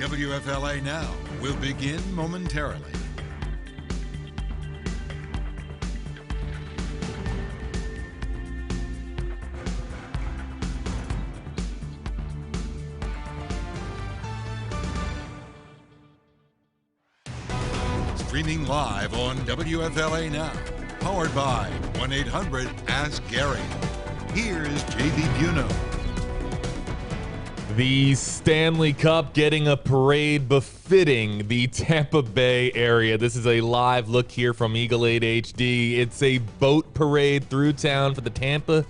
WFLA Now will begin momentarily. Streaming live on WFLA Now, powered by 1-800-ASK-GARY. Here's JB Buno. The Stanley Cup getting a parade befitting the Tampa Bay area. This is a live look here from Eagle 8 HD. It's a boat parade through town for the Tampa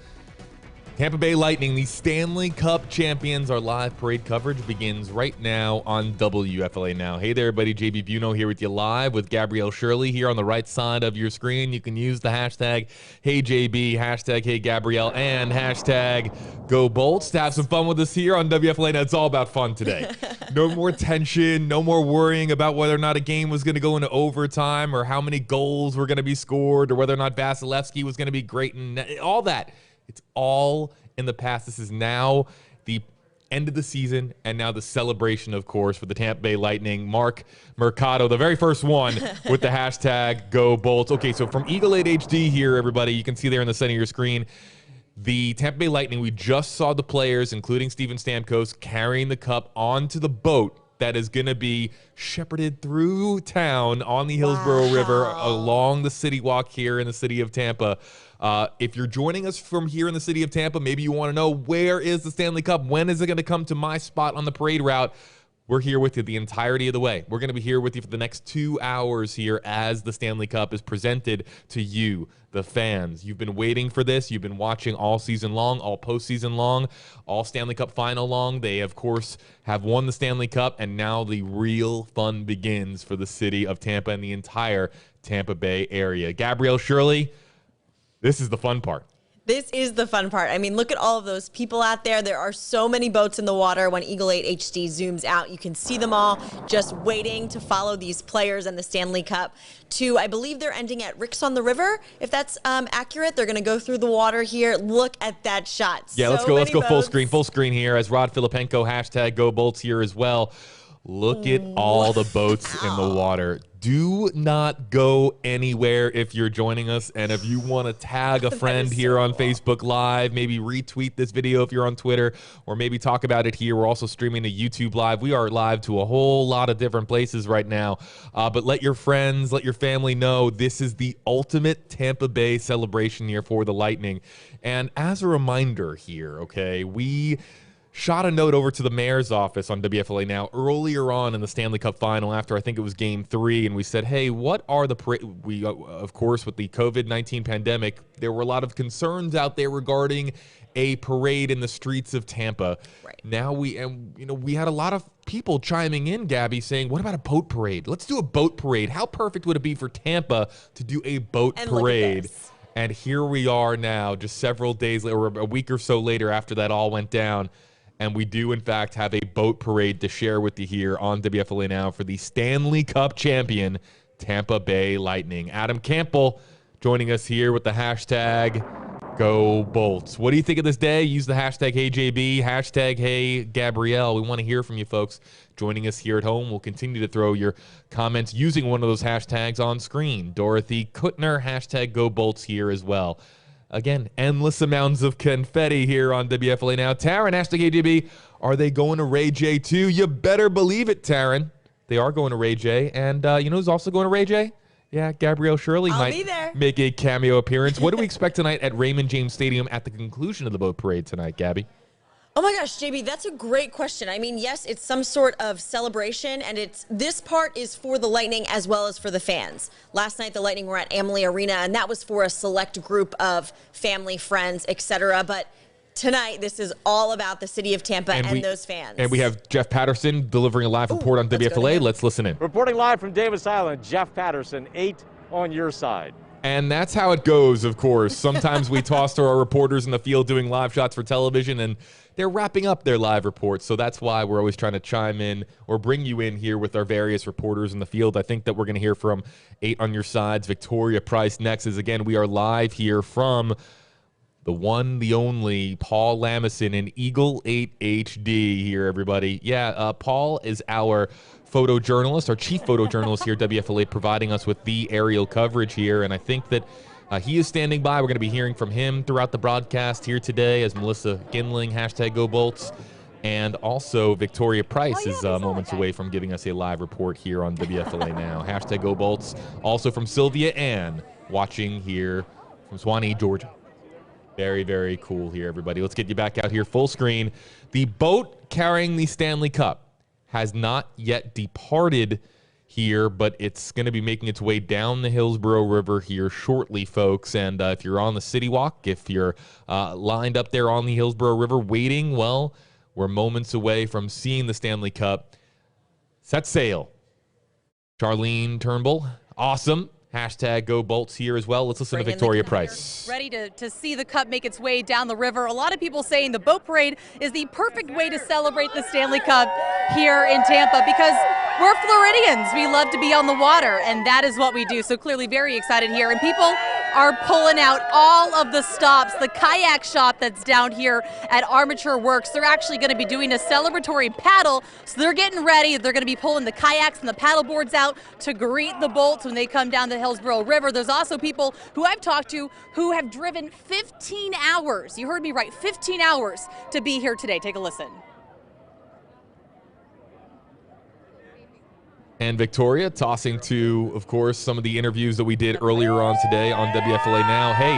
Bay Lightning. The Stanley Cup champions. Our live parade coverage begins right now on WFLA Now. Hey there, everybody. JB Buno here with you live with Gabrielle Shirley here on the right side of your screen. You can use the hashtag HeyJB, hashtag HeyGabrielle, and hashtag GoBolts to have some fun with us here on WFLA Now. It's all about fun today. No more tension, no more worrying about whether or not a game was going to go into overtime or how many goals were going to be scored or whether or not Vasilevsky was going to be great and all that. It's all in the past. This is now the end of the season and now the celebration, of course, for the Tampa Bay Lightning. Mark Mercado, the very first one with the hashtag GoBolts. Okay, so from Eagle 8 HD here, everybody, you can see there in the center of your screen, the Tampa Bay Lightning, we just saw the players, including Steven Stamkos, carrying the cup onto the boat that is going to be shepherded through town on the Hillsborough River along the city walk here in the city of Tampa. If you're joining us from here in the city of Tampa, maybe you want to know, where is the Stanley Cup? When is it going to come to my spot on the parade route? We're here with you the entirety of the way. We're going to be here with you for the next 2 hours here as the Stanley Cup is presented to you, the fans. You've been waiting for this. You've been watching all season long, all postseason long, all Stanley Cup final long. They, of course, have won the Stanley Cup, and now the real fun begins for the city of Tampa and the entire Tampa Bay area. Gabrielle Shirley, this is the fun part. This is the fun part. I mean, look at all of those people out there. There are so many boats in the water. When Eagle 8 HD zooms out, you can see them all just waiting to follow these players and the Stanley Cup to, I believe they're ending at Ricks on the River, if that's accurate. They're going to go through the water here. Look at that shot. Yeah, let's go full screen here as Rod Filipenko, hashtag GoBolts here as well. Look at all the boats in the water. Do not go anywhere if you're joining us. And if you want to tag a friend here on Facebook Live, maybe retweet this video if you're on Twitter, or maybe talk about it here. We're also streaming to YouTube Live. We are live to a whole lot of different places right now. But let your friends, let your family know this is the ultimate Tampa Bay celebration here for the Lightning. And as a reminder here, okay, we shot a note over to the mayor's office on WFLA Now earlier on in the Stanley Cup final after I think it was game 3, and we said, hey, what are the we of course, with the COVID-19 pandemic, there were a lot of concerns out there regarding a parade in the streets of Tampa. Right. Now we had a lot of people chiming in, Gabby, saying, what about a boat parade? Let's do a boat parade. How perfect would it be for Tampa to do a boat parade? And here we are now, just several days later, or a week or so later after that all went down. And we do, in fact, have a boat parade to share with you here on WFLA Now for the Stanley Cup champion, Tampa Bay Lightning. Adam Campbell joining us here with the hashtag GoBolts. What do you think of this day? Use the hashtag HeyJB, hashtag HeyGabrielle. We want to hear from you folks joining us here at home. We'll continue to throw your comments using one of those hashtags on screen. Dorothy Kuttner, hashtag GoBolts here as well. Again, endless amounts of confetti here on WFLA Now. Taryn, hashtag HeyJB, are they going to Ray J too? You better believe it, Taryn. They are going to Ray J. And you know who's also going to Ray J? Yeah, Gabrielle Shirley might make a cameo appearance. What do we expect tonight at Raymond James Stadium at the conclusion of the boat parade tonight, Gabby? Oh my gosh, JB, that's a great question. I mean, yes, it's some sort of celebration, and this part is for the Lightning as well as for the fans. Last night, the Lightning were at Amalie Arena, and that was for a select group of family, friends, etc. But tonight, this is all about the city of Tampa and those fans. And we have Jeff Patterson delivering a live report on WFLA. Let's listen in. Reporting live from Davis Island, Jeff Patterson, 8 on your side. And that's how it goes, of course. Sometimes we toss to our reporters in the field doing live shots for television, and they're wrapping up their live reports. So that's why we're always trying to chime in or bring you in here with our various reporters in the field. I think that we're going to hear from 8 on your sides. Victoria Price next, as again, we are live here from the one, the only Paul Lamison in Eagle 8 HD here, everybody. Yeah, Paul is our photojournalist, our chief photojournalist here at WFLA, providing us with the aerial coverage here. And I think that he is standing by. We're going to be hearing from him throughout the broadcast here today as Melissa Ginling, #GoBolts. And also, Victoria Price is moments away from giving us a live report here on WFLA Now. #GoBolts. Also from Sylvia Ann, watching here from Swanee, Georgia. Very, very cool here, everybody. Let's get you back out here full screen. The boat carrying the Stanley Cup has not yet departed here, but it's going to be making its way down the Hillsborough River here shortly, folks. And if you're on the City Walk, if you're lined up there on the Hillsborough River waiting, well, we're moments away from seeing the Stanley Cup set sail. Charlene Turnbull, awesome. #GoBolts here as well. Let's listen to Victoria Price. Ready to see the cup make its way down the river. A lot of people saying the boat parade is the perfect way to celebrate the Stanley Cup here in Tampa because we're Floridians. We love to be on the water, and that is what we do. So clearly very excited here. And people are pulling out all of the stops. The kayak shop that's down here at Armature Works, they're actually going to be doing a celebratory paddle. So they're getting ready. They're going to be pulling the kayaks and the paddle boards out to greet the bolts when they come down the Hillsborough River. There's also people who I've talked to who have driven 15 hours. You heard me right, 15 hours to be here today. Take a listen. And Victoria tossing to, of course, some of the interviews that we did earlier on today on WFLA Now. Hey,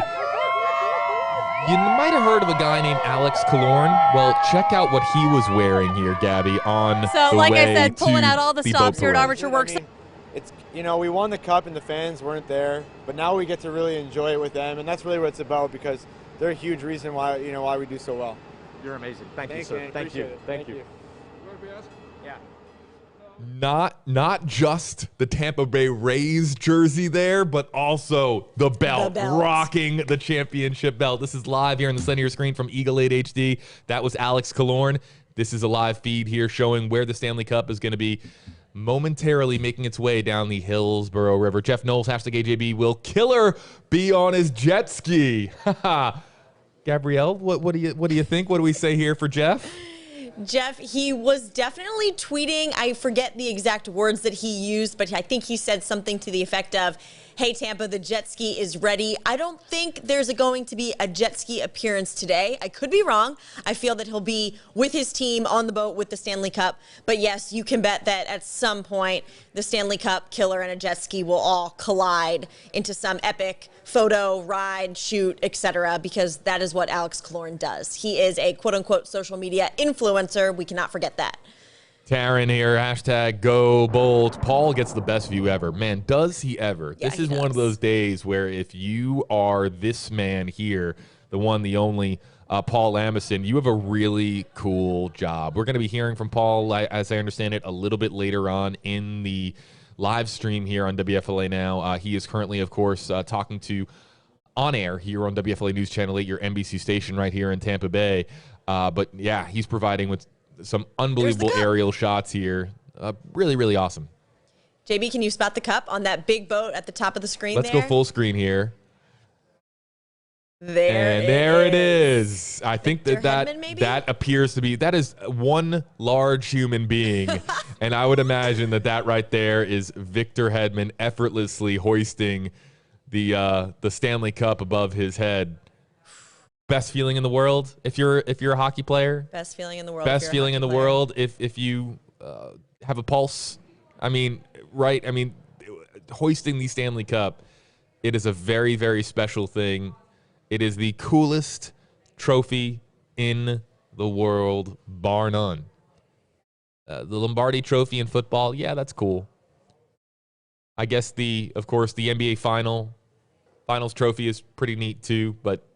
you might have heard of a guy named Alex Killorn. Well, check out what he was wearing here, Gabby, on So, the like way I said, pulling out all the boat stops here at parade. Armature Works. I mean, it's, you know, we won the cup and the fans weren't there, but now we get to really enjoy it with them, and that's really what it's about because they're a huge reason why, you know, why we do so well. You're amazing. Thank you, Thanks, sir. man. Thank you. Appreciate it. Thank you. Yeah. Not just the Tampa Bay Rays jersey there, but also the belt, rocking the championship belt. This is live here on the center of your screen from Eagle 8 HD. That was Alex Killorn. This is a live feed here showing where the Stanley Cup is going to be momentarily making its way down the Hillsborough River. Jeff Knowles, #AJB, will Killer be on his jet ski? Gabrielle, what do you think? What do we say here for Jeff? Jeff, he was definitely tweeting. I forget the exact words that he used, but I think he said something to the effect of, "Hey, Tampa, the jet ski is ready." I don't think there's going to be a jet ski appearance today. I could be wrong. I feel that he'll be with his team on the boat with the Stanley Cup. But yes, you can bet that at some point, the Stanley Cup, Killer, and a jet ski will all collide into some epic photo, ride, shoot, etc., because that is what Alex Killorn does. He is a quote-unquote social media influencer. We cannot forget that. Taryn here, #GoBolt. Paul gets the best view ever. Man, does he ever. Yeah, This is one of those days where if you are this man here, the one, the only Paul Lamison, you have a really cool job. We're going to be hearing from Paul, as I understand it, a little bit later on in the live stream here on WFLA Now. He is currently, of course, talking to on air here on WFLA News Channel 8, your NBC station right here in Tampa Bay. But yeah, he's providing with some unbelievable aerial shots here. Really, really awesome. JB, can you spot the cup on that big boat at the top of the screen Let's there? go full screen here. There it is. I think Victor that Hedman, maybe? that appears to be, that is one large human being. And I would imagine that right there is Victor Hedman effortlessly hoisting the Stanley Cup above his head. Best feeling in the world if you're a hockey player. Best feeling in the world. Best feeling in the world if you have a pulse. I mean, right? I mean, hoisting the Stanley Cup, it is a very, very special thing. It is the coolest trophy in the world, bar none. The Lombardi Trophy in football, yeah, that's cool. I guess of course, the NBA Finals trophy is pretty neat too, but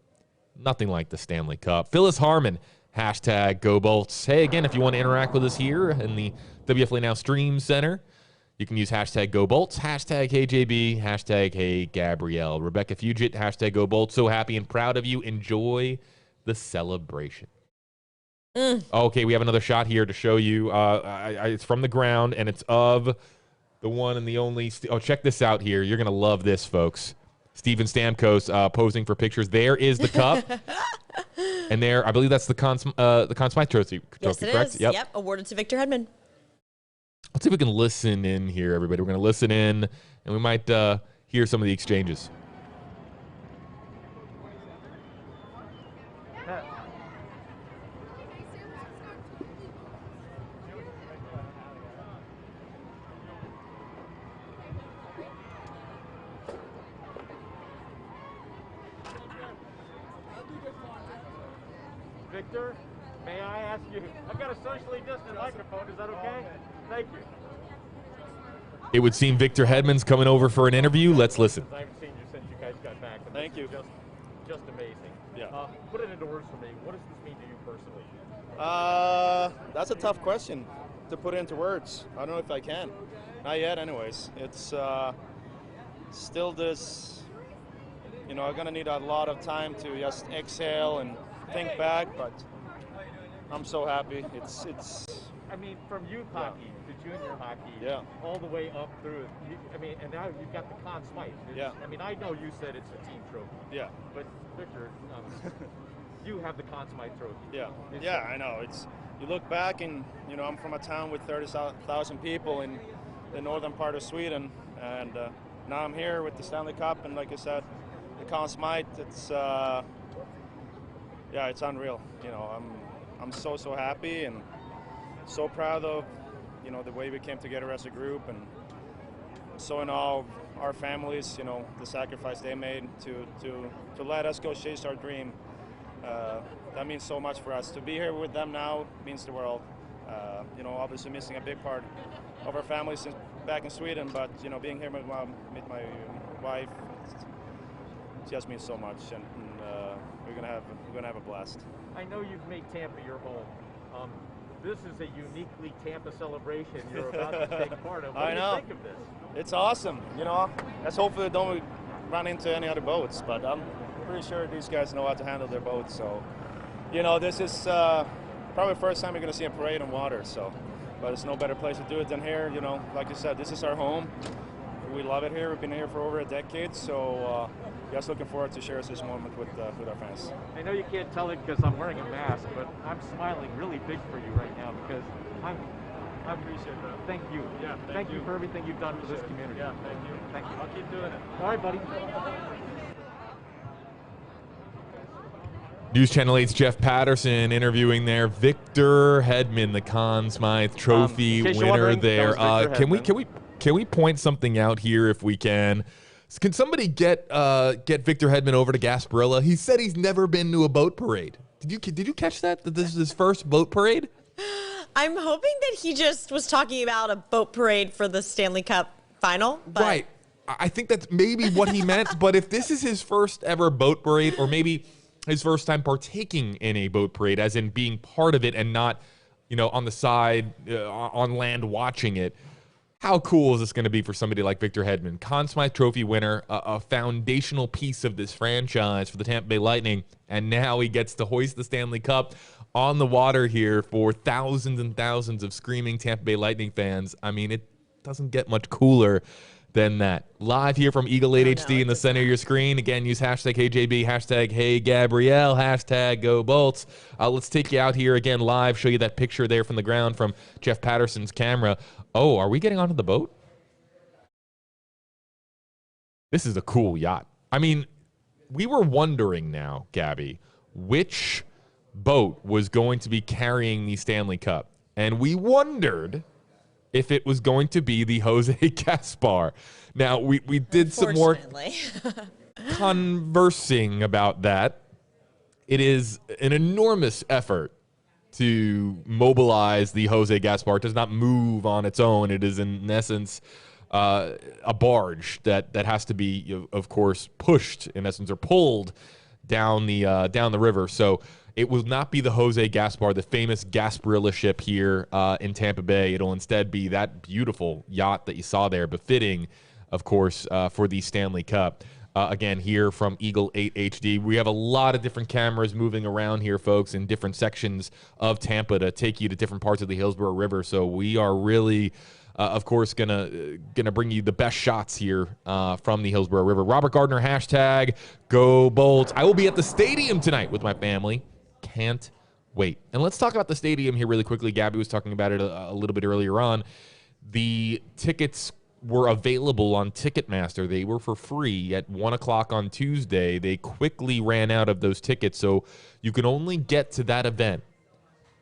nothing like the Stanley Cup. Phyllis Harmon, #GoBolts. Hey, again, if you want to interact with us here in the WFLA Now Stream Center, you can use #GoBolts, #HeyJB, #HeyGabrielle. Rebecca Fugit, #GoBolts. So happy and proud of you. Enjoy the celebration. Okay, we have another shot here to show you. It's from the ground, and it's of the one and the only. Oh, check this out here. You're going to love this, folks. Steven Stamkos posing for pictures. There is the cup. And there, I believe that's the Conn Smythe trophy. Yes, it correct? is. Yep, awarded to Victor Hedman. Let's see if we can listen in here, everybody. We're going to listen in, and we might hear some of the exchanges. Victor, may I ask you, I've got a socially distant microphone, is that okay? Thank you. It would seem Victor Hedman's coming over for an interview. Let's listen. I haven't seen you since you guys got back. Thank you. Just amazing. Yeah. Put it into words for me. What does this mean to you personally? That's a tough question to put into words. I don't know if I can. Not yet, anyways. It's still this, I'm going to need a lot of time to just exhale and think back, but I'm so happy. It's. I mean, from youth hockey to junior hockey, all the way up through. And now you've got the Conn Smythe. I mean, I know you said it's a team trophy. Yeah. But Victor, you have the Conn Smythe trophy. Yeah, I know. It's. You look back, and I'm from a town with 30,000 people in the northern part of Sweden, and now I'm here with the Stanley Cup, and like I said, the Conn Smythe. It's. It's unreal. I'm so happy and so proud of the way we came together as a group, and so in all our families, the sacrifice they made to let us go chase our dream. That means so much for us. To be here with them now means the world. Obviously missing a big part of our family since back in Sweden, but being here with my wife, it just means so much, and we're gonna have a blast. I know you've made Tampa your home. This is a uniquely Tampa celebration you're about to take part of. What do you think of this? It's awesome. Let's hopefully don't run into any other boats, but I'm pretty sure these guys know how to handle their boats. So, this is probably the first time you're going to see a parade on water. So, but there's no better place to do it than here. Like you said, this is our home. We love it here. We've been here for over a decade. So, just looking forward to share this moment with our fans. I know you can't tell it because I'm wearing a mask, but I'm smiling really big for you right now because I appreciate that. Thank you. Yeah, thank you for everything you've done for this community. Yeah, thank you. Thank you. I'll keep doing it. All right, buddy. News Channel 8's Jeff Patterson interviewing there. Victor Hedman, the Conn Smythe Trophy winner there. Can we point something out here if we can? Can somebody get Victor Hedman over to Gasparilla? He said he's never been to a boat parade. Did you catch that? That this is his first boat parade? I'm hoping that he just was talking about a boat parade for the Stanley Cup final. But right. I think that's maybe what he meant. But if this is his first ever boat parade, or maybe his first time partaking in a boat parade, as in being part of it and not, on the side, on land watching it, how cool is this going to be for somebody like Victor Hedman? Conn Smythe Trophy winner, a foundational piece of this franchise for the Tampa Bay Lightning, and now he gets to hoist the Stanley Cup on the water here for thousands and thousands of screaming Tampa Bay Lightning fans. I mean, it doesn't get much cooler than that. Live here from Eagle 8 HD in the center of your screen. Again, use hashtag HeyJB, hashtag HeyGabrielle, hashtag GoBolts. Let's take you out here again live, show you that picture there from the ground from Jeff Patterson's camera. Oh, are we getting onto the boat? This is a cool yacht. I mean, we were wondering now, Gabby, which boat was going to be carrying the Stanley Cup. And we wondered if it was going to be the Jose Gaspar. Now, we did some more conversing about that. It is an enormous effort to mobilize the Jose Gaspar. It does not move on its own. It is, in essence, a barge that has to be, of course, pushed, in essence, or pulled down the river. So it will not be the Jose Gaspar, the famous Gasparilla ship here in Tampa Bay. It'll instead be that beautiful yacht that you saw there, befitting, of course, for the Stanley Cup. Again, here from Eagle 8 HD. We have a lot of different cameras moving around here, folks, in different sections of Tampa to take you to different parts of the Hillsborough River. So we are really of course, gonna bring you the best shots here from the Hillsborough River. Robert Gardner, hashtag Go Bolts. I will be at the stadium tonight with my family. Can't wait. And let's talk about the stadium here really quickly. Gabby was talking about it a little bit earlier on. The tickets were available on Ticketmaster. They were for free at 1 o'clock on Tuesday. They quickly ran out of those tickets, so you can only get to that event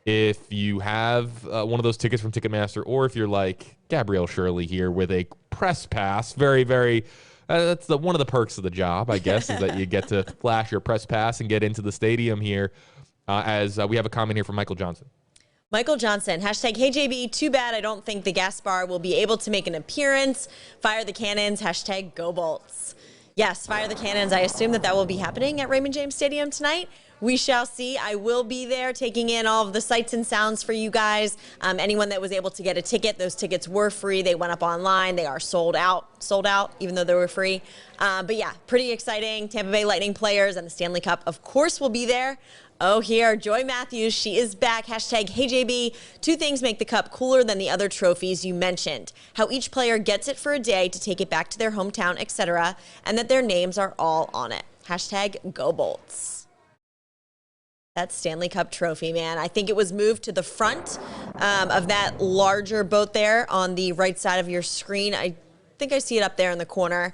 if you have one of those tickets from Ticketmaster, or if you're like Gabrielle Shirley here with a press pass. Very, very, that's one of the perks of the job, I guess, is that you get to flash your press pass and get into the stadium here, as we have a comment here from Michael Johnson. Michael Johnson, hashtag Hey JB, too bad I don't think the gas bar will be able to make an appearance. Fire the cannons, hashtag Go Bolts. Yes, fire the cannons. I assume that will be happening at Raymond James Stadium tonight. We shall see. I will be there taking in all of the sights and sounds for you guys. Anyone that was able to get a ticket, those tickets were free. They went up online. They are sold out, even though they were free. But yeah, pretty exciting. Tampa Bay Lightning players and the Stanley Cup, of course, will be there. Oh, here, Joy Matthews, she is back. Hashtag Hey JB, 2 things make the Cup cooler than the other trophies you mentioned. How each player gets it for a day to take it back to their hometown, etc., and that their names are all on it. Hashtag Go Bolts. That Stanley Cup trophy, man. I think it was moved to the front of that larger boat there on the right side of your screen. I think I see it up there in the corner.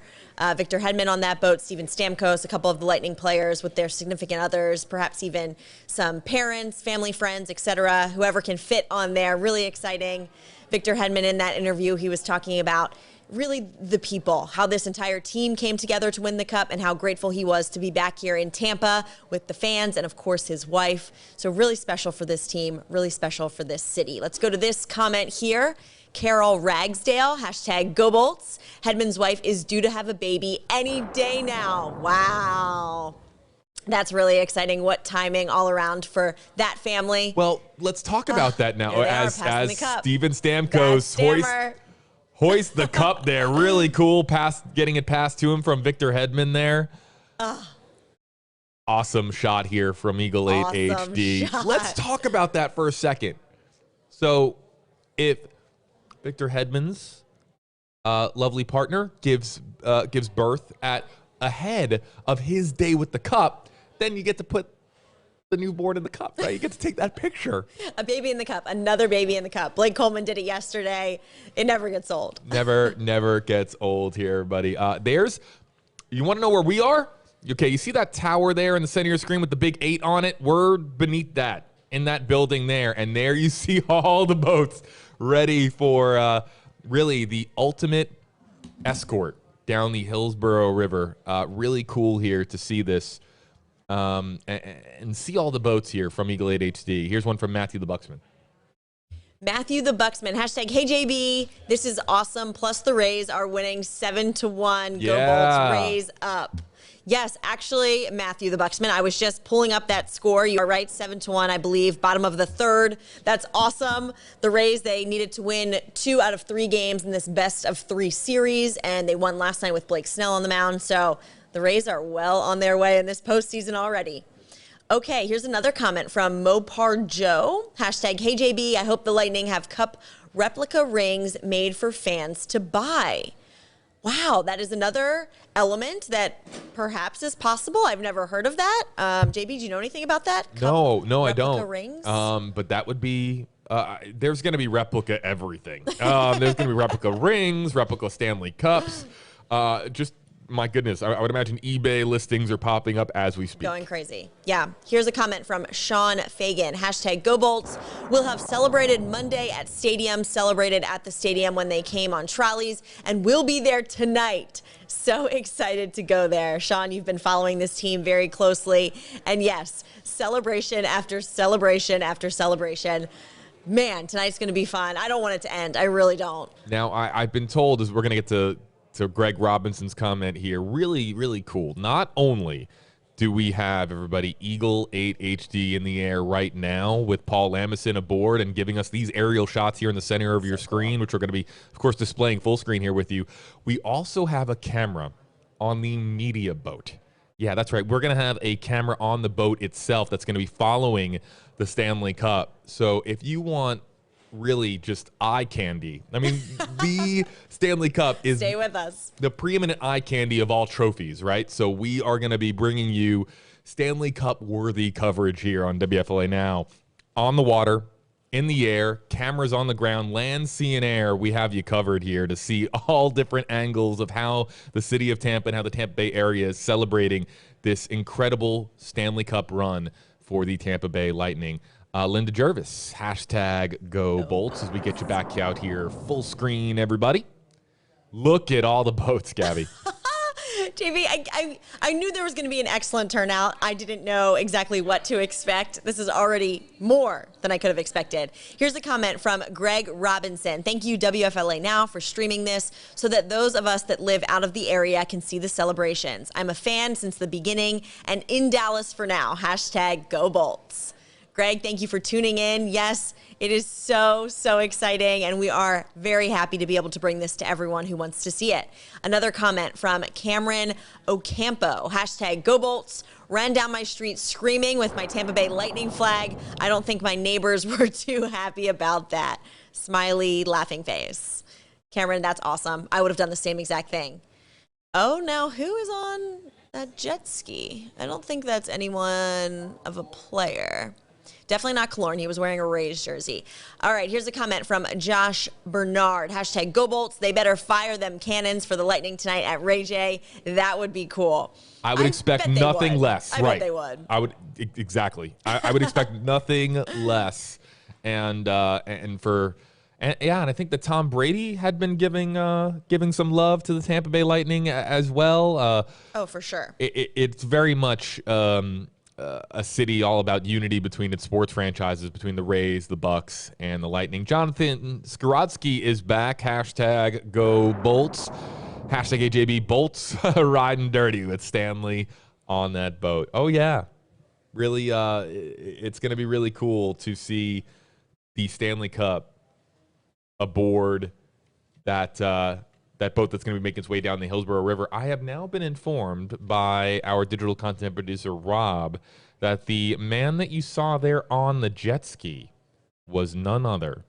Victor Hedman on that boat, Steven Stamkos, a couple of the Lightning players with their significant others, perhaps even some parents, family, friends, etc. Whoever can fit on there. Really exciting. Victor Hedman, in that interview, he was talking about really the people, how this entire team came together to win the Cup, and how grateful he was to be back here in Tampa with the fans and, of course, his wife. So really special for this team, really special for this city. Let's go to this comment here. Carol Ragsdale, hashtag Go Bolts. Hedman's wife is due to have a baby any day now. Wow. That's really exciting. What timing all around for that family. Well, let's talk about that now. As Steven Stamkos hoist the cup there. Really cool. Getting it passed to him from Victor Hedman there. Awesome shot here from Eagle 8 HD. Shot. Let's talk about that for a second. So if Victor Hedman's lovely partner gives birth ahead of his day with the Cup, then you get to put the newborn in the Cup, right? You get to take that picture. A baby in the Cup, another baby in the Cup. Blake Coleman did it yesterday. It never gets old. Never gets old here, buddy. You want to know where we are? Okay, you see that tower there in the center of your screen with the big 8 on it? We're beneath that, in that building there, and there you see all the boats ready for really the ultimate escort down the Hillsborough River. Really cool here to see this and see all the boats here from Eagle 8 HD. Here's one from Matthew the Bucksman. Matthew the Bucksman, hashtag Hey JB, this is awesome. Plus the Rays are winning 7-1. Go Bolts, Rays up. Yes, actually, Matthew the Bucksman, I was just pulling up that score. You are right, 7-1, I believe, bottom of the 3rd. That's awesome. The Rays, they needed to win 2 out of 3 games in this best-of-3 series, and they won last night with Blake Snell on the mound. So the Rays are well on their way in this postseason already. Okay, here's another comment from Mopar Joe. Hashtag Hey JB, I hope the Lightning have Cup replica rings made for fans to buy. Wow, that is another element that perhaps is possible. I've never heard of that. JB, do you know anything about that? No, I don't. Rings? But that would be, there's going to be replica everything. There's going to be replica rings, replica Stanley Cups. Just, my goodness, I would imagine eBay listings are popping up as we speak. Going crazy. Yeah. Here's a comment from Sean Fagan. Hashtag Go Bolts. We'll have celebrated Monday at stadium, celebrated at the stadium when they came on trolleys, and we'll be there tonight. So excited to go there. Sean, you've been following this team very closely. And yes, celebration after celebration after celebration. Man, tonight's going to be fun. I don't want it to end. I really don't. Now, I've been told, as we're going to get to Greg Robinson's comment here, really, really cool. Not only do we have everybody Eagle 8 HD in the air right now with Paul Lamison aboard and giving us these aerial shots here in the center of your screen, which we're going to be, of course, displaying full screen here with you. We also have a camera on the media boat. Yeah, that's right. We're going to have a camera on the boat itself that's going to be following the Stanley Cup. So if you want really just eye candy. I mean, the Stanley Cup is Stay with us. the preeminent eye candy of all trophies, right? So we are going to be bringing you Stanley Cup worthy coverage here on WFLA Now. On the water, in the air, cameras on the ground, land, sea, and air. We have you covered here to see all different angles of how the city of Tampa and how the Tampa Bay area is celebrating this incredible Stanley Cup run for the Tampa Bay Lightning. Linda Jervis, hashtag Go Bolts, as we get you back out here full screen, everybody. Look at all the boats, Gabby. JV, I knew there was going to be an excellent turnout. I didn't know exactly what to expect. This is already more than I could have expected. Here's a comment from Greg Robinson. Thank you, WFLA Now, for streaming this so that those of us that live out of the area can see the celebrations. I'm a fan since the beginning and in Dallas for now. Hashtag Go Bolts. Greg, thank you for tuning in. Yes, it is so, so exciting, and we are very happy to be able to bring this to everyone who wants to see it. Another comment from Cameron Ocampo, hashtag Go Bolts. Ran down my street screaming with my Tampa Bay Lightning flag. I don't think my neighbors were too happy about that. Smiley, laughing face. Cameron, that's awesome. I would have done the same exact thing. Oh, now who is on that jet ski? I don't think that's anyone of a player. Definitely not Killorn. He was wearing a Rays jersey. All right, here's a comment from Josh Bernard. Hashtag Go Bolts. They better fire them cannons for the Lightning tonight at Ray J. That would be cool. I would expect nothing less. I bet they would. I would exactly. I would expect nothing less. And I think that Tom Brady had been giving some love to the Tampa Bay Lightning as well. Oh, for sure. It's very much a city all about unity between its sports franchises, between the Rays, the Bucks, and the Lightning. Jonathan Skorotsky is back. Hashtag Go Bolts. Hashtag AJB Bolts. Riding dirty with Stanley on that boat. Oh, yeah. Really, it's going to be really cool to see the Stanley Cup aboard that boat that's going to be making its way down the Hillsborough River. I have now been informed by our digital content producer, Rob, that the man that you saw there on the jet ski was none other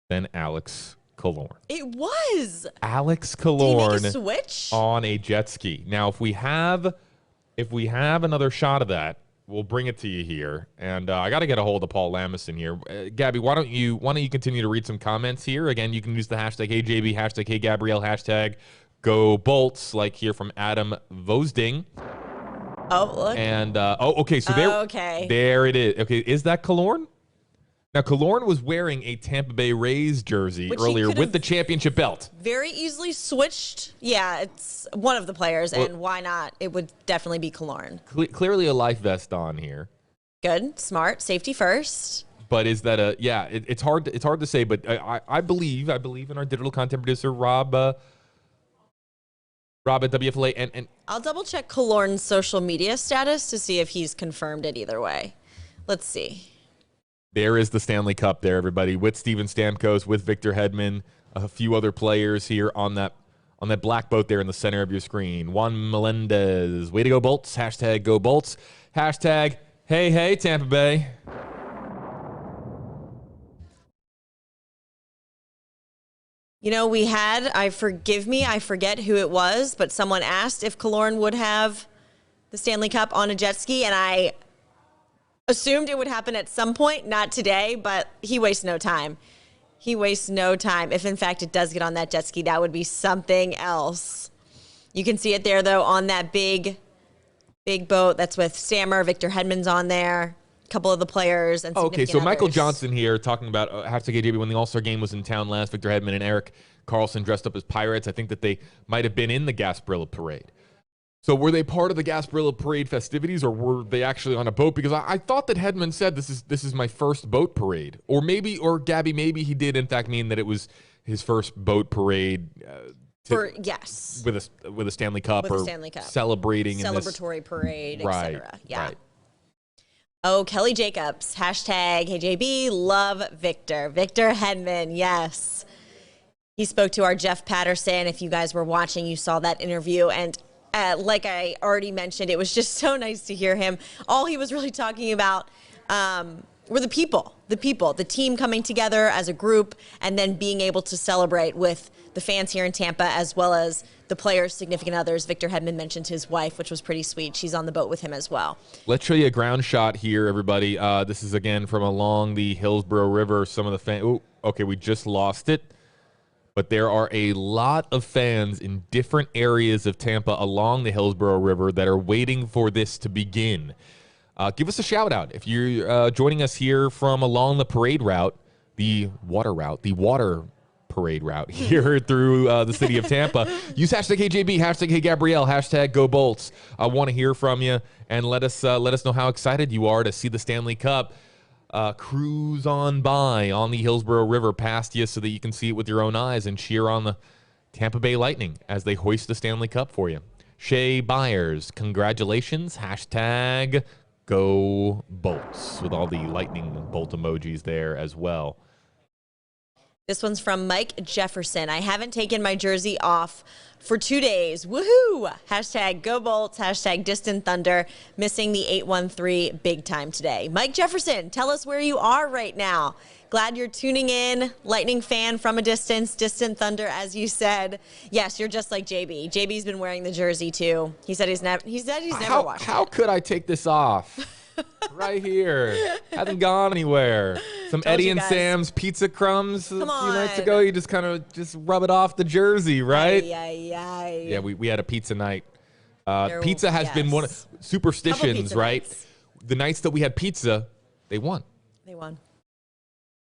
than Alex Killorn. It was. Alex Killorn. Did he make a switch? On a jet ski. Now, if we have another shot of that, we'll bring it to you here. And I got to get a hold of Paul Lamison here. Gabby, why don't you continue to read some comments here? Again, you can use the hashtag HeyJB, hashtag HeyGabrielle, hashtag Go Bolts, like here from Adam Vosding. Oh, look. And, okay. So there it is. Okay, is that Killorn? Now, Killorn was wearing a Tampa Bay Rays jersey earlier with the championship belt. Very easily switched. Yeah, it's one of the players, and why not? It would definitely be Killorn. Clearly a life vest on here. Good, smart, safety first. But is that it's hard to say, but I believe in our digital content producer, Rob at WFLA. And I'll double check Killorn's social media status to see if he's confirmed it either way. Let's see. There is the Stanley Cup there, everybody, with Steven Stamkos, with Victor Hedman, a few other players here on that black boat there in the center of your screen. Juan Melendez, way to go Bolts, hashtag Go Bolts, hashtag hey Tampa Bay. You know, we had, I forget who it was, but someone asked if Killorn would have the Stanley Cup on a jet ski, and I assumed it would happen at some point, not today, but he wastes no time. He wastes no time. If, in fact, it does get on that jet ski, that would be something else. You can see it there, though, on that big boat. That's with Stammer. Victor Hedman's on there. A couple of the players. And okay, so others. Michael Johnson here talking about hashtag AJB when the All-Star game was in town last. Victor Hedman and Eric Carlson dressed up as pirates. I think that they might have been in the Gasparilla Parade. So were they part of the Gasparilla Parade festivities, or were they actually on a boat? Because I thought that Hedman said this is my first boat parade, or Gabby, maybe he did in fact mean that it was his first boat parade. Yes, with a Stanley Cup celebrating celebratory parade, right, etc. Yeah. Right. Oh, Kelly Jacobs, hashtag HeyJB, love Victor Hedman. Yes, he spoke to our Jeff Patterson. If you guys were watching, you saw that interview, and like I already mentioned, it was just so nice to hear him. All he was really talking about we're the people, the team coming together as a group and then being able to celebrate with the fans here in Tampa as well as the players' significant others. Victor Hedman mentioned his wife, which was pretty sweet. She's on the boat with him as well. Let's show you a ground shot here, everybody. This is, again, from along the Hillsborough River. Some of the fans. Oh, okay, we just lost it. But there are a lot of fans in different areas of Tampa along the Hillsborough River that are waiting for this to begin. Give us a shout out. If you're joining us here from along the parade route, the water parade route here through the city of Tampa, use hashtag HeyJB, hashtag HeyGabrielle, hashtag GoBolts. I want to hear from you and let us know how excited you are to see the Stanley Cup cruise on by on the Hillsborough River past you so that you can see it with your own eyes and cheer on the Tampa Bay Lightning as they hoist the Stanley Cup for you. Shay Byers, congratulations, hashtag Go Bolts, with all the lightning bolt emojis there as well. This one's from Mike Jefferson. I haven't taken my jersey off for 2 days. Woohoo! Hashtag Go Bolts, hashtag Distant Thunder. Missing the 813 big time today. Mike Jefferson, tell us where you are right now. Glad you're tuning in. Lightning fan from a distance. Distant Thunder, as you said. Yes, you're just like JB. JB's been wearing the jersey too. He said he's never washed it. How could I take this off? Right here. Hasn't gone anywhere. Some Told Eddie you and guys. Sam's pizza crumbs a few nights on. ago. You just kind of rub it off the jersey, right? Ay. Yeah, we had a pizza night. There- Pizza has been one of yes. superstitions, pizza right? nights. The nights that we had pizza, they won. They won.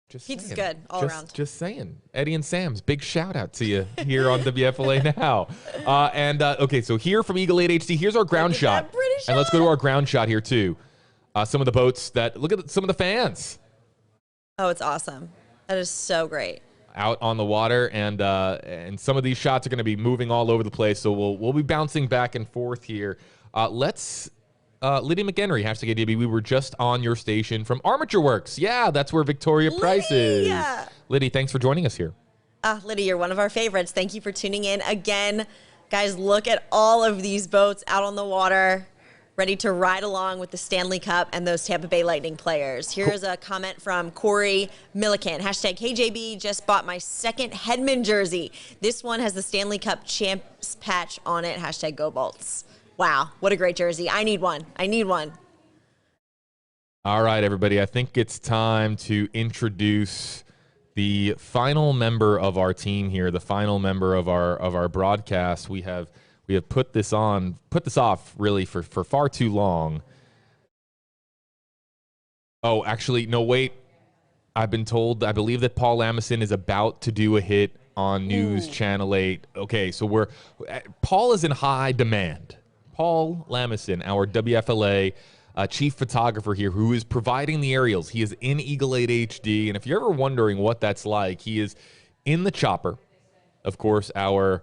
Just Pizza's saying. good all around. Just saying. Eddie and Sam's, big shout out to you here on WFLA now. Okay, so here from Eagle 8 HD, here's our ground Look at shot. that British And let's go to hat. our ground shot here too. Some of the boats look at some of the fans Oh, it's awesome. That is so great. out on the water, and some of these shots are going to be moving all over the place. So we'll be bouncing back and forth here. Lydia McHenry, hashtag ADB, we were just on your station from Armature Works. Yeah, that's where Victoria Price is. Lydia! Liddy, thanks for joining us here. Lydia, you're one of our favorites. Thank you for tuning in again. Guys, look at all of these boats out on the water, ready to ride along with the Stanley Cup and those Tampa Bay Lightning players. Here's a comment from Corey Milliken. Hashtag HeyJB, just bought my second Hedman jersey. This one has the Stanley Cup champs patch on it. Hashtag Go Bolts. Wow, what a great jersey. I need one. All right, everybody. I think it's time to introduce the final member of our team here, the final member of our broadcast. We have put this off really for far too long. Oh, actually, no, wait. I believe that Paul Lamison is about to do a hit on News Channel 8. Okay, so Paul is in high demand. Paul Lamison, our WFLA chief photographer here, who is providing the aerials. He is in Eagle 8 HD, and if you're ever wondering what that's like, he is in the chopper. Of course, the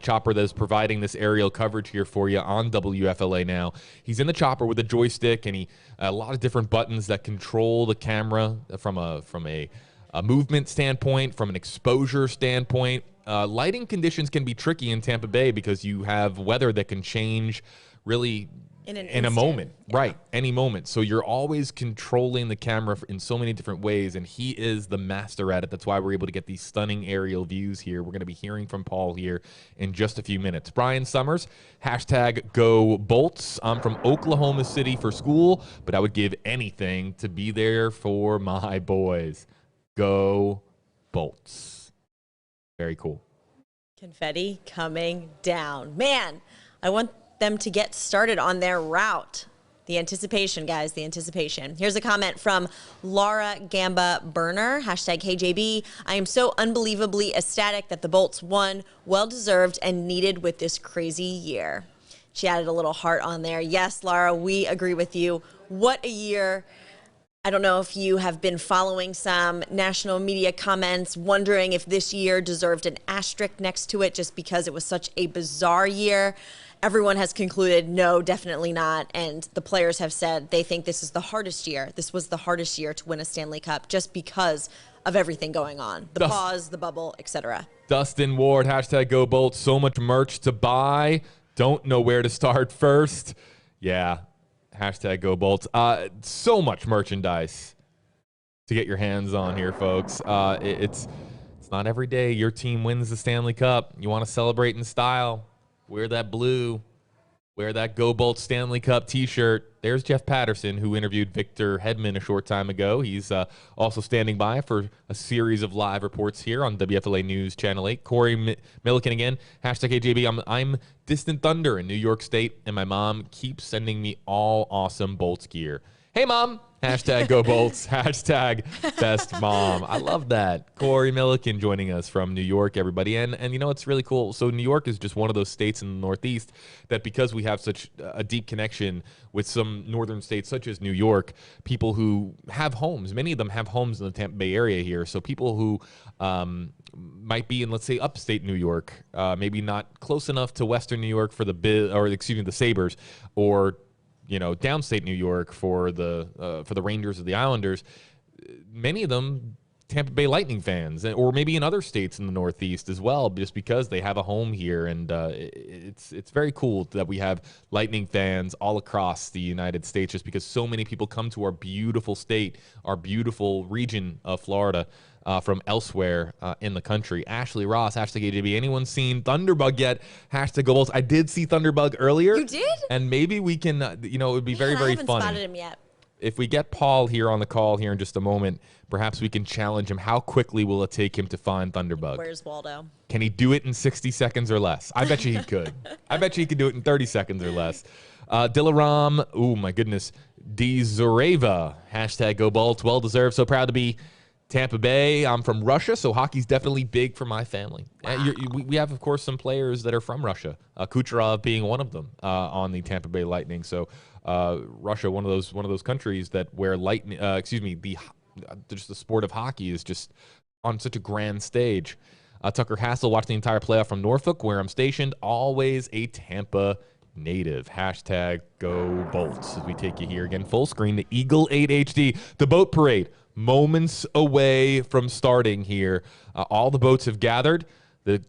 chopper that is providing this aerial coverage here for you on WFLA now. He's in the chopper with a joystick and a lot of different buttons that control the camera from a movement standpoint, from an exposure standpoint. Lighting conditions can be tricky in Tampa Bay because you have weather that can change really in a moment, right? Any moment. So you're always controlling the camera in so many different ways, and he is the master at it. That's why we're able to get these stunning aerial views here. We're going to be hearing from Paul here in just a few minutes. Brian Summers, hashtag Go Bolts. I'm from Oklahoma City for school, but I would give anything to be there for my boys. Go Bolts. Very cool. Confetti coming down. Man, I want them to get started on their route. The anticipation, guys, the anticipation. Here's a comment from Laura Gamba Burner, hashtag HeyJB. I am so unbelievably ecstatic that the Bolts won. Well-deserved and needed with this crazy year. She added a little heart on there. Yes, Laura, we agree with you. What a year. I don't know if you have been following some national media comments, wondering if this year deserved an asterisk next to it just because it was such a bizarre year. Everyone has concluded, no, definitely not. And the players have said they think this is the hardest year. This was the hardest year to win a Stanley Cup just because of everything going on. The pause, the bubble, etc. Dustin Ward, hashtag Go Bolts. So much merch to buy. Don't know where to start first. Yeah. Hashtag Go Bolts. So much merchandise to get your hands on here, folks. It's not every day your team wins the Stanley Cup. You want to celebrate in style. Wear that blue. Wear that Go Bolts Stanley Cup t-shirt. There's Jeff Patterson, who interviewed Victor Hedman a short time ago. He's also standing by for a series of live reports here on WFLA News Channel 8. Corey Milliken again. Hashtag AJB. I'm Distant Thunder in New York State, and my mom keeps sending me all awesome Bolts gear. Hey, Mom. Hashtag Go Bolts. Hashtag Best Mom. I love that. Corey Milliken joining us from New York, everybody. And you know, it's really cool. So New York is just one of those states in the Northeast that, because we have such a deep connection with some northern states such as New York, people who have homes, many of them have homes in the Tampa Bay area here. So people who might be in, let's say, upstate New York, maybe not close enough to Western New York for the Sabres, or downstate New York for the Rangers or the Islanders. Many of them Tampa Bay Lightning fans, or maybe in other states in the Northeast as well, just because they have a home here. And it's very cool that we have Lightning fans all across the United States, just because so many people come to our beautiful state, our beautiful region of Florida, from elsewhere in the country. Ashley Ross, hashtag AJB. Anyone seen Thunderbug yet? Hashtag Go Bolts. I did see Thunderbug earlier. You did? And maybe we can, it would be very, I very haven't funny. spotted him yet. If we get Paul here on the call here in just a moment, perhaps we can challenge him. How quickly will it take him to find Thunderbug? Where's Waldo? Can he do it in 60 seconds or less? I bet you he could. I bet you he could do it in 30 seconds or less. Dilaram, oh my goodness, D Zoreva, hashtag Go Bolts. Well deserved. So proud to be Tampa Bay. I'm from Russia, so hockey's definitely big for my family. Wow. We have, of course, some players that are from Russia, Kucherov being one of them on the Tampa Bay Lightning. So Russia, one of those countries that where just the sport of hockey is just on such a grand stage. Tucker Hassel watched the entire playoff from Norfolk, where I'm stationed. Always a Tampa native. Hashtag Go Bolts. As we take you here again, full screen, the Eagle 8 HD, the boat parade. Moments away from starting here. All the boats have gathered. The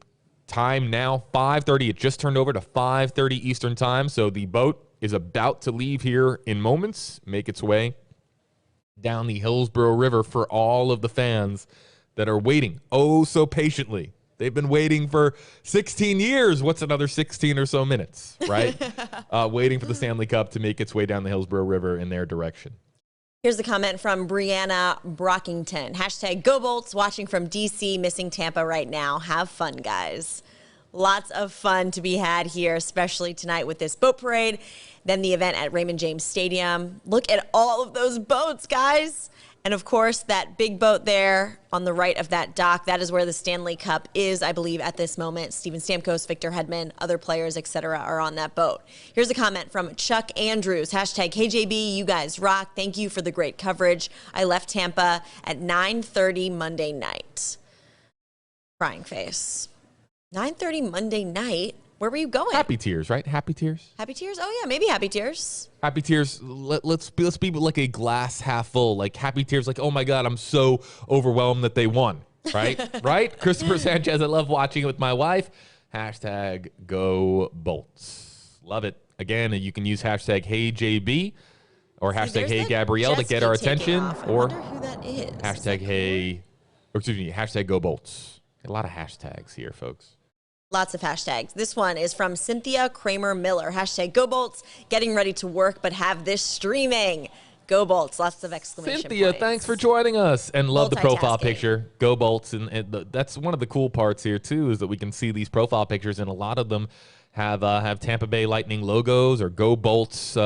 time now, 5:30. It just turned over to 5:30 Eastern time. So the boat is about to leave here in moments, make its way down the Hillsborough River for all of the fans that are waiting oh so patiently. They've been waiting for 16 years. What's another 16 or so minutes, right? Waiting for the Stanley Cup to make its way down the Hillsborough River in their direction. Here's a comment from Brianna Brockington. Hashtag Go Bolts, watching from D.C., missing Tampa right now. Have fun, guys. Lots of fun to be had here, especially tonight with this boat parade. Then the event at Raymond James Stadium. Look at all of those boats, guys. And, of course, that big boat there on the right of that dock, that is where the Stanley Cup is, I believe, at this moment. Steven Stamkos, Victor Hedman, other players, etc., are on that boat. Here's a comment from Chuck Andrews. Hashtag KJB, you guys rock. Thank you for the great coverage. I left Tampa at 9:30 Monday night. Crying face. 9:30 Monday night? Where were you going? Happy tears, right? Happy tears? Happy tears? Oh, yeah, maybe happy tears. Happy tears. Let's be like a glass half full. Like happy tears, like, oh my God, I'm so overwhelmed that they won. Right? Right? Christopher Sanchez, I love watching it with my wife. Hashtag Go Bolts. Love it. Again, you can use hashtag HeyJB or hashtag Hey Gabrielle to get our attention. Or who that is. Hashtag Go Bolts. A lot of hashtags here, folks. Lots of hashtags. This one is from Cynthia Kramer Miller. Hashtag Go Bolts, getting ready to work, but have this streaming. Go Bolts, lots of exclamation Cynthia, points. thanks for joining us. And love the profile Multitasking. picture. Go Bolts. And that's one of the cool parts here, too, is that we can see these profile pictures, and a lot of them have Tampa Bay Lightning logos or Go Bolts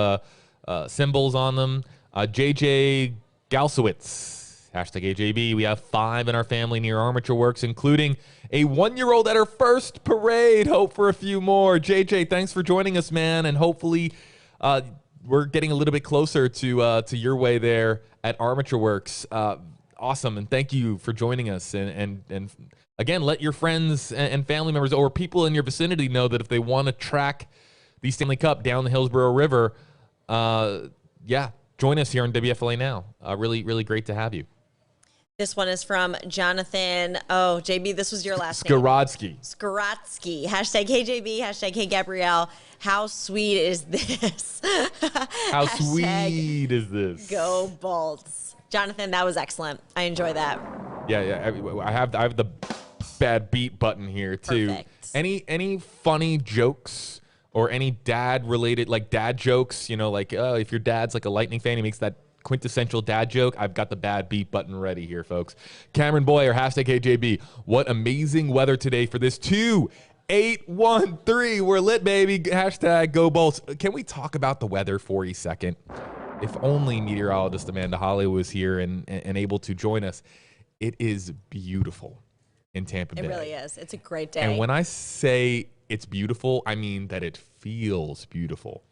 symbols on them. JJ Galsowitz. Hashtag AJB. We have 5 in our family near Armature Works, including a 1-year-old at her first parade. Hope for a few more. JJ, thanks for joining us, man. And hopefully we're getting a little bit closer to your way there at Armature Works. Awesome. And thank you for joining us. And again, let your friends and family members or people in your vicinity know that if they want to track the Stanley Cup down the Hillsborough River, join us here on WFLA Now. Really, really great to have you. This one is from Jonathan. Oh, JB, this was your last name. Skorotsky. Hashtag HeyJB, hashtag HeyGabrielle. How sweet is this? How sweet is this? Go Bolts. Jonathan, that was excellent. I enjoy that. Yeah. I have the bad beat button here too. Perfect. Any funny jokes or any dad-related, like dad jokes, like if your dad's like a Lightning fan, he makes that quintessential dad joke, I've got the bad beat button ready here, folks. Cameron Boyer, hashtag HJB. What amazing weather today for this 2-8-1-3. We're lit, baby. Hashtag go Bolts. Can we talk about the weather for a second? If only meteorologist Amanda Holly was here and able to join us. It is beautiful in Tampa Bay. It really is. It's a great day. And when I say it's beautiful, I mean that it feels beautiful.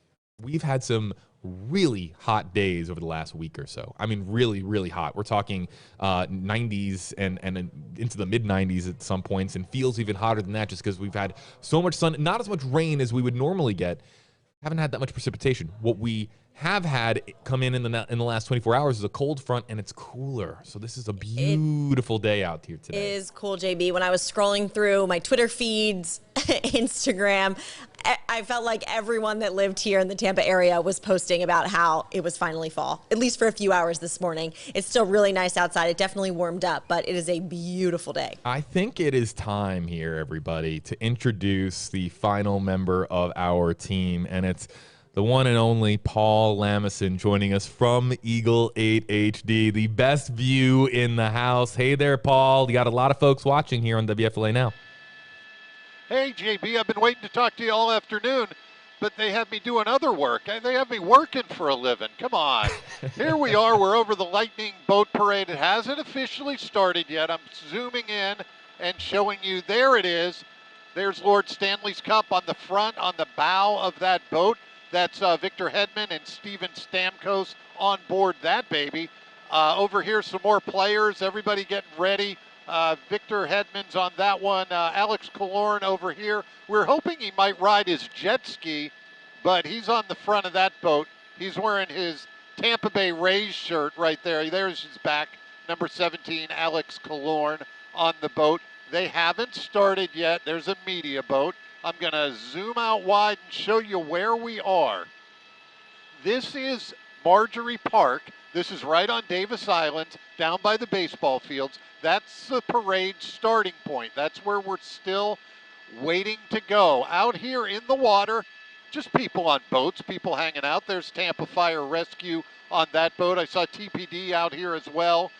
We've had some really hot days over the last week or so. I mean, really, really hot. We're talking 90s and into the mid-90s at some points, and feels even hotter than that just because we've had so much sun, not as much rain as we would normally get. Haven't had that much precipitation. What we have had come in the last 24 hours is a cold front, and it's cooler. So this is a beautiful day out here today. It is cool, JB. When I was scrolling through my Twitter feeds, Instagram, I felt like everyone that lived here in the Tampa area was posting about how it was finally fall, at least for a few hours this morning. It's still really nice outside. It definitely warmed up, but it is a beautiful day. I think it is time here, everybody, to introduce the final member of our team, and it's the one and only Paul Lamison joining us from Eagle 8 HD, the best view in the house. Hey there, Paul. You got a lot of folks watching here on WFLA now. Hey, JB, I've been waiting to talk to you all afternoon, but they have me doing other work. They have me working for a living. Come on. Here we are. We're over the Lightning Boat Parade. It hasn't officially started yet. I'm zooming in and showing you. There it is. There's Lord Stanley's Cup on the front, on the bow of that boat. That's Victor Hedman and Steven Stamkos on board that baby. Over here, some more players. Everybody getting ready. Victor Hedman's on that one. Alex Killorn over here. We're hoping he might ride his jet ski, but he's on the front of that boat. He's wearing his Tampa Bay Rays shirt right there. There's his back, number 17, Alex Killorn on the boat. They haven't started yet. There's a media boat. I'm going to zoom out wide and show you where we are. This is Marjorie Park. This is right on Davis Island, down by the baseball fields. That's the parade starting point. That's where we're still waiting to go. Out here in the water, just people on boats, people hanging out. There's Tampa Fire Rescue on that boat. I saw TPD out here as well.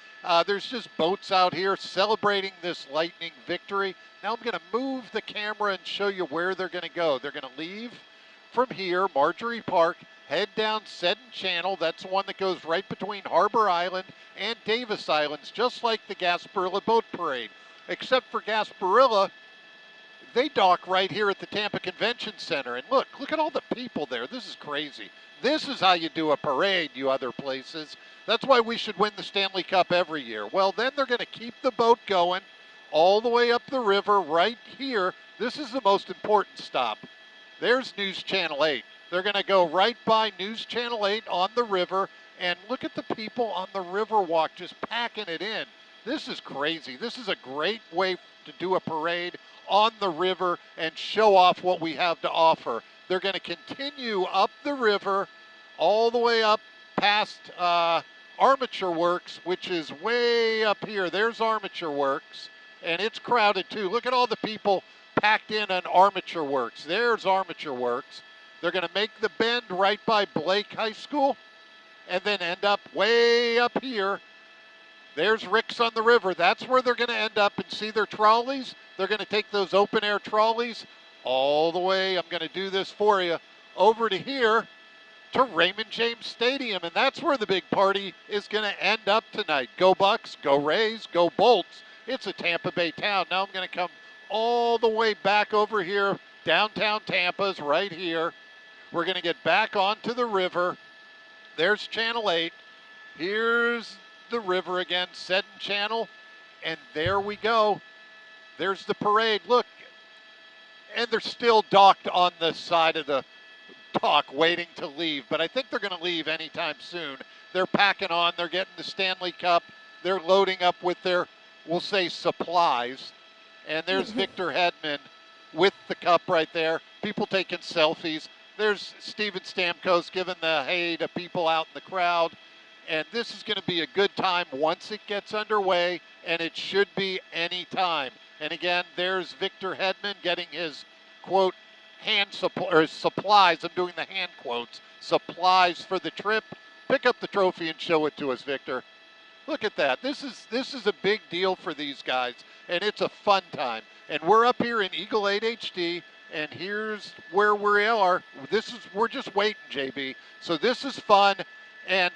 There's just boats out here celebrating this Lightning victory. Now I'm going to move the camera and show you where they're going to go. They're going to leave from here, Marjorie Park, head down Seddon Channel. That's the one that goes right between Harbor Island and Davis Islands, just like the Gasparilla Boat Parade. Except for Gasparilla, they dock right here at the Tampa Convention Center. And look at all the people there. This is crazy. This is how you do a parade, you other places. That's why we should win the Stanley Cup every year. Well, then they're going to keep the boat going all the way up the river right here. This is the most important stop. There's News Channel 8. They're going to go right by News Channel 8 on the river, and look at the people on the river walk just packing it in. This is crazy. This is a great way to do a parade on the river and show off what we have to offer. They're going to continue up the river all the way up past Armature Works, which is way up here. There's Armature Works, and it's crowded too. Look at all the people packed in on Armature Works. There's Armature Works. They're going to make the bend right by Blake High School and then end up way up here. There's Rick's on the River. That's where they're going to end up and see their trolleys. They're going to take those open-air trolleys all the way, I'm going to do this for you, over to here to Raymond James Stadium, and that's where the big party is going to end up tonight. Go Bucks, go Rays, go Bolts. It's a Tampa Bay town. Now I'm going to come all the way back over here. Downtown Tampa's right here. We're going to get back onto the river. There's Channel 8. Here's the river again, Seddon Channel. And there we go. There's the parade. Look. And they're still docked on the side of the dock waiting to leave. But I think they're going to leave anytime soon. They're packing on. They're getting the Stanley Cup. they're loading up with their, we'll say, supplies. And there's Victor Hedman with the cup right there. People taking selfies. There's Steven Stamkos giving the hey to people out in the crowd. And this is going to be a good time once it gets underway, and it should be any time. And again, there's Victor Hedman getting his, quote, supplies. I'm doing the hand quotes. Supplies for the trip. Pick up the trophy and show it to us, Victor. Look at that. This is a big deal for these guys, and it's a fun time. And we're up here in Eagle 8 HD, and here's where we are. We're just waiting, JB. So this is fun, and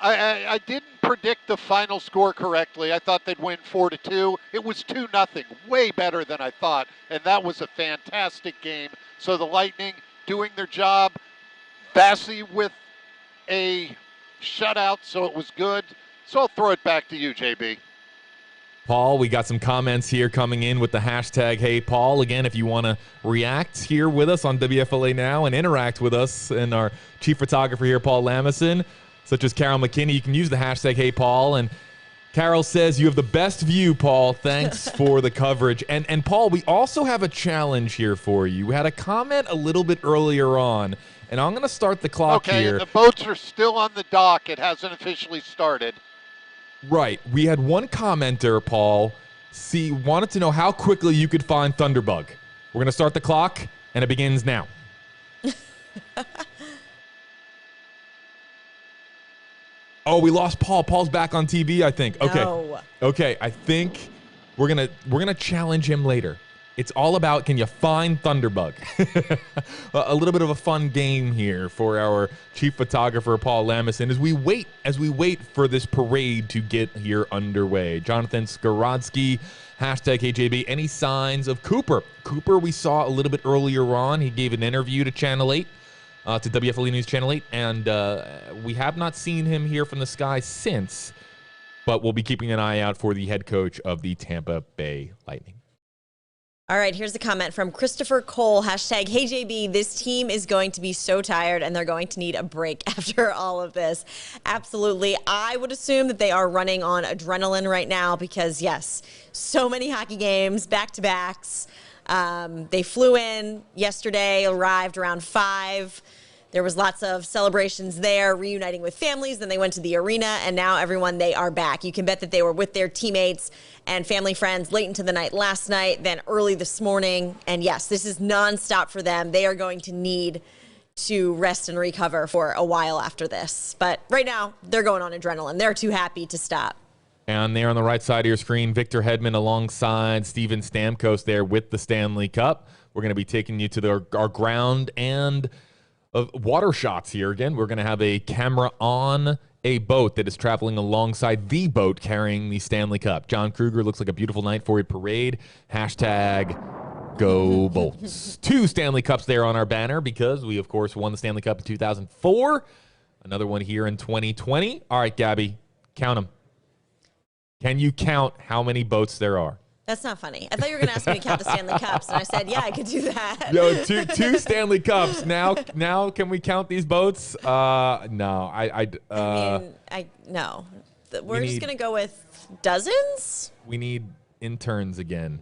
I didn't predict the final score correctly. I thought they'd win 4-2. It was 2-0, way better than I thought, and that was a fantastic game. So the Lightning doing their job. Bassey with a shutout, so it was good. So I'll throw it back to you, JB. Paul, we got some comments here coming in with the hashtag Hey Paul. Again, if you want to react here with us on WFLA Now and interact with us and our chief photographer here, Paul Lamison, such as Carol McKinney, you can use the hashtag Hey Paul. And Carol says, you have the best view, Paul. Thanks for the coverage. And Paul, we also have a challenge here for you. We had a comment a little bit earlier on, and I'm going to start the clock here. Okay, and the boats are still on the dock. It hasn't officially started. Right. We had one commenter, Paul, wanted to know how quickly you could find Thunderbug. We're going to start the clock, and it begins now. Oh, we lost Paul. Paul's back on TV, I think. Okay. No. Okay, I think we're gonna challenge him later. It's all about, can you find Thunderbug? A little bit of a fun game here for our chief photographer, Paul Lamison, as we wait for this parade to get here underway. Jonathan Skarodsky, hashtag HJB, any signs of Cooper? Cooper, we saw a little bit earlier on. He gave an interview to Channel 8. To WFLA News Channel 8, and we have not seen him here from the sky since, but we'll be keeping an eye out for the head coach of the Tampa Bay Lightning. All right, here's a comment from Christopher Cole, hashtag HeyJB. This team is going to be so tired, and they're going to need a break after all of this. Absolutely. I would assume that they are running on adrenaline right now because, yes, so many hockey games, back-to-backs. They flew in yesterday, arrived around 5. There was lots of celebrations there, reuniting with families. Then they went to the arena, and now everyone, they are back. You can bet that they were with their teammates and family friends late into the night last night, then early this morning. And yes, this is nonstop for them. They are going to need to rest and recover for a while after this. But right now, they're going on adrenaline. They're too happy to stop. And there on the right side of your screen, Victor Hedman alongside Steven Stamkos there with the Stanley Cup. We're going to be taking you to our ground and water shots here. Again, we're going to have a camera on a boat that is traveling alongside the boat carrying the Stanley Cup. John Kruger, looks like a beautiful night for a parade. Hashtag Go Bolts. 2 Stanley Cups there on our banner because we, of course, won the Stanley Cup in 2004. Another one here in 2020. All right, Gabby, count them. Can you count how many boats there are? That's not funny. I thought you were going to ask me to count the Stanley Cups, and I said, yeah, I could do that. Yo, two Stanley Cups. Now, can we count these boats? No. No. We're just going to go with dozens? We need interns again.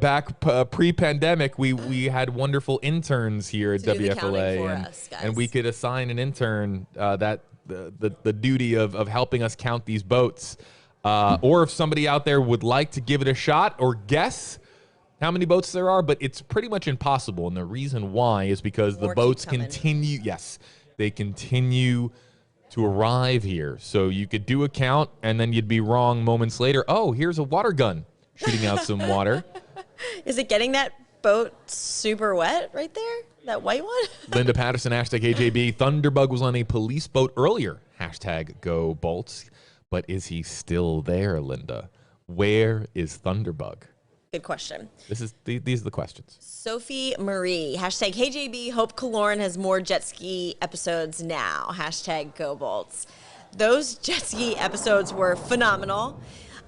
Back pre-pandemic, we had wonderful interns here at WFLA, and we could assign an intern the duty of helping us count these boats. Or if somebody out there would like to give it a shot or guess how many boats there are, but it's pretty much impossible. And the reason why is because the boats continue. Yes, they continue to arrive here. So you could do a count and then you'd be wrong moments later. Oh, here's a water gun shooting out some water. Is it getting that boat super wet right there? That white one? Linda Patterson, hashtag AJB. Thunderbug was on a police boat earlier. Hashtag Go Bolts. But is he still there, Linda? Where is Thunderbug? Good question. These are the questions. Sophie Marie, hashtag HeyJB. Hope Kaloran has more jet ski episodes now. Hashtag Go Bolts. Those jet ski episodes were phenomenal.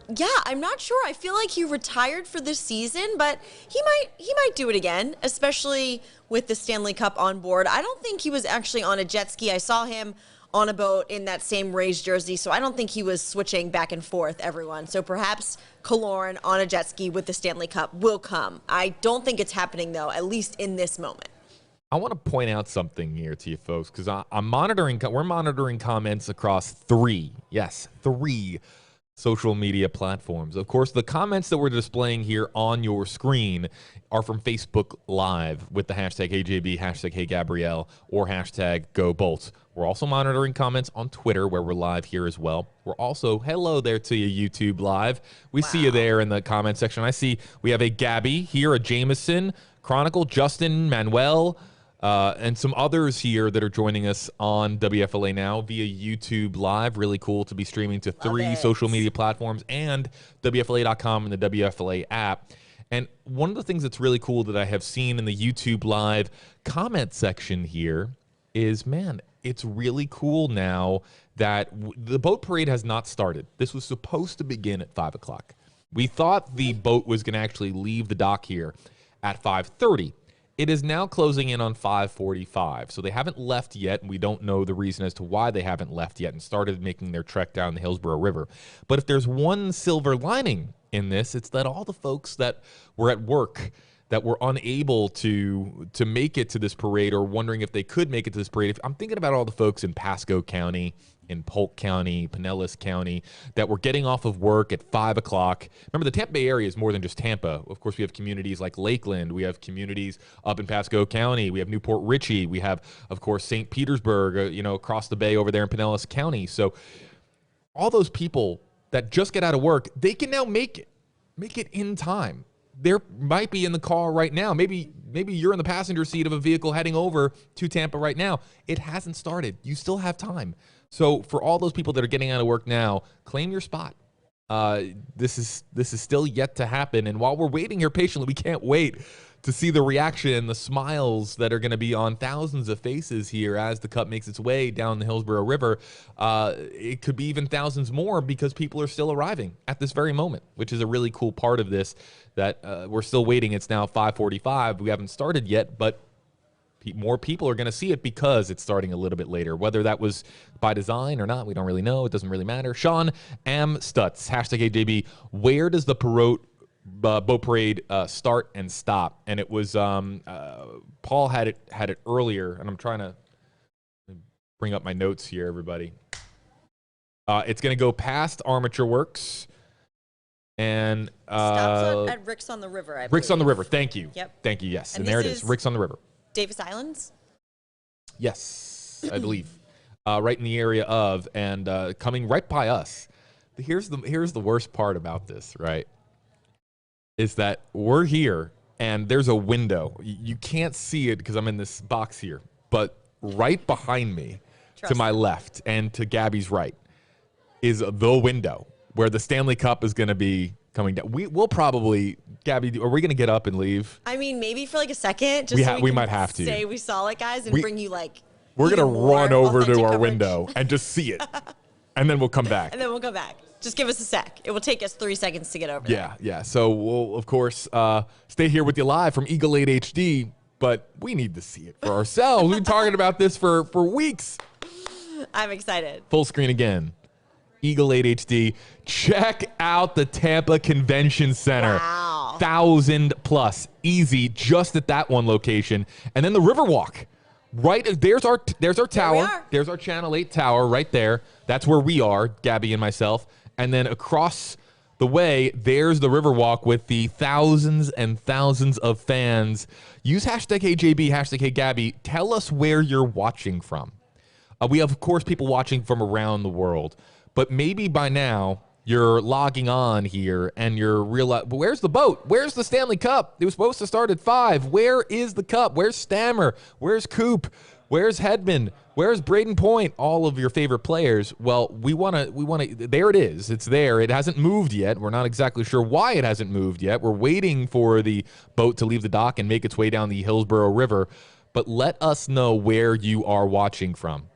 Yeah, I'm not sure. I feel like he retired for this season, but he might do it again, especially with the Stanley Cup on board. I don't think he was actually on a jet ski. I saw him on a boat in that same Rays jersey. So I don't think he was switching back and forth, everyone. So perhaps Killorn on a jet ski with the Stanley Cup will come. I don't think it's happening, though, at least in this moment. I want to point out something here to you folks, because we're monitoring comments across three social media platforms. Of course, the comments that we're displaying here on your screen are from Facebook Live with the hashtag HeyJB, hashtag HeyGabrielle, or hashtag GoBolts. We're also monitoring comments on Twitter, where we're live here as well. We're also, hello there to you, YouTube Live. We see you there in the comment section. I see we have a Gabby here, a Jameson, Chronicle, Justin, Manuel, and some others here that are joining us on WFLA Now via YouTube Live. Really cool to be streaming to three social media platforms and WFLA.com and the WFLA app. And one of the things that's really cool that I have seen in the YouTube Live comment section here is, man, it's really cool now that the boat parade has not started. This was supposed to begin at 5 o'clock. We thought the boat was going to actually leave the dock here at 5:30. It is now closing in on 5:45, so they haven't left yet, and we don't know the reason as to why they haven't left yet and started making their trek down the Hillsborough River. But if there's one silver lining in this, it's that all the folks that were at work that were unable to make it to this parade, or wondering if they could make it to this parade. I'm thinking about all the folks in Pasco County, in Polk County, Pinellas County, that were getting off of work at 5 o'clock. Remember, the Tampa Bay area is more than just Tampa. Of course, we have communities like Lakeland. We have communities up in Pasco County. We have Newport Richey. We have, of course, St. Petersburg, across the bay over there in Pinellas County. So all those people that just get out of work, they can now make it in time. They might be in the car right now. Maybe you're in the passenger seat of a vehicle heading over to Tampa right now. It hasn't started. You still have time. So for all those people that are getting out of work now, claim your spot. This is still yet to happen. And while we're waiting here patiently, we can't wait to see the reaction, the smiles that are going to be on thousands of faces here as the Cup makes its way down the Hillsborough River. It could be even thousands more, because people are still arriving at this very moment, which is a really cool part of this, that we're still waiting. It's now 5:45. We haven't started yet, but more people are going to see it because it's starting a little bit later. Whether that was by design or not, we don't really know. It doesn't really matter. Sean M. Stutz, hashtag AJB, where does the boat parade start and stop? And it was Paul had it earlier, and I'm trying to bring up my notes here, everybody. It's going to go past Armature Works and stops at Rick's on the River, I believe. Rick's on the River. Thank you. Yep. Thank you. Yes, and this there it is. Rick's on the River. Davis Islands? Yes, I believe. Right in the area of, and coming right by us. Here's the worst part about this, right? Is that we're here and there's a window. You can't see it because I'm in this box here, but right behind me, to my left and to Gabby's right, is the window where the Stanley Cup is going to be coming down. We'll probably, Gabby, are we going to get up and leave? I mean, maybe for like a second. Just we might have to say we saw it, guys, and bring you like. We're going to run over to our window and just see it, and then we'll come back. And then we'll come back. Just give us a sec. It will take us 3 seconds to get over there. Yeah. So we'll, of course, stay here with you live from Eagle 8 HD, but we need to see it for ourselves. We've been talking about this for weeks. I'm excited. Full screen again. Eagle 8 HD. Check out the Tampa Convention Center. Wow. 1,000 plus. Easy, just at that one location. And then the Riverwalk. Right, there's our tower. There's our Channel 8 tower right there. That's where we are, Gabby and myself. And then across the way, there's the Riverwalk with the thousands and thousands of fans. Use hashtag HeyJB, hashtag HeyGabby. Tell us where you're watching from. We have, of course, people watching from around the world. But maybe by now, you're logging on here and you're realizing, where's the boat? Where's the Stanley Cup? It was supposed to start at 5. Where is the Cup? Where's Stammer? Where's Coop? Where's Hedman? Where's Braden Point? All of your favorite players. Well, we want to, there it is. It's there. It hasn't moved yet. We're not exactly sure why it hasn't moved yet. We're waiting for the boat to leave the dock and make its way down the Hillsborough River. But let us know where you are watching from.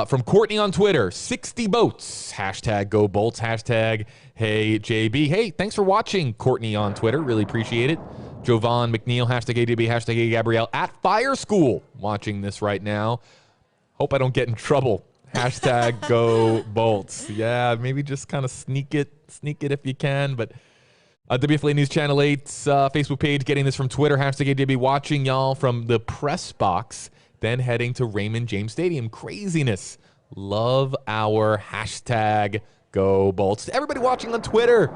From Courtney on Twitter, 60 boats, hashtag go bolts, hashtag hey JB. Hey, thanks for watching, Courtney on Twitter. Really appreciate it. Jovan McNeil, hashtag ADB, hashtag Gabrielle at Fire School, watching this right now. Hope I don't get in trouble Hashtag go Bolts. Yeah, maybe just kind of sneak it if you can. But WFLA News Channel 8's Facebook page, getting this from Twitter, hashtag AJB, watching y'all from the press box, then heading to Raymond James Stadium. Craziness. Love our hashtag go Bolts. Everybody watching on Twitter,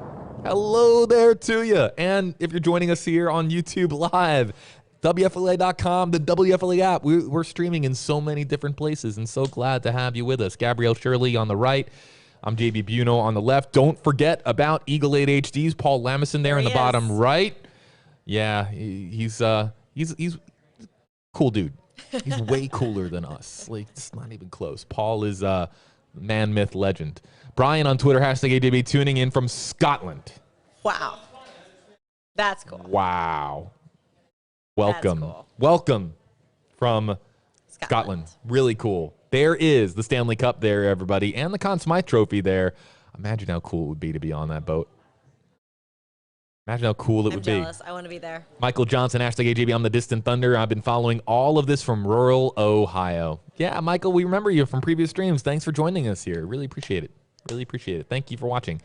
hello there to you. And if you're joining us here on YouTube Live, WFLA.com, the WFLA app. We're streaming in so many different places, and so glad to have you with us. Gabrielle Shirley on the right. I'm JB Buno on the left. Don't forget about Eagle 8 HD's Paul Lamison there in the bottom right. Yeah, he's a cool dude. He's way cooler than us. Like, it's not even close. Paul is a man, myth, legend. Brian on Twitter, hashtag AJB, tuning in from Scotland. Wow. That's cool. Wow. Welcome. Cool. Welcome from Scotland. Really cool. There is the Stanley Cup there, everybody, and the Conn Smythe Trophy there. Imagine how cool it would be to be on that boat. Imagine how cool it would be. I'm jealous. I want to be there. Michael Johnson, hashtag AJB, I'm the Distant Thunder. I've been following all of this from rural Ohio. Yeah, Michael, we remember you from previous streams. Thanks for joining us here. Really appreciate it. Really appreciate it. Thank you for watching.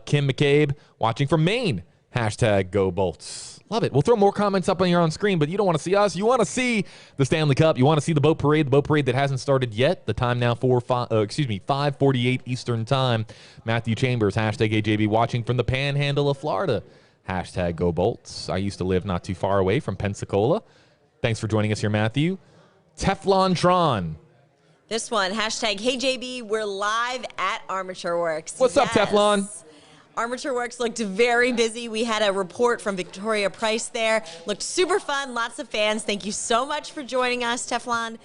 Kim McCabe, watching from Maine. Hashtag go Bolts. Love it. We'll throw more comments up on your own screen, but you don't want to see us. You want to see the Stanley Cup. You want to see the boat parade that hasn't started yet. The time now 5:48 Eastern Time. Matthew Chambers, hashtag AJB, watching from the Panhandle of Florida. Hashtag go Bolts. I used to live not too far away from Pensacola. Thanks for joining us here, Matthew. Teflon Tron. This one, hashtag hey JB, we're live at Armature Works. What's up, Teflon? Armature Works looked very busy. We had a report from Victoria Price there. Looked super fun, lots of fans. Thank you so much for joining us, Teflon.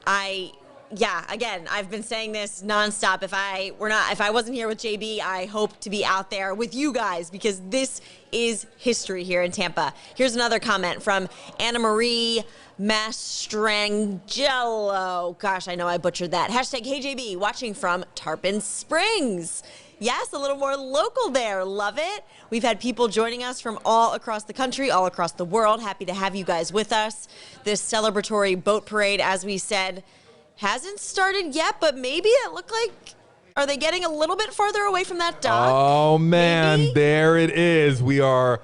Again, I've been saying this nonstop. If I wasn't here with JB, I hope to be out there with you guys because this is history here in Tampa. Here's another comment from Anna Marie Mastrangelo. Gosh, I know I butchered that. Hashtag hey JB, watching from Tarpon Springs. Yes, a little more local there. Love it. We've had people joining us from all across the country, all across the world. Happy to have you guys with us. This celebratory boat parade, as we said, hasn't started yet, but maybe it looked like, are they getting a little bit farther away from that dock? Oh, man, maybe? There it is. The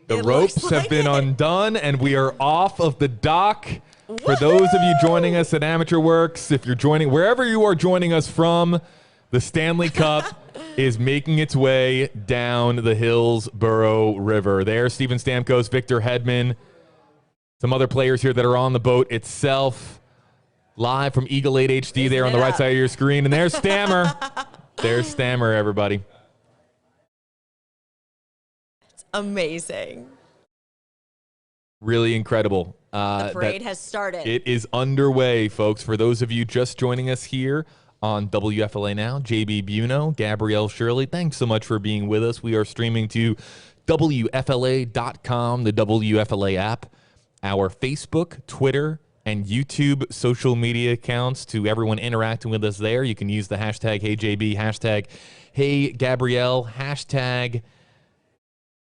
ropes have been undone, and we are off of the dock. For those of you joining us at Amateur Works, if you're joining, wherever you are joining us from, the Stanley Cup is making its way down the Hillsborough River. There, Steven Stamkos, Victor Hedman, some other players here that are on the boat itself. Live from Eagle 8 HD there on the right side of your screen. And there's Stammer. There's Stammer, everybody. It's amazing. Really incredible. The parade has started. It is underway, folks. For those of you just joining us here on WFLA Now, JB Buno, Gabrielle Shirley, thanks so much for being with us. We are streaming to WFLA.com, the WFLA app, our Facebook, Twitter, and YouTube social media accounts. To everyone interacting with us there, you can use the hashtag HeyJB, hashtag HeyGabrielle, hashtag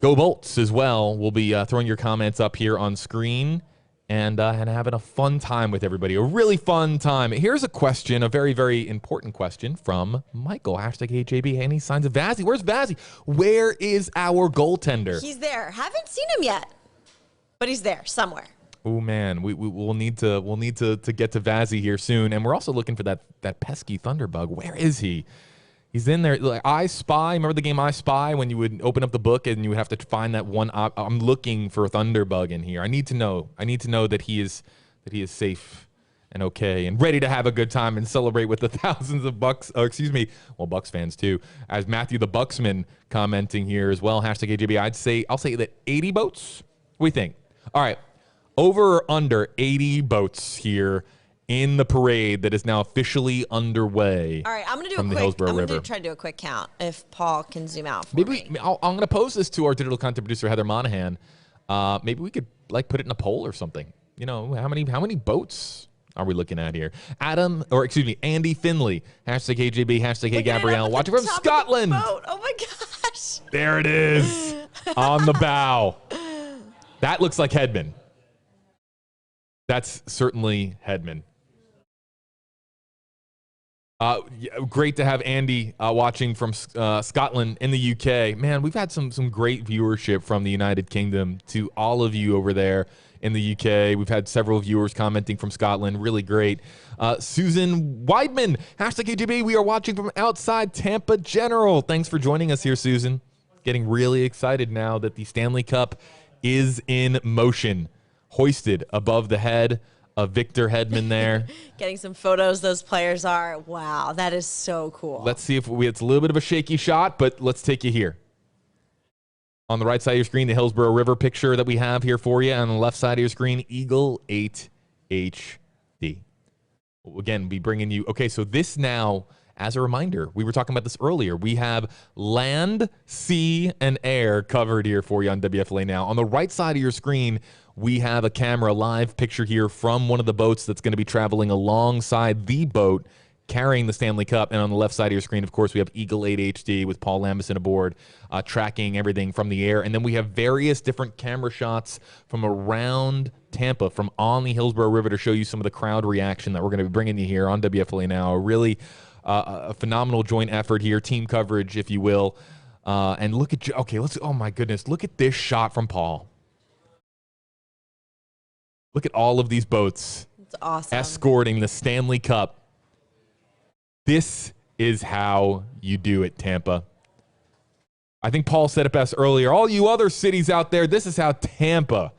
GoBolts as well. We'll be throwing your comments up here on screen and having a fun time with everybody, a really fun time. Here's a question, a very, very important question from Michael, hashtag HeyJB. Any signs of Vazzy? Where's Vazzy? Where is our goaltender? He's there. Haven't seen him yet, but he's there somewhere. Oh man, we'll need to get to Vazzy here soon, and we're also looking for that pesky Thunderbug. Where is he? He's in there. Like, I Spy. Remember the game I Spy when you would open up the book and you would have to find that one. I'm looking for a Thunderbug in here. I need to know that he is safe and okay and ready to have a good time and celebrate with the thousands of Bucks. Bucks fans too. As Matthew the Bucksman commenting here as well. Hashtag AJB. I'll say that 80 boats. What do you think? All right. Over or under 80 boats here in the parade that is now officially underway. All right, I'm going to try to do a quick count if Paul can zoom out for me. I'm going to pose this to our digital content producer, Heather Monahan. Maybe we could put it in a poll or something. You know, how many boats are we looking at here? Andy Finley, hashtag HJB, hashtag HeyGabrielle, watching from Scotland. Oh my gosh. There it is on the bow. That looks like Hedman. That's certainly Hedman. Yeah, great to have Andy watching from Scotland in the UK. Man, we've had some great viewership from the United Kingdom. To all of you over there in the UK, we've had several viewers commenting from Scotland. Really great. Susan Weidman, #KGB. We are watching from outside Tampa General. Thanks for joining us here, Susan. Getting really excited now that the Stanley Cup is in motion, hoisted above the head of Victor Hedman there. Getting some photos, those players are. Wow, that is so cool. Let's see if it's a little bit of a shaky shot, but let's take you here. On the right side of your screen, the Hillsborough River picture that we have here for you. On the left side of your screen, Eagle 8 HD. We'll again, be bringing you. Okay, so this now, as a reminder, we were talking about this earlier. We have land, sea, and air covered here for you on WFLA Now. On the right side of your screen, we have a camera live picture here from one of the boats that's going to be traveling alongside the boat carrying the Stanley Cup. And on the left side of your screen, of course, we have Eagle 8 HD with Paul Lambison aboard, tracking everything from the air. And then we have various different camera shots from around Tampa, from on the Hillsborough River, to show you some of the crowd reaction that we're going to be bringing you here on WFLA Now. A really a phenomenal joint effort here, team coverage, if you will. And look at, okay, oh my goodness, look at this shot from Paul. Look at all of these boats. It's awesome. Escorting the Stanley Cup. This is how you do it, Tampa. I think Paul said it best earlier. All you other cities out there, this is how Tampa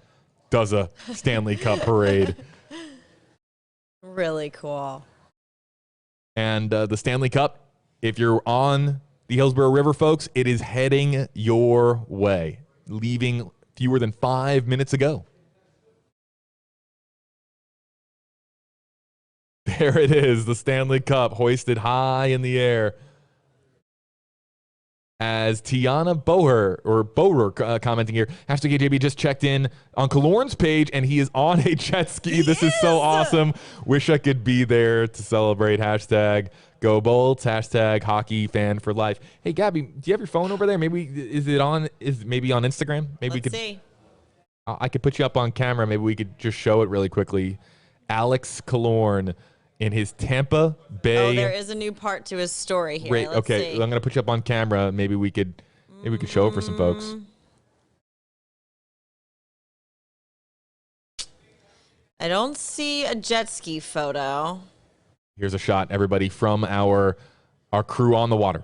does a Stanley Cup parade. Really cool. And the Stanley Cup, if you're on the Hillsborough River, folks, it is heading your way, leaving fewer than 5 minutes ago. There it is, the Stanley Cup hoisted high in the air. As Tiana Boher commenting here, #KJB just checked in on Kaloran's page, and he is on a jet ski. This is so awesome. Wish I could be there to celebrate. #Go Bolts, #Hockey Fan for Life. Hey, Gabby, do you have your phone over there? Maybe is maybe on Instagram? Maybe we could see. I could put you up on camera. Maybe we could just show it really quickly. Alex Kaloran in his Tampa Bay. Oh, there is a new part to his story here. Great. Okay, I'm going to put you up on camera. Maybe we could show it for some folks. I don't see a jet ski photo. Here's a shot, everybody, from our crew on the water.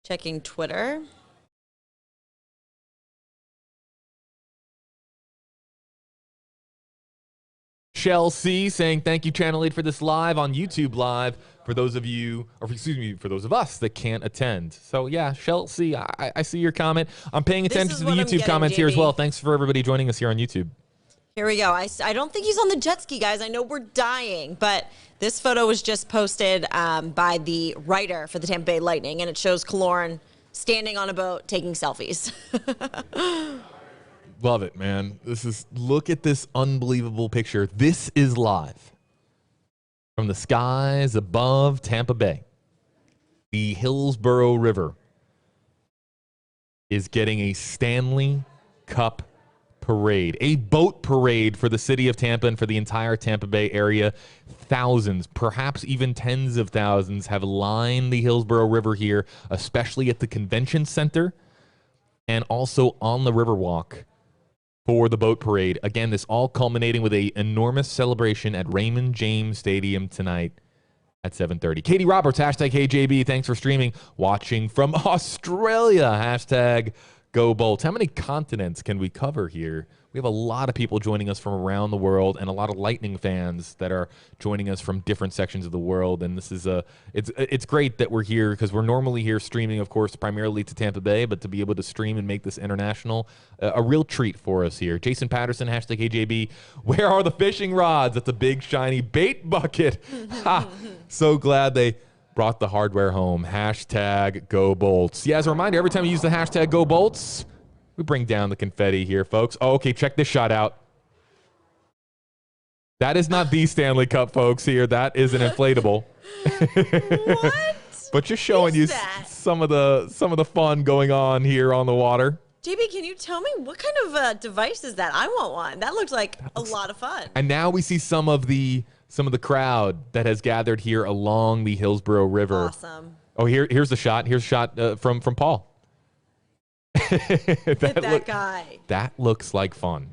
Checking Twitter. Shell C saying, thank you, Channel 8, for this live on YouTube Live. For those of you, or excuse me, for those of us that can't attend. So, yeah, Shell C, I see your comment. I'm paying attention to the YouTube comments here as well. Thanks for everybody joining us here on YouTube. Here we go. I don't think he's on the jet ski, guys. I know we're dying, but this photo was just posted by the writer for the Tampa Bay Lightning, and it shows Kaloran standing on a boat taking selfies. Love it, man. Look at this unbelievable picture. This is live from the skies above Tampa Bay. The Hillsborough River is getting a Stanley Cup parade, a boat parade for the city of Tampa and for the entire Tampa Bay area. Thousands, perhaps even tens of thousands, have lined the Hillsborough River here, especially at the convention center and also on the Riverwalk for the boat parade. Again, this all culminating with an enormous celebration at Raymond James Stadium tonight at 7:30. Katie Roberts, #KJB, thanks for streaming, watching from Australia, #Go Bolts. How many continents can we cover here? We have a lot of people joining us from around the world, and a lot of Lightning fans that are joining us from different sections of the world. And this is it's great that we're here, because we're normally here streaming, of course, primarily to Tampa Bay, but to be able to stream and make this international, a real treat for us here. Jason Patterson, #KJB, where are the fishing rods? That's a big shiny bait bucket. So glad they brought the hardware home. #Go Bolts. Yeah, as a reminder, every time you use the #Go Bolts, we bring down the confetti here, folks. Oh, okay, check this shot out. That is not the Stanley Cup, folks, here. That is an inflatable. What? But just showing you some of the fun going on here on the water. JB, can you tell me what kind of device is that? I want one. That looks like a lot of fun. And now we see some of the crowd that has gathered here along the Hillsborough River. Awesome. Oh, here's the shot. Here's a shot from Paul. that guy. That looks like fun.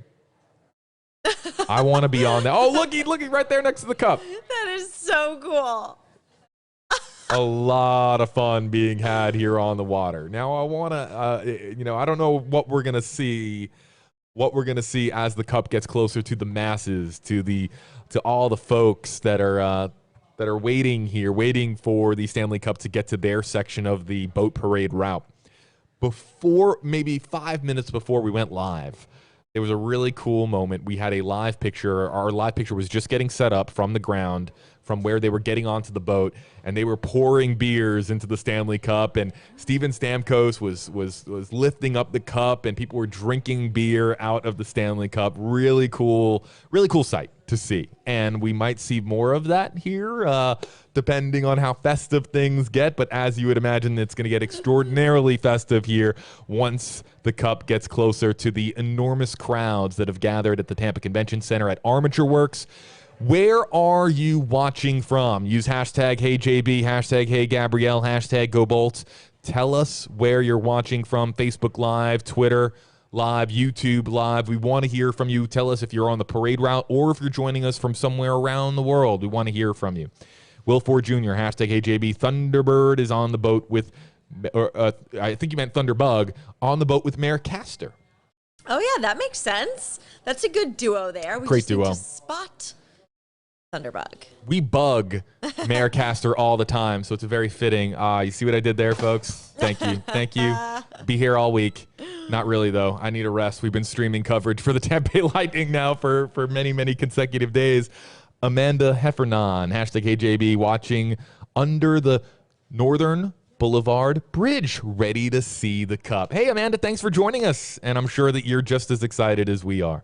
I want to be on that. Oh, looky right there next to the cup. That is so cool. A lot of fun being had here on the water. Now I want to, I don't know what we're gonna see as the cup gets closer to the masses, to all the folks that are waiting for the Stanley Cup to get to their section of the boat parade route. Before, maybe 5 minutes before we went live, there was a really cool moment. We had a live picture. Our live picture was just getting set up from the ground, from where they were getting onto the boat, and they were pouring beers into the Stanley Cup, and Steven Stamkos was lifting up the cup, and people were drinking beer out of the Stanley Cup. Really cool sight to see. And we might see more of that here, depending on how festive things get. But as you would imagine, it's going to get extraordinarily festive here once the cup gets closer to the enormous crowds that have gathered at the Tampa Convention Center at Armature Works. Where are you watching from? Use hashtag HeyJB, hashtag HeyGabrielle, hashtag GoBolts. Tell us where you're watching from. Facebook Live, Twitter Live, YouTube Live. We want to hear from you. Tell us if you're on the parade route or if you're joining us from somewhere around the world. We want to hear from you. Will Ford Jr., hashtag HeyJB. Thunderbird is on the boat with, I think you meant Thunderbug, on the bout with Mayor Castor. Oh, yeah, that makes sense. That's a good duo there. We Great just duo. Need to spot Thunderbug. We bug Mayor Castor all the time, so it's very fitting. You see what I did there, folks? Thank you. Thank you. Be here all week. Not really, though. I need a rest. We've been streaming coverage for the Tampa Bay Lightning now for many, many consecutive days. Amanda Heffernan, hashtag HeyJB, watching under the Northern Boulevard Bridge, ready to see the cup. Hey, Amanda, thanks for joining us, and I'm sure that you're just as excited as we are.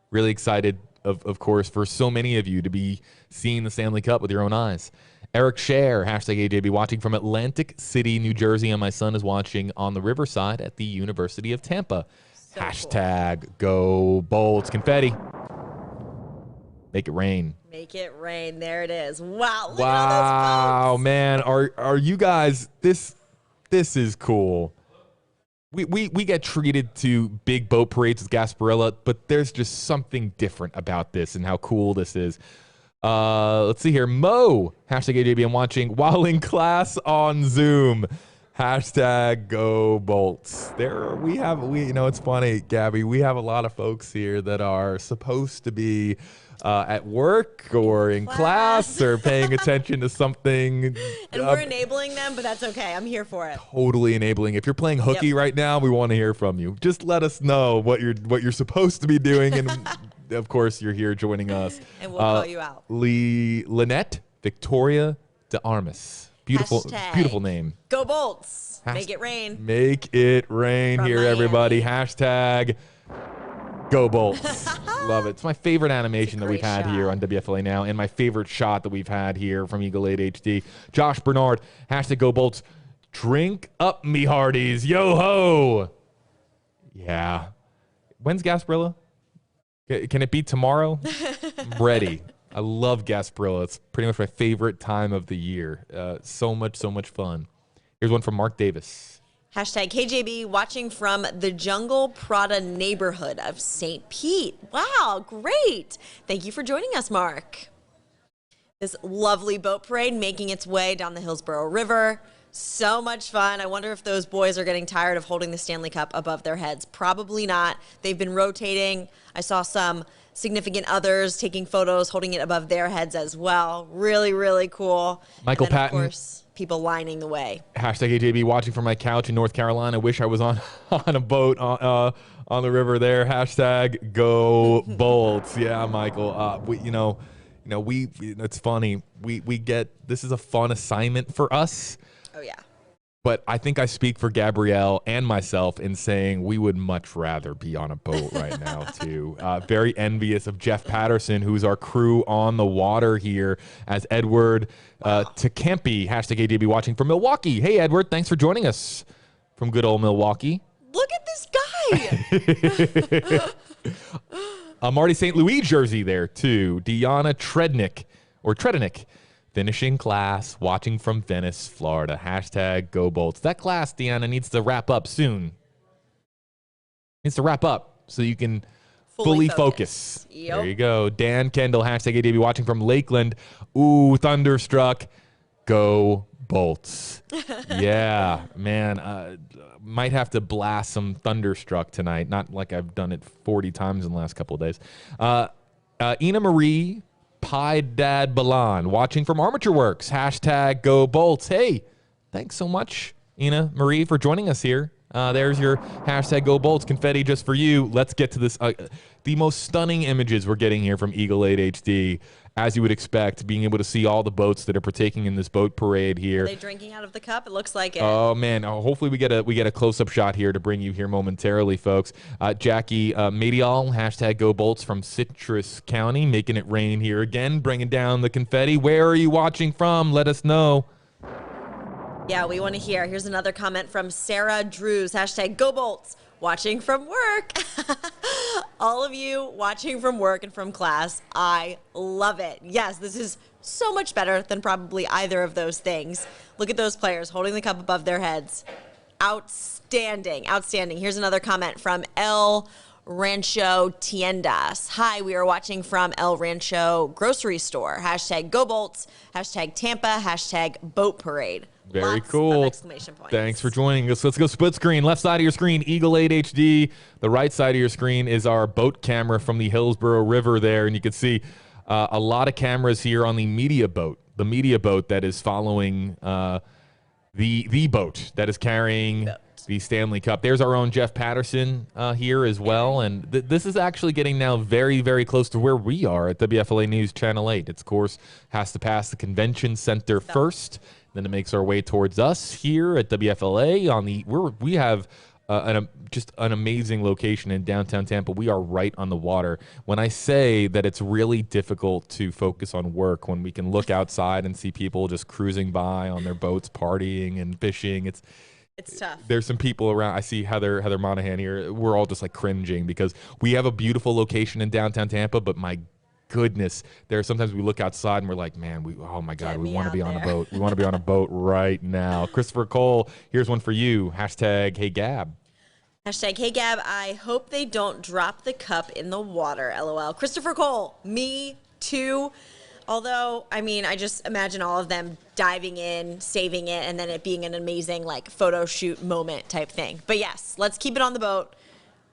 Really excited, of course, for so many of you to be seeing the Stanley Cup with your own eyes. Eric Scher, hashtag HeyJB, watching from Atlantic City, New Jersey, and my son is watching on the Riverside at the University of Tampa. So hashtag cool. Go Bolts. Confetti. Make it rain. Make it rain. There it is. Wow. Look wow, at all those boats. Man. Are you guys, this is cool. We get treated to big boat parades with Gasparilla, but there's just something different about this and how cool this is. Let's see here. Mo, hashtag HeyJB, I'm watching while in class on Zoom. Hashtag Go Bolts. It's funny, Gabby. We have a lot of folks here that are supposed to be at work or in class or paying attention to something. And we're enabling them, but that's okay. I'm here for it. Totally enabling. If you're playing hooky right now, we want to hear from you. Just let us know what you're supposed to be doing, and of course, you're here joining us. And we'll call you out. Lynette Victoria de Armas. Beautiful, beautiful name. Go Bolts. Make it rain. Make it rain From here, Miami. everybody. Hashtag Go Bolts. Love it. It's my favorite animation that we've had here on WFLA Now, and my favorite shot that we've had here from Eagle 8 HD. Josh Bernard, hashtag Go Bolts. Drink up, me hearties. Yo ho. Yeah. When's Gasparilla? Can it be tomorrow? I'm ready. I love Gasparilla. It's pretty much my favorite time of the year. So much fun. Here's one from Mark Davis. Hashtag KJB, watching from the Jungle Prada neighborhood of St. Pete. Wow, great. Thank you for joining us, Mark. This lovely boat parade making its way down the Hillsborough River. So much fun. I wonder if those boys are getting tired of holding the Stanley Cup above their heads. Probably not. They've been rotating. I saw some significant others taking photos, holding it above their heads as well. Really, really cool. Michael Patton. Of course, people lining the way. Hashtag HeyJB, watching from my couch in North Carolina. Wish I was on a boat on the river there. Hashtag Go Bolts. Yeah, Michael. It's funny. We get, this is a fun assignment for us. Oh, yeah. But I think I speak for Gabrielle and myself in saying we would much rather be on a boat right now, too. Very envious of Jeff Patterson, who's our crew on the water here, as Edward Takempi, hashtag ADB, watching from Milwaukee. Hey, Edward, thanks for joining us from good old Milwaukee. Look at this guy. Hi. A Marty St. Louis jersey there, too. Deanna Tredenick, finishing class, watching from Venice, Florida. Hashtag Go Bolts. That class, Deanna, needs to wrap up soon. Needs to wrap up so you can fully focus. Yep. There you go. Dan Kendall, hashtag ADB, watching from Lakeland. Ooh, thunderstruck. Go Bolts. Yeah, man. Might have to blast some thunderstruck tonight. Not like I've done it 40 times in the last couple of days. Ina Marie Pie Dad Balan, watching from Armature Works. Hashtag Go Bolts. Hey, thanks so much, Ina Marie, for joining us here. There's your hashtag Go Bolts confetti just for you. Let's get to this. The most stunning images we're getting here from Eagle 8 HD, as you would expect, being able to see all the boats that are partaking in this boat parade here. Are they drinking out of the cup? It looks like it. Oh man! Hopefully we get a close-up shot here to bring you here momentarily, folks. Jackie Medial, hashtag Go Bolts from Citrus County, making it rain here again, bringing down the confetti. Where are you watching from? Let us know. Yeah, we want to hear. Here's another comment from Sarah Drews, hashtag Go Bolts, watching from work. All of you watching from work and from class, I love it. Yes, this is so much better than probably either of those things. Look at those players holding the cup above their heads. Outstanding, outstanding. Here's another comment from El Rancho Tiendas. Hi, we are watching from El Rancho Grocery Store. Hashtag Go Bolts, hashtag Tampa, hashtag Boat Parade. Very Lots cool. of exclamation points. Thanks for joining us. Let's go split screen. Left side of your screen, Eagle 8 HD. The right side of your screen is our boat camera from the Hillsborough River there. And you can see a lot of cameras here on the media boat. The media boat that is following the boat that is carrying the Stanley Cup. There's our own Jeff Patterson here as well. And this is actually getting now very, very close to where we are at WFLA News Channel 8. Its course has to pass the convention center first. Then it makes our way towards us here at WFLA. We have just an amazing location in downtown Tampa. We are right on the water. When I say that it's really difficult to focus on work when we can look outside and see people just cruising by on their boats, partying and fishing, it's tough. There's some people around. I see Heather Monahan here. We're all just like cringing because we have a beautiful location in downtown Tampa, but my goodness, there are sometimes we look outside and we're like, man, oh my God, we want to be on a boat. We want to be on a boat right now. Christopher Cole, here's one for you. Hashtag Hey Gab. Hashtag Hey Gab, I hope they don't drop the cup in the water, LOL. Christopher Cole, me too. Although, I mean, I just imagine all of them diving in, saving it, and then it being an amazing like photo shoot moment type thing. But yes, let's keep it on the boat.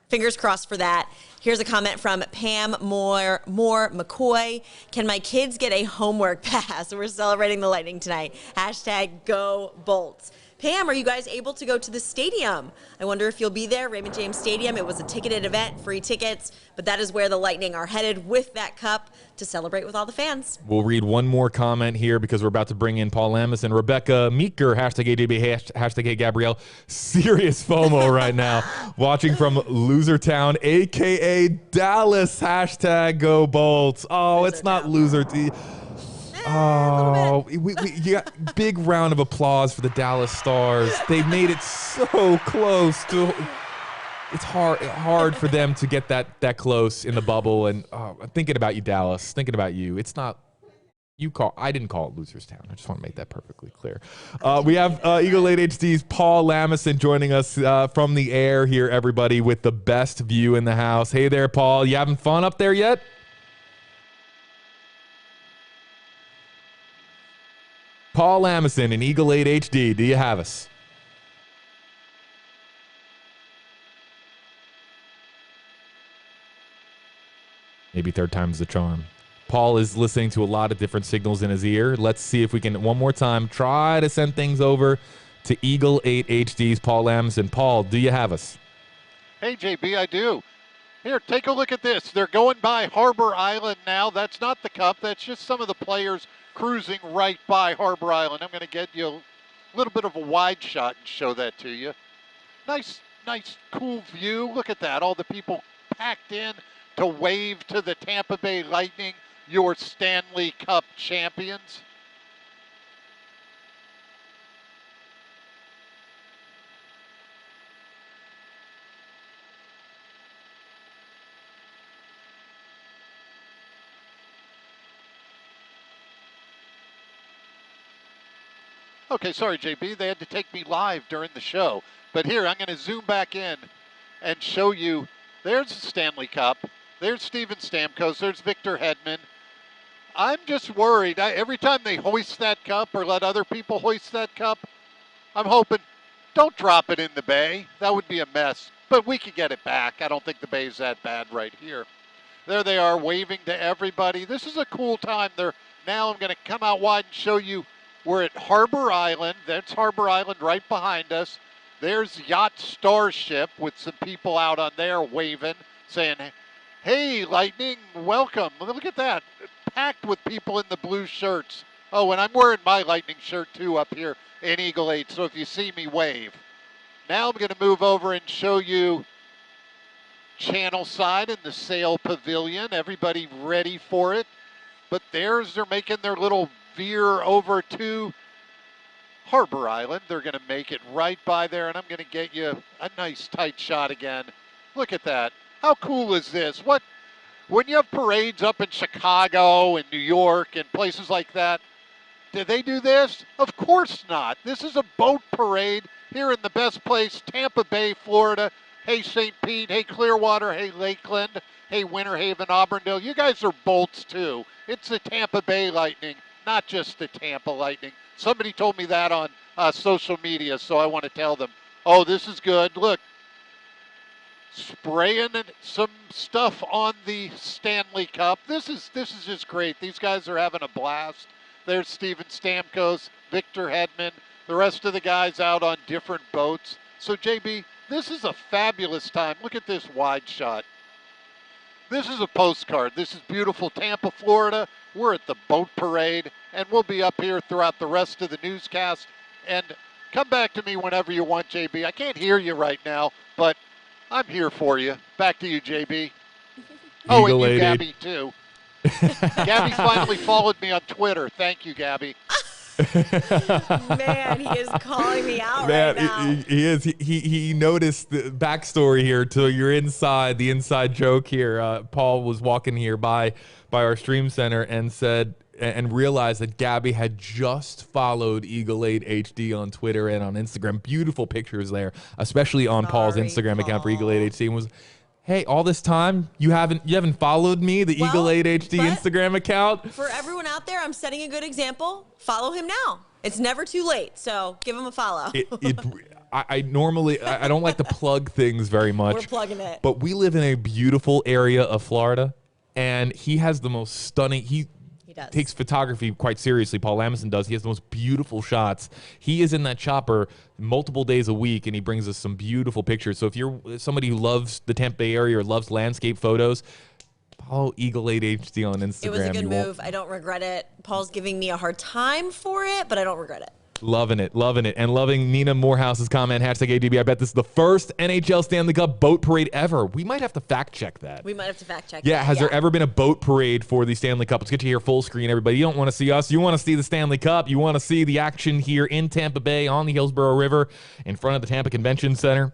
Fingers crossed for that. Here's a comment from Pam Moore McCoy. Can my kids get a homework pass? We're celebrating the Lightning tonight. Hashtag Go Bolts. Pam, are you guys able to go to the stadium? I wonder if you'll be there. Raymond James Stadium. It was a ticketed event, free tickets, but that is where the Lightning are headed with that cup to celebrate with all the fans. We'll read one more comment here because we're about to bring in Paul Lamis and Rebecca Meeker, hashtag ADB, hashtag Hey Gabrielle. Serious FOMO right now. Watching from Losertown, a.k.a. Dallas, hashtag Go Bolts. Oh, it's not Loser. Oh, you got big round of applause for the Dallas Stars. They made it so close to. It's hard for them to get that close in the bubble. And I'm thinking about you, Dallas. Thinking about you. It's not. I didn't call it Losers Town. I just want to make that perfectly clear. We have Eagle 8 HD's Paul Lamison joining us from the air here, everybody, with the best view in the house. Hey there, Paul. You having fun up there yet? Paul Lamison in Eagle 8 HD. Do you have us? Maybe third time's the charm. Paul is listening to a lot of different signals in his ear. Let's see if we can, one more time, try to send things over to Eagle 8 HD's Paul Lamison. Paul, do you have us? Hey, JB, I do. Here, take a look at this. They're going by Harbor Island now. That's not the cup. That's just some of the players cruising right by Harbor Island. I'm going to get you a little bit of a wide shot and show that to you. Nice, cool view. Look at that. All the people packed in to wave to the Tampa Bay Lightning, your Stanley Cup champions. Okay, sorry, JB. They had to take me live during the show. But here, I'm going to zoom back in and show you. There's the Stanley Cup. There's Steven Stamkos. There's Victor Hedman. I'm just worried. Every time they hoist that cup or let other people hoist that cup, I'm hoping, don't drop it in the bay. That would be a mess. But we could get it back. I don't think the bay's that bad right here. There they are waving to everybody. This is a cool time. Now I'm going to come out wide and show you we're at Harbor Island. That's Harbor Island right behind us. There's Yacht Starship with some people out on there waving, saying, hey, Lightning, welcome. Look at that. Packed with people in the blue shirts. Oh, and I'm wearing my Lightning shirt, too, up here in Eagle 8, so if you see me, wave. Now I'm going to move over and show you Channel Side in the Sail Pavilion. Everybody ready for it. But they're making their little veer over to Harbor Island. They're going to make it right by there, and I'm going to get you a nice tight shot again. Look at that. How cool is this? When you have parades up in Chicago and New York and places like that, do they do this? Of course not. This is a boat parade here in the best place, Tampa Bay, Florida. Hey, St. Pete. Hey, Clearwater. Hey, Lakeland. Hey, Winter Haven, Auburndale. You guys are bolts, too. It's the Tampa Bay Lightning, not just the Tampa Lightning. Somebody told me that on social media, so I want to tell them, oh, this is good. Look, spraying some stuff on the Stanley Cup. This is just great. These guys are having a blast. There's Steven Stamkos, Victor Hedman, the rest of the guys out on different boats. So, JB, this is a fabulous time. Look at this wide shot. This is a postcard. This is beautiful Tampa, Florida. We're at the boat parade, and we'll be up here throughout the rest of the newscast. And come back to me whenever you want, JB. I can't hear you right now, but I'm here for you. Back to you, JB. Oh, and you, Gabby, too. Gabby finally followed me on Twitter. Thank you, Gabby. Man, he is calling me out right now. He is. He noticed the backstory here to your inside, the inside joke here. Paul was walking here by our stream center and said, and realized that Gabby had just followed Eagle 8 HD on Twitter and on Instagram. Beautiful pictures there, especially on Paul's Instagram account for Eagle 8 HD. And was, hey, all this time you haven't followed me, the Eagle 8 HD Instagram account? For everyone out there, I'm setting a good example. Follow him now. It's never too late, so give him a follow. I normally don't like to plug things very much. We're plugging it. But we live in a beautiful area of Florida, and he has the most stunning. He takes photography quite seriously. Paul Lamson does. He has the most beautiful shots. He is in that chopper multiple days a week, and he brings us some beautiful pictures. So if you're somebody who loves the Tampa Bay area or loves landscape photos, follow Eagle 8 HD on Instagram. It was a good move. I don't regret it. Paul's giving me a hard time for it, but I don't regret it. Loving it, loving it, and loving Nina Morehouse's comment, #ADB. I bet this is the first NHL Stanley Cup boat parade ever. We might have to fact check that. We might have to fact check that. Has there ever been a boat parade for the Stanley Cup? Let's get you here full screen, everybody. You don't want to see us. You want to see the Stanley Cup. You want to see the action here in Tampa Bay on the Hillsborough River in front of the Tampa Convention Center.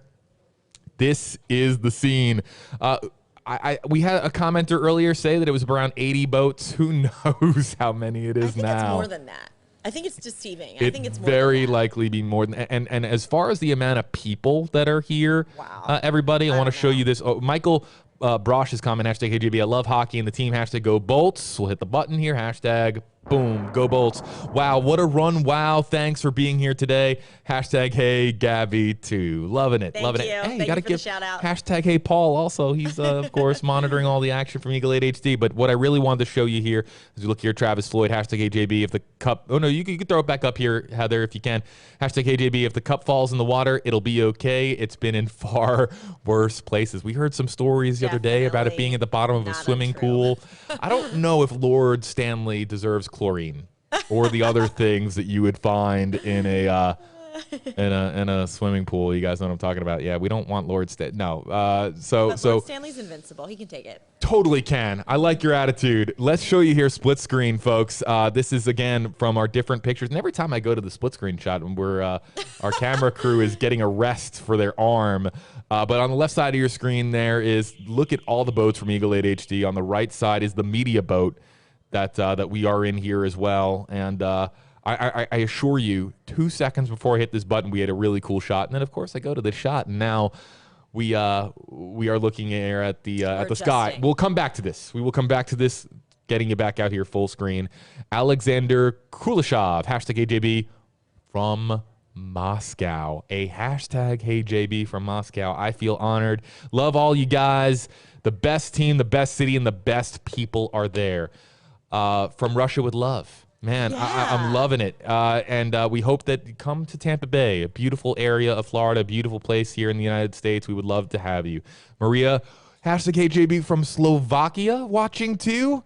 This is the scene. We had a commenter earlier say that it was around 80 boats. Who knows how many it is now? I think it's more than that. I think it's deceiving. I think it's more very likely be more than and as far as the amount of people that are here, everybody, I want to show you this. Oh, Michael Brosh's comment, #KGB. I love hockey and the team, #Go Bolts. We'll hit the button here, #boom, Go Bolts. Wow, what a run. Wow, thanks for being here today. #Hey Gabby too. Loving it. Loving it. Hey, you got to give shout out. #Hey Paul also. He's of course monitoring all the action from Eagle 8 HD. But what I really wanted to show you here as you look here, Travis Floyd, #HJB. If the cup, oh no, you can throw it back up here, Heather, if you can. #HJB. If the cup falls in the water, it'll be okay. It's been in far worse places. We heard some stories the other day about it being at the bottom of a swimming pool. I don't know if Lord Stanley deserves chlorine or the other things that you would find in a swimming pool. You guys know what I'm talking about. Yeah, we don't want Lord Stanley. No. Lord Stanley's invincible. He can take it. Totally can. I like your attitude. Let's show you here split screen, folks. This is, again, from our different pictures. And every time I go to the split screen shot, when our camera crew is getting a rest for their arm. But on the left side of your screen there is, look at all the boats from Eagle 8 HD. On the right side is the media boat that we are in here as well. And I assure you, 2 seconds before I hit this button, we had a really cool shot. And then, of course, I go to the shot, and now we are looking here at the sky. We'll come back to this. We will come back to this, getting you back out here full screen. Alexander Kuleshov, hashtag HeyJB from Moscow. A hashtag HeyJB from Moscow. I feel honored. Love all you guys. The best team, the best city, and the best people are there. From Russia with love. Man, Yeah. I'm loving it. And we hope that you come to Tampa Bay, a beautiful area of Florida, a beautiful place here in the United States. We would love to have you. Maria, hashtag HeyJB from Slovakia watching too.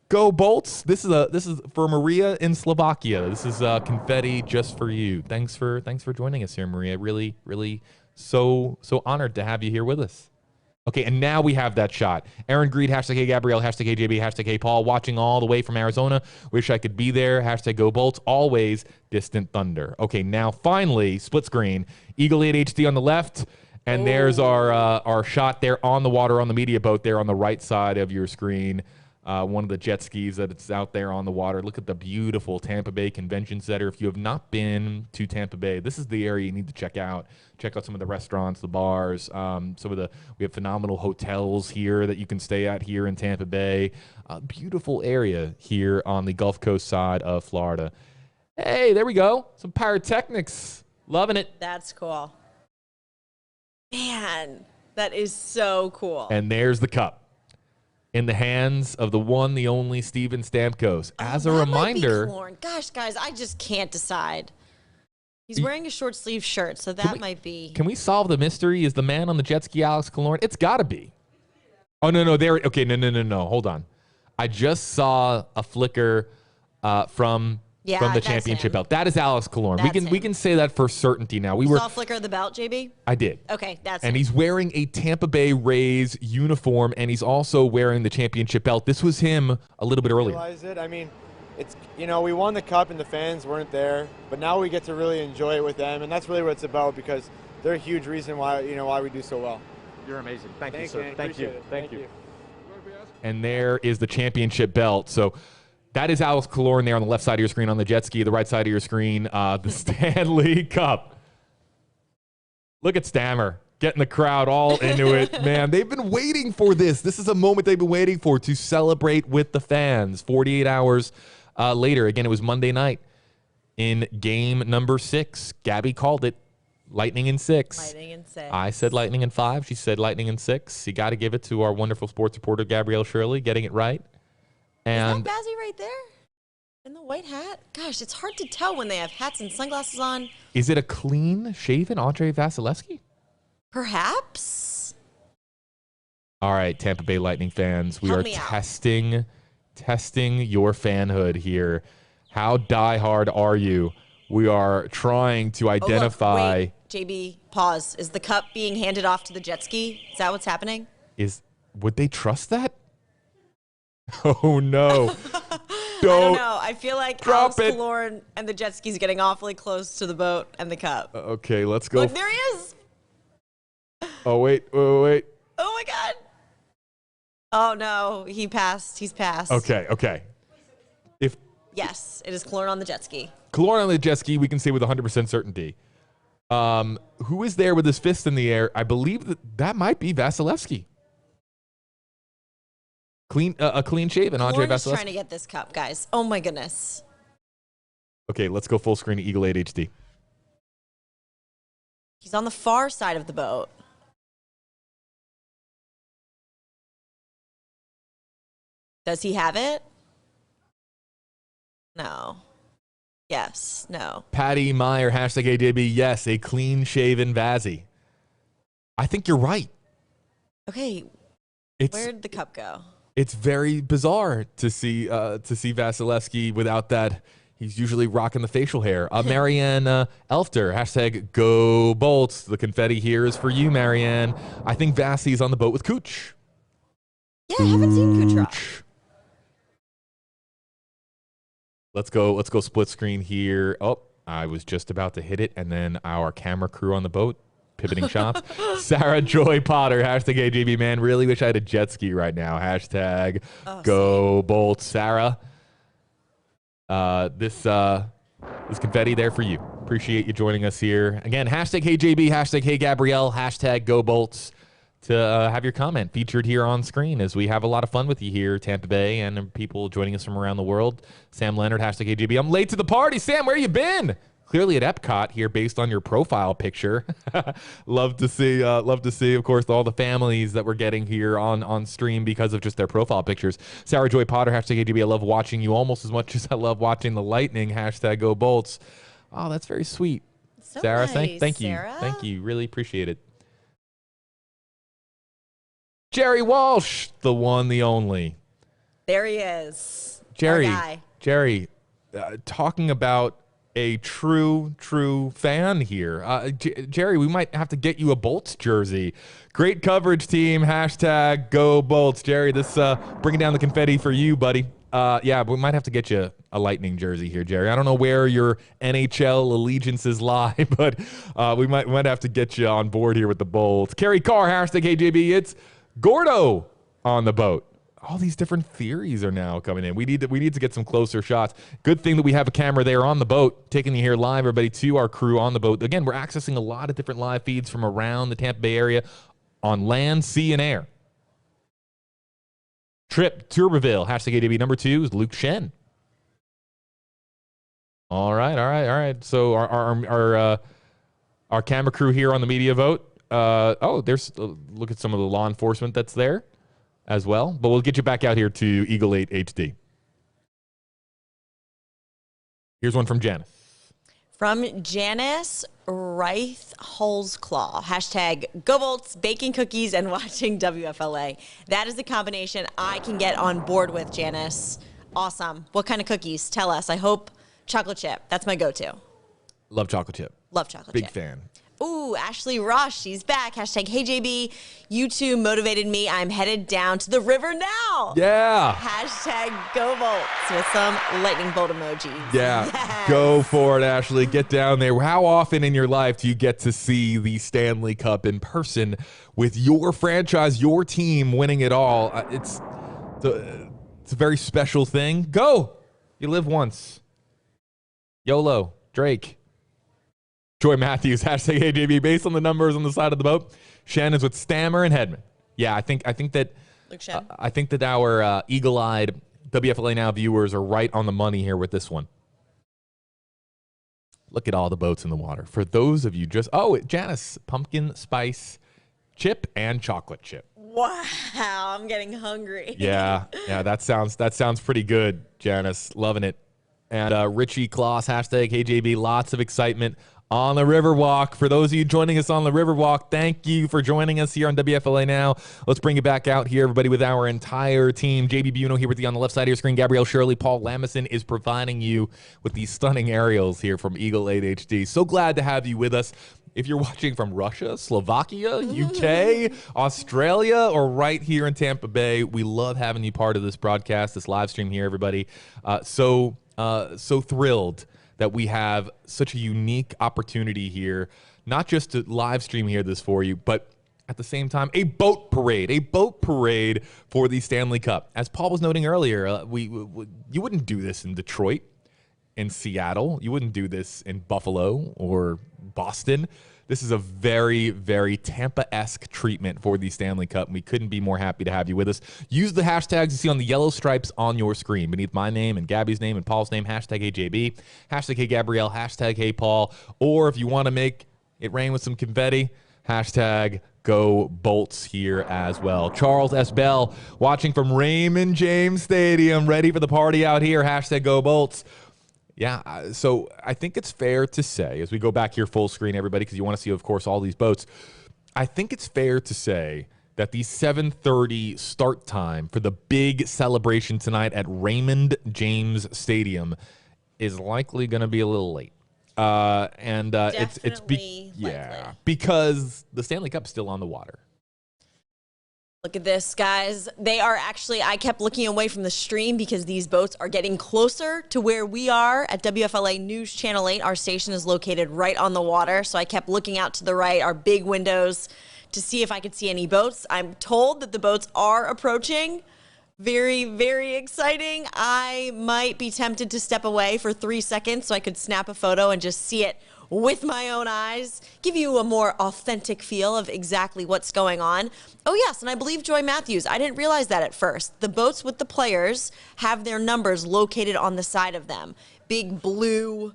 Go Bolts. This is for Maria in Slovakia. This is confetti just for you. Thanks for joining us here, Maria. Really, really so honored to have you here with us. Okay, and now we have that shot. Aaron Greed, hashtag Hey Gabrielle, hashtag HeyJB, hashtag Hey Paul, watching all the way from Arizona. Wish I could be there. Hashtag Go Bolts. Always Distant Thunder. Okay, now finally, split screen. Eagle 8 HD on the left, and there's our shot there on the water on the media boat there on the right side of your screen. One of the jet skis that it's out there on the water. Look at the beautiful Tampa Bay Convention Center. If you have not been to Tampa Bay, this is the area you need to check out. Check out some of the restaurants, the bars, we have phenomenal hotels here that you can stay at here in Tampa Bay. Beautiful area here on the Gulf Coast side of Florida. Hey, there we go. Some pyrotechnics. Loving it. That's cool. Man, that is so cool. And there's the cup. In the hands of the one, the only Steven Stamkos. As a reminder, gosh, guys, I just can't decide. He's wearing a short sleeve shirt, so that might be. Can we solve the mystery? Is the man on the jet ski Alex Killorn? It's got to be. Oh no, there. Okay, no. Hold on. I just saw a flicker from the championship belt. That is Alex Killorn. We can say that for certainty now. We saw a flicker of the belt, JB? I did. Okay, that's and he's wearing a Tampa Bay Rays uniform, and he's also wearing the championship belt. This was him a little bit earlier. Realize it. I mean, it's we won the cup and the fans weren't there, but now we get to really enjoy it with them, and that's really what it's about because they're a huge reason why why we do so well. You're amazing. Thank you, sir. Man. Thank you. Thank you. And there is the championship belt. So that is Alex Killorn there on the left side of your screen. On the jet ski, the right side of your screen, the Stanley Cup. Look at Stammer getting the crowd all into it. Man, they've been waiting for this. This is a moment they've been waiting for to celebrate with the fans. 48 hours later, again, it was Monday night in game number 6. Gabby called it Lightning in 6. Lightning in 6. I said Lightning in 5. She said Lightning in 6. You got to give it to our wonderful sports reporter, Gabrielle Shirley, getting it right. And is that Bazzi right there? In the white hat? Gosh, it's hard to tell when they have hats and sunglasses on. Is it a clean-shaven Andre Vasilevsky? Perhaps. All right, Tampa Bay Lightning fans, we are testing your fanhood here. How diehard are you? We are trying to identify. Oh, look, wait, JB, pause. Is the cup being handed off to the jet ski? Is that what's happening? Would they trust that? Oh no! I don't know. I feel like Alex Killorn and the jet ski's getting awfully close to the boat and the cup. Okay, let's go. Look, there he is. Oh wait. Oh my God. Oh no, he passed. He's passed. Okay. Yes, it is Killorn on the jet ski. Killorn on the jet ski, we can say with 100% certainty. Who is there with his fist in the air? I believe that might be Vasilevsky. A clean shaven Andre Killorn is Vasilevsky. trying to get this cup, guys. Oh my goodness. Okay, let's go full screen to Eagle 8 HD. He's on the far side of the boat. Does he have it? No. Yes. No. Patty Meyer, hashtag ADB. Yes, a clean-shaven Vazzy. I think you're right. Okay. Where'd the cup go? It's very bizarre to see Vasilevsky without that. He's usually rocking the facial hair. Marianne Elfter, hashtag Go Bolts. The confetti here is for you, Marianne. I think Vassy's on the boat with Cooch. Yeah, I haven't seen Kucherov. Let's go split screen here. Oh, I was just about to hit it, and then our camera crew on the boat, pivoting shots. Sarah Joy Potter, hashtag AJB, man. Really wish I had a jet ski right now. Hashtag Go Bolts. Sarah, this There's confetti there for you. Appreciate you joining us here. Again, hashtag HeyJB, hashtag HeyGabrielle, hashtag GoBolts to have your comment featured here on screen as we have a lot of fun with you here, Tampa Bay, and people joining us from around the world. Sam Leonard, hashtag HeyJB. I'm late to the party. Sam, where you been? Clearly at Epcot here based on your profile picture. Love to see, of course, all the families that we're getting here on stream because of just their profile pictures. Sarah Joy Potter, hashtag HeyJB. I love watching you almost as much as I love watching the Lightning, hashtag GoBolts. Oh, that's very sweet. So Sarah, nice, thank you. Sarah. Thank you. Really appreciate it. Jerry Walsh, the one, the only. There he is. Jerry, Our guy. Jerry, talking about a true fan here. Jerry, we might have to get you a Bolts jersey. Great coverage, team. Hashtag Go Bolts. Jerry, this bringing down the confetti for you, buddy. Yeah, we might have to get you a Lightning jersey here, Jerry. I don't know where your NHL allegiances lie, but we might have to get you on board here with the Bolts. Kerry Carr, hashtag HeyJB. It's Gordo on the boat. All these different theories are now coming in. We need to get some closer shots. Good thing that we have a camera there on the boat, taking you here live, everybody, to our crew on the boat. Again, we're accessing a lot of different live feeds from around the Tampa Bay area on land, sea, and air. Trip Turbeville, hashtag ADB. Number 2 is Luke Shen. All right. So our camera crew here on the media vote. There's look at some of the law enforcement that's there as well. But we'll get you back out here to Eagle 8 HD. Here's one from Janice. From Janice Reith Holzclaw, hashtag Go Bolts, baking cookies, and watching WFLA. That is the combination I can get on board with, Janice. Awesome. What kind of cookies? Tell us. I hope chocolate chip. That's my go-to. Love chocolate chip. Love chocolate chip. Big fan. Ooh, Ashley Ross, she's back. Hashtag HeyJB. You two motivated me. I'm headed down to the river now. Yeah. Hashtag Go Bolts with some lightning bolt emojis. Yeah. Yes. Go for it, Ashley. Get down there. How often in your life do you get to see the Stanley Cup in person with your franchise, your team winning it all? It's a very special thing. Go. You live once. YOLO. Drake. Joy Matthews, hashtag HeyJB. Based on the numbers on the side of the boat, Shannon's with Stammer and Hedman. Yeah, I think that Luke Shen. I think that our eagle-eyed WFLA Now viewers are right on the money here with this one. Look at all the boats in the water. For those of you Janice, pumpkin spice chip and chocolate chip. Wow, I'm getting hungry. Yeah, that sounds pretty good, Janice. Loving it. And Richie Kloss, hashtag HeyJB. Lots of excitement on the Riverwalk. For those of you joining us on the Riverwalk, thank you for joining us here on WFLA Now. Let's bring it back out here, everybody, with our entire team. JB Buno here with you on the left side of your screen. Gabrielle Shirley, Paul Lamison is providing you with these stunning aerials here from Eagle 8 HD. So glad to have you with us. If you're watching from Russia, Slovakia, UK, Australia, or right here in Tampa Bay, we love having you part of this broadcast, this live stream here, everybody. So thrilled that we have such a unique opportunity here, not just to live stream here this for you, but at the same time, a boat parade for the Stanley Cup. As Paul was noting earlier, you wouldn't do this in Detroit, in Seattle. You wouldn't do this in Buffalo or Boston. This is a very, very Tampa-esque treatment for the Stanley Cup, and we couldn't be more happy to have you with us. Use the hashtags you see on the yellow stripes on your screen beneath my name and Gabby's name and Paul's name, hashtag HeyJB, hashtag HeyGabrielle, hashtag HeyPaul, or if you want to make it rain with some confetti, hashtag Go Bolts here as well. Charles S. Bell watching from Raymond James Stadium, ready for the party out here, hashtag Go Bolts. Yeah, so I think it's fair to say, as we go back here full screen, everybody, because you want to see, of course, all these boats, I think it's fair to say that the 7:30 start time for the big celebration tonight at Raymond James Stadium is likely going to be a little late. Because the Stanley Cup's still on the water. Look at this, guys. They are actually, I kept looking away from the stream because these boats are getting closer to where we are at WFLA News Channel 8. Our station is located right on the water, so I kept looking out to the right, our big windows, to see if I could see any boats. I'm told that the boats are approaching, Very, very exciting. I might be tempted to step away for 3 seconds so I could snap a photo and just see it with my own eyes, give you a more authentic feel of exactly what's going on. Oh, yes, and I believe Joy Matthews. I didn't realize that at first. The boats with the players have their numbers located on the side of them. Big blue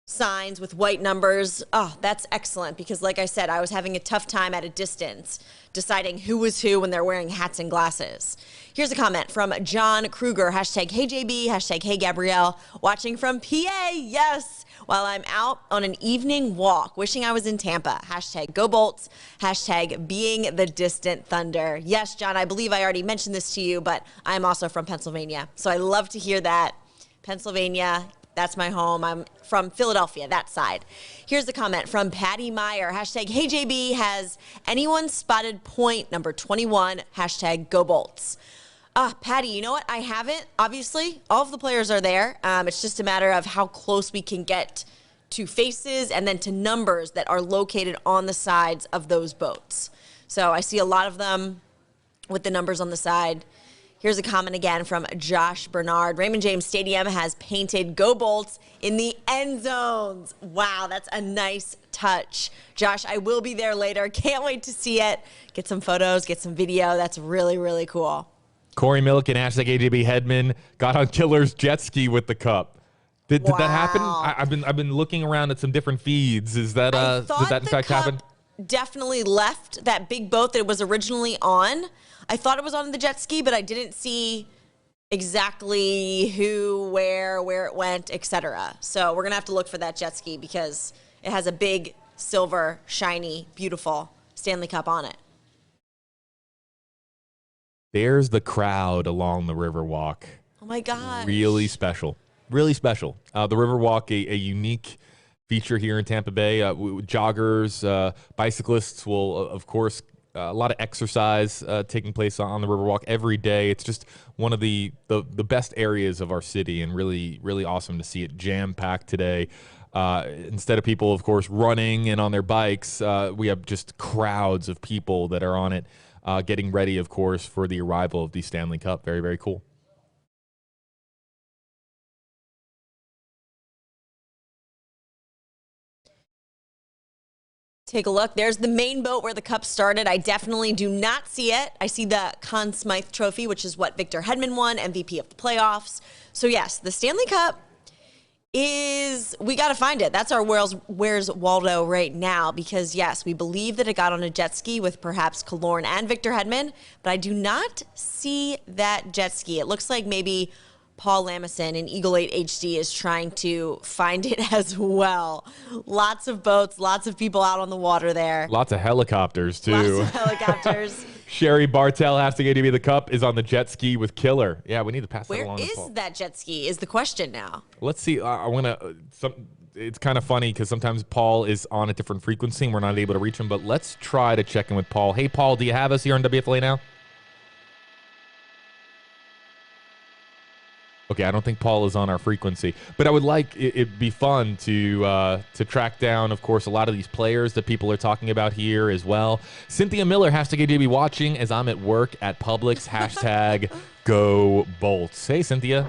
signs with white numbers. Oh, that's excellent because, like I said, I was having a tough time at a distance deciding who was who when they're wearing hats and glasses. Here's a comment from John Kruger, hashtag HeyJB, hashtag HeyGabrielle, watching from PA, yes, while I'm out on an evening walk, wishing I was in Tampa, hashtag Go Bolts, hashtag being the distant thunder. Yes, John, I believe I already mentioned this to you, but I'm also from Pennsylvania, so I love to hear that. Pennsylvania, that's my home. I'm from Philadelphia, that side. Here's the comment from Patty Meyer. Hashtag HeyJB, has anyone spotted point number 21? Hashtag Go Bolts. Patty, you know what? I haven't. Obviously, all of the players are there. It's just a matter of how close we can get to faces and then to numbers that are located on the sides of those boats. So I see a lot of them with the numbers on the side. Here's a comment again from Josh Bernard. Raymond James Stadium has painted Go Bolts in the end zones. Wow, that's a nice touch. Josh, I will be there later. Can't wait to see it. Get some photos, get some video. That's really, really cool. Corey Milliken, hashtag AJB Headman, got on Killer's jet ski with the cup. Did that happen? I've been looking around at some different feeds. Is that did that in fact happen? Definitely left that big boat that it was originally on. I thought it was on the jet ski, but I didn't see exactly who, where it went, etc. So we're gonna have to look for that jet ski because it has a big silver, shiny, beautiful Stanley Cup on it. There's the crowd along the Riverwalk. Oh my gosh. Really special. Really special. The Riverwalk, a unique feature here in Tampa Bay. Joggers, bicyclists will, of course, a lot of exercise taking place on the Riverwalk every day. It's just one of the best areas of our city and really, really awesome to see it jam-packed today. Instead of people, of course, running and on their bikes, we have just crowds of people that are on it. Getting ready, of course, for the arrival of the Stanley Cup. Very, very cool. Take a look. There's the main boat where the Cup started. I definitely do not see it. I see the Conn Smythe Trophy, which is what Victor Hedman won, MVP of the playoffs. So, yes, the Stanley Cup we got to find it. That's our Where's Waldo right now because, yes, we believe that it got on a jet ski with perhaps Killorn and Victor Hedman, but I do not see that jet ski. It looks like maybe Paul Lamison in Eagle 8 HD is trying to find it as well. Lots of boats, lots of people out on the water there. Lots of helicopters, too. Lots of helicopters. Sherry Bartell, hashtag ADB the Cup, is on the jet ski with Killer. Yeah, we need to pass that along. Where is that jet ski is the question now. Let's see. I want to it's kind of funny because sometimes Paul is on a different frequency and we're not able to reach him, but let's try to check in with Paul. Hey, Paul, do you have us here on WFLA now? Okay, I don't think Paul is on our frequency, but I would like it'd be fun to track down, of course, a lot of these players that people are talking about here as well. Cynthia Miller, hashtag AJB watching as I'm at work at Publix, hashtag Go Bolts. Hey, Cynthia,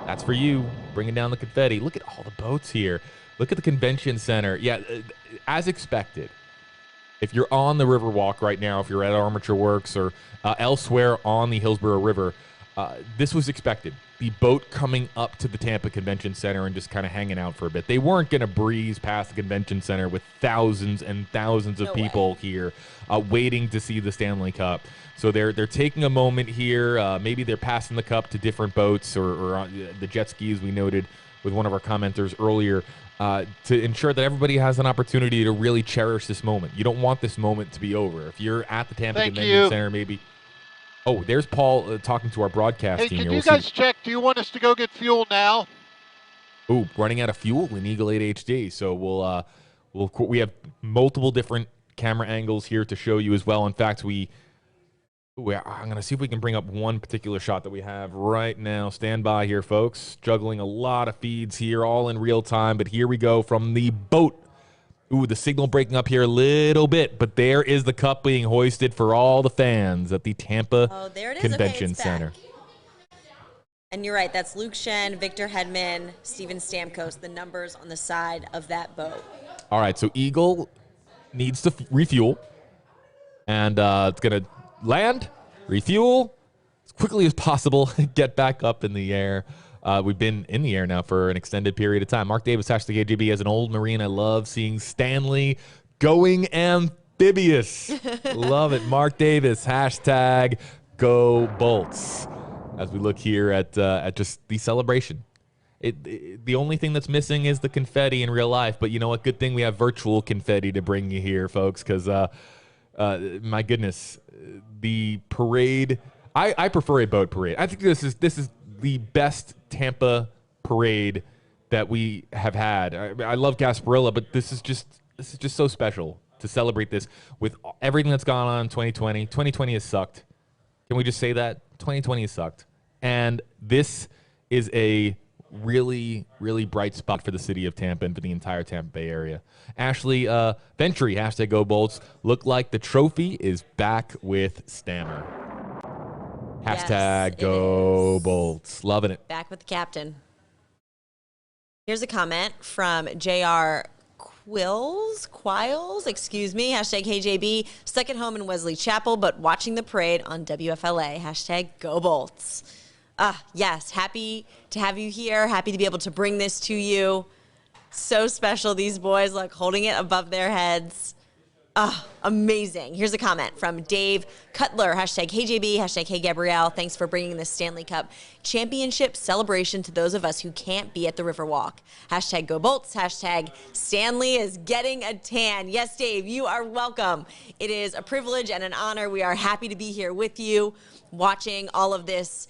that's for you, bringing down the confetti. Look at all the boats here. Look at the convention center. Yeah, as expected. If you're on the Riverwalk right now, if you're at Armature Works or elsewhere on the Hillsborough River, this was expected. The boat coming up to the Tampa Convention Center and just kind of hanging out for a bit. They weren't going to breeze past the Convention Center with thousands and thousands of people here waiting to see the Stanley Cup. So they're taking a moment here. Maybe they're passing the cup to different boats or the jet skis we noted with one of our commenters earlier to ensure that everybody has an opportunity to really cherish this moment. You don't want this moment to be over. If you're at the Tampa Convention Center, maybe... Oh, there's Paul talking to our broadcast team. Hey, can you guys check? Do you want us to go get fuel now? Ooh, running out of fuel in Eagle 8 HD. So we have multiple different camera angles here to show you as well. In fact, I'm going to see if we can bring up one particular shot that we have right now. Stand by here, folks. Juggling a lot of feeds here, all in real time. But here we go from the boat. Ooh, the signal breaking up here a little bit, but there is the cup being hoisted for all the fans at the Tampa Convention Center. And you're right, that's Luke Shen, Victor Hedman, Steven Stamkos, the numbers on the side of that boat. All right, so Eagle needs to refuel, and it's going to land, refuel as quickly as possible, get back up in the air. We've been in the air now for an extended period of time. Mark Davis, hashtag AJB. As an old Marine, I love seeing Stanley going amphibious. Love it. Mark Davis, hashtag go Bolts. As we look here at just the celebration. The only thing that's missing is the confetti in real life. But you know what? Good thing we have virtual confetti to bring you here, folks, because my goodness, the parade. I prefer a boat parade. I think this is the best Tampa parade that we have had. I love Gasparilla, but this is just so special to celebrate this with everything that's gone on in 2020. 2020 has sucked. Can we just say that? 2020 has sucked. And this is a really, really bright spot for the city of Tampa and for the entire Tampa Bay area. Ashley Ventry, hashtag go Bolts. Look like the trophy is back with Stammer. Hashtag go Bolts. Loving it. Back with the captain. Here's a comment from JR Quiles, excuse me, hashtag HeyJB, stuck at home in Wesley Chapel, but watching the parade on WFLA, hashtag go Bolts. Yes, happy to have you here, happy to be able to bring this to you. So special, these boys, like holding it above their heads. Amazing. Here's a comment from Dave Cutler, hashtag HeyJB, hashtag HeyGabrielle. Thanks for bringing the Stanley Cup championship celebration to those of us who can't be at the Riverwalk. Hashtag go Bolts, hashtag Stanley is getting a tan. Yes, Dave, you are welcome. It is a privilege and an honor. We are happy to be here with you, watching all of this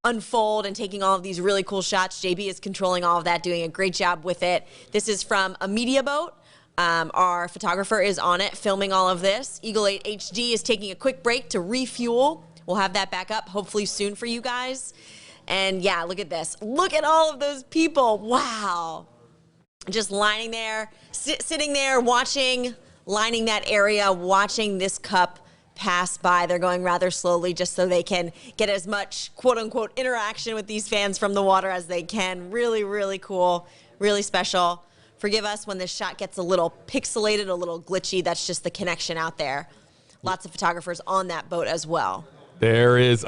unfold and taking all of these really cool shots. JB is controlling all of that, doing a great job with it. This is from a media boat. Our photographer is on it, filming all of this. Eagle 8 HD is taking a quick break to refuel. We'll have that back up hopefully soon for you guys. And yeah, look at this. Look at all of those people. Wow. Just lining there, sitting there, watching, lining that area, watching this cup pass by. They're going rather slowly just so they can get as much quote-unquote interaction with these fans from the water as they can. Really, really cool, really special. Forgive us when this shot gets a little pixelated, a little glitchy. That's just the connection out there. Lots of photographers on that boat as well. There is.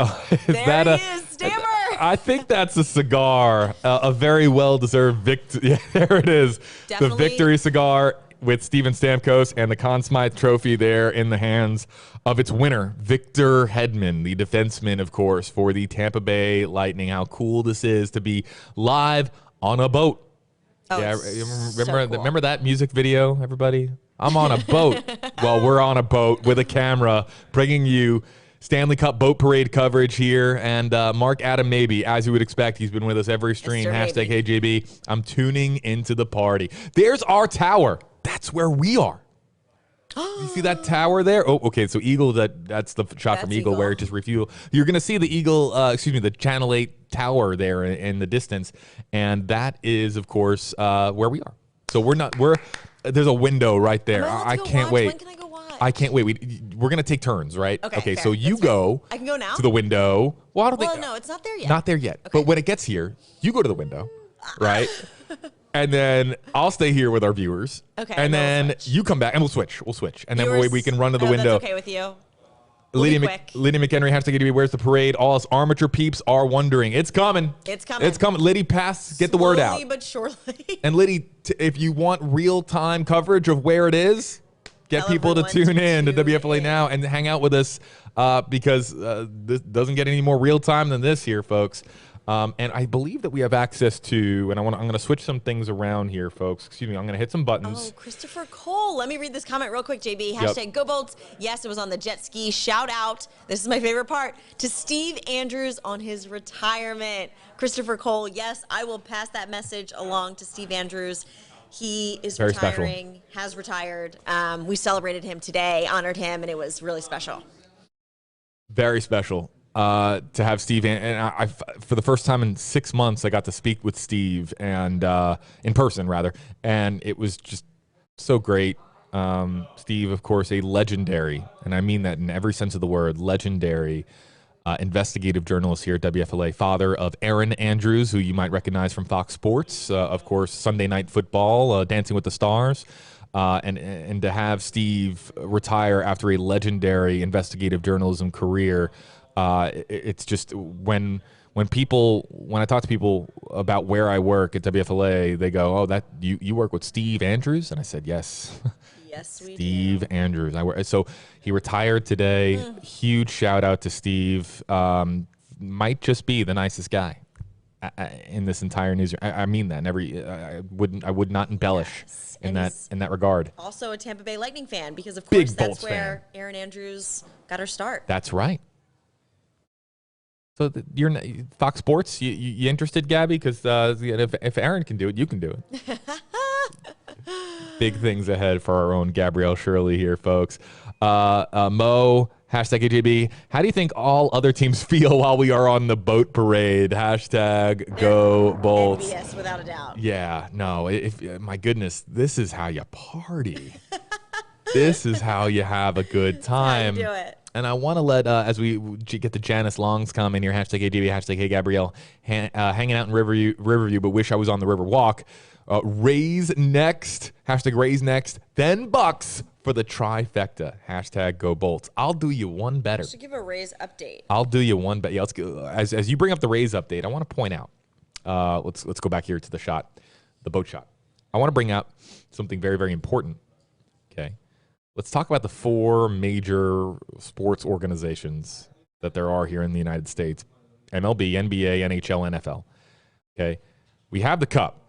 There he is, Stammer. I think that's a cigar, a very well-deserved victory. Yeah, there it is. Definitely. The victory cigar with Steven Stamkos and the Conn Smythe trophy there in the hands of its winner, Victor Hedman, the defenseman, of course, for the Tampa Bay Lightning. How cool this is to be live on a boat. Oh, yeah, so cool. Remember that music video, everybody? I'm on a boat. Well, we're on a boat with a camera bringing you Stanley Cup boat parade coverage here. And Mark Adam Maybe, as you would expect, he's been with us every stream. Mr. Hashtag Maybe. HeyJB. I'm tuning into the party. There's our tower. That's where we are. You see that tower there? Oh, okay. So Eagle, that's the shot from Eagle where it just refuel. You're going to see the Eagle, the Channel 8 tower there in the distance. And that is, of course, where we are. So there's a window right there. I can't wait. When can I go watch? I can't wait. We're going to take turns, right? Okay, so you That's go fine. I can go now? to the window. Well, I don't think. No, it's not there yet. Not there yet. Okay. But when it gets here, you go to the window, right? And then I'll stay here with our viewers. Okay. And then we'll you come back, and we'll switch. And Viewers, then we can run to the window. That's okay with you. Lydia McHenry, hashtag ADB, where's the parade? All us armature peeps are wondering. It's coming. It's coming. It's coming. Liddy, get the word out. Slowly but surely. And Liddy, if you want real-time coverage of where it is, get people to tune in to WFLA Now and hang out with us because this doesn't get any more real-time than this here, folks. And I believe that we have access to, and I'm going to switch some things around here, folks. Excuse me, I'm going to hit some buttons. Oh, Christopher Cole. Let me read this comment real quick, JB. Hashtag Go Bolts. Yes, it was on the jet ski. Shout out, this is my favorite part, to Steve Andrews on his retirement. Christopher Cole, yes, I will pass that message along to Steve Andrews. He is Very retiring, has retired. We celebrated him today, honored him, and it was really special. Very special. To have Steve, and I, for the first time in 6 months, I got to speak with Steve and in person rather, and it was just so great. Steve, of course, a legendary, and I mean that in every sense of the word, legendary investigative journalist here at WFLA, father of Aaron Andrews, who you might recognize from Fox Sports, of course, Sunday Night Football, Dancing with the Stars. And to have Steve retire after a legendary investigative journalism career, it's just when I talk to people about where I work at WFLA, they go, "Oh, that you work with Steve Andrews?" And I said, "Yes." Yes, we Steve do. Andrews. So he retired today. Huge shout out to Steve. Might just be the nicest guy in this entire newsroom. I mean that. I would not embellish in that regard. Also a Tampa Bay Lightning fan because, of Big course, that's Bolts where Aaron Andrews got her start. That's right. So you're Fox Sports. You interested, Gabby? Because if Aaron can do it, you can do it. Big things ahead for our own Gabrielle Shirley here, folks. Mo, hashtag AJB. How do you think all other teams feel while we are on the boat parade? Hashtag go Bolts. Yes, without a doubt. Yeah, no. My goodness, this is how you party. This is how you have a good time. That's how you do it. And I want to let, as we get to Janice Long's comment here, hashtag AJB, hashtag Hey Gabrielle, hanging out in Riverview, but wish I was on the River Walk. Raise next, hashtag raise next, then Bucks for the trifecta, hashtag go Bolts. I'll do you one better. Should give a Rays update. I'll do you one better. Yeah, let's go. As you bring up the Rays update, I want to point out, let's go back here to the boat shot. I want to bring out something very, very important, okay? Let's talk about the 4 major sports organizations that there are here in the United States. MLB, NBA, NHL, NFL. Okay. We have the Cup,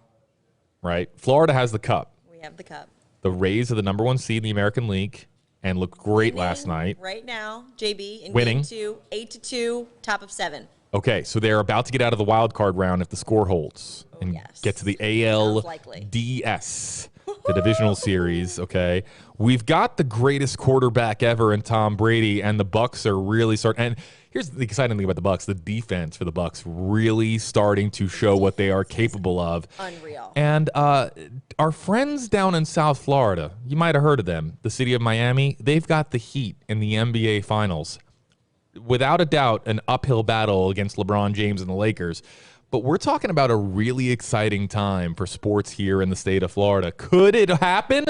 right? Florida has the Cup. We have the Cup. The Rays are the number 1 seed in the American League and looked great last night. Right now, JB, in winning. Game 2, 8-2, top of 7. Okay, so they're about to get out of the wild card round if the score holds and get to the ALDS, the divisional series. Okay, we've got the greatest quarterback ever in Tom Brady, and the Bucks are really starting. And here's the exciting thing about the Bucks: the defense for the Bucks really starting to show what they are capable of. Unreal. And our friends down in South Florida, you might have heard of them, the city of Miami. They've got the Heat in the NBA Finals. Without a doubt, an uphill battle against LeBron James and the Lakers. But we're talking about a really exciting time for sports here in the state of Florida. Could it happen?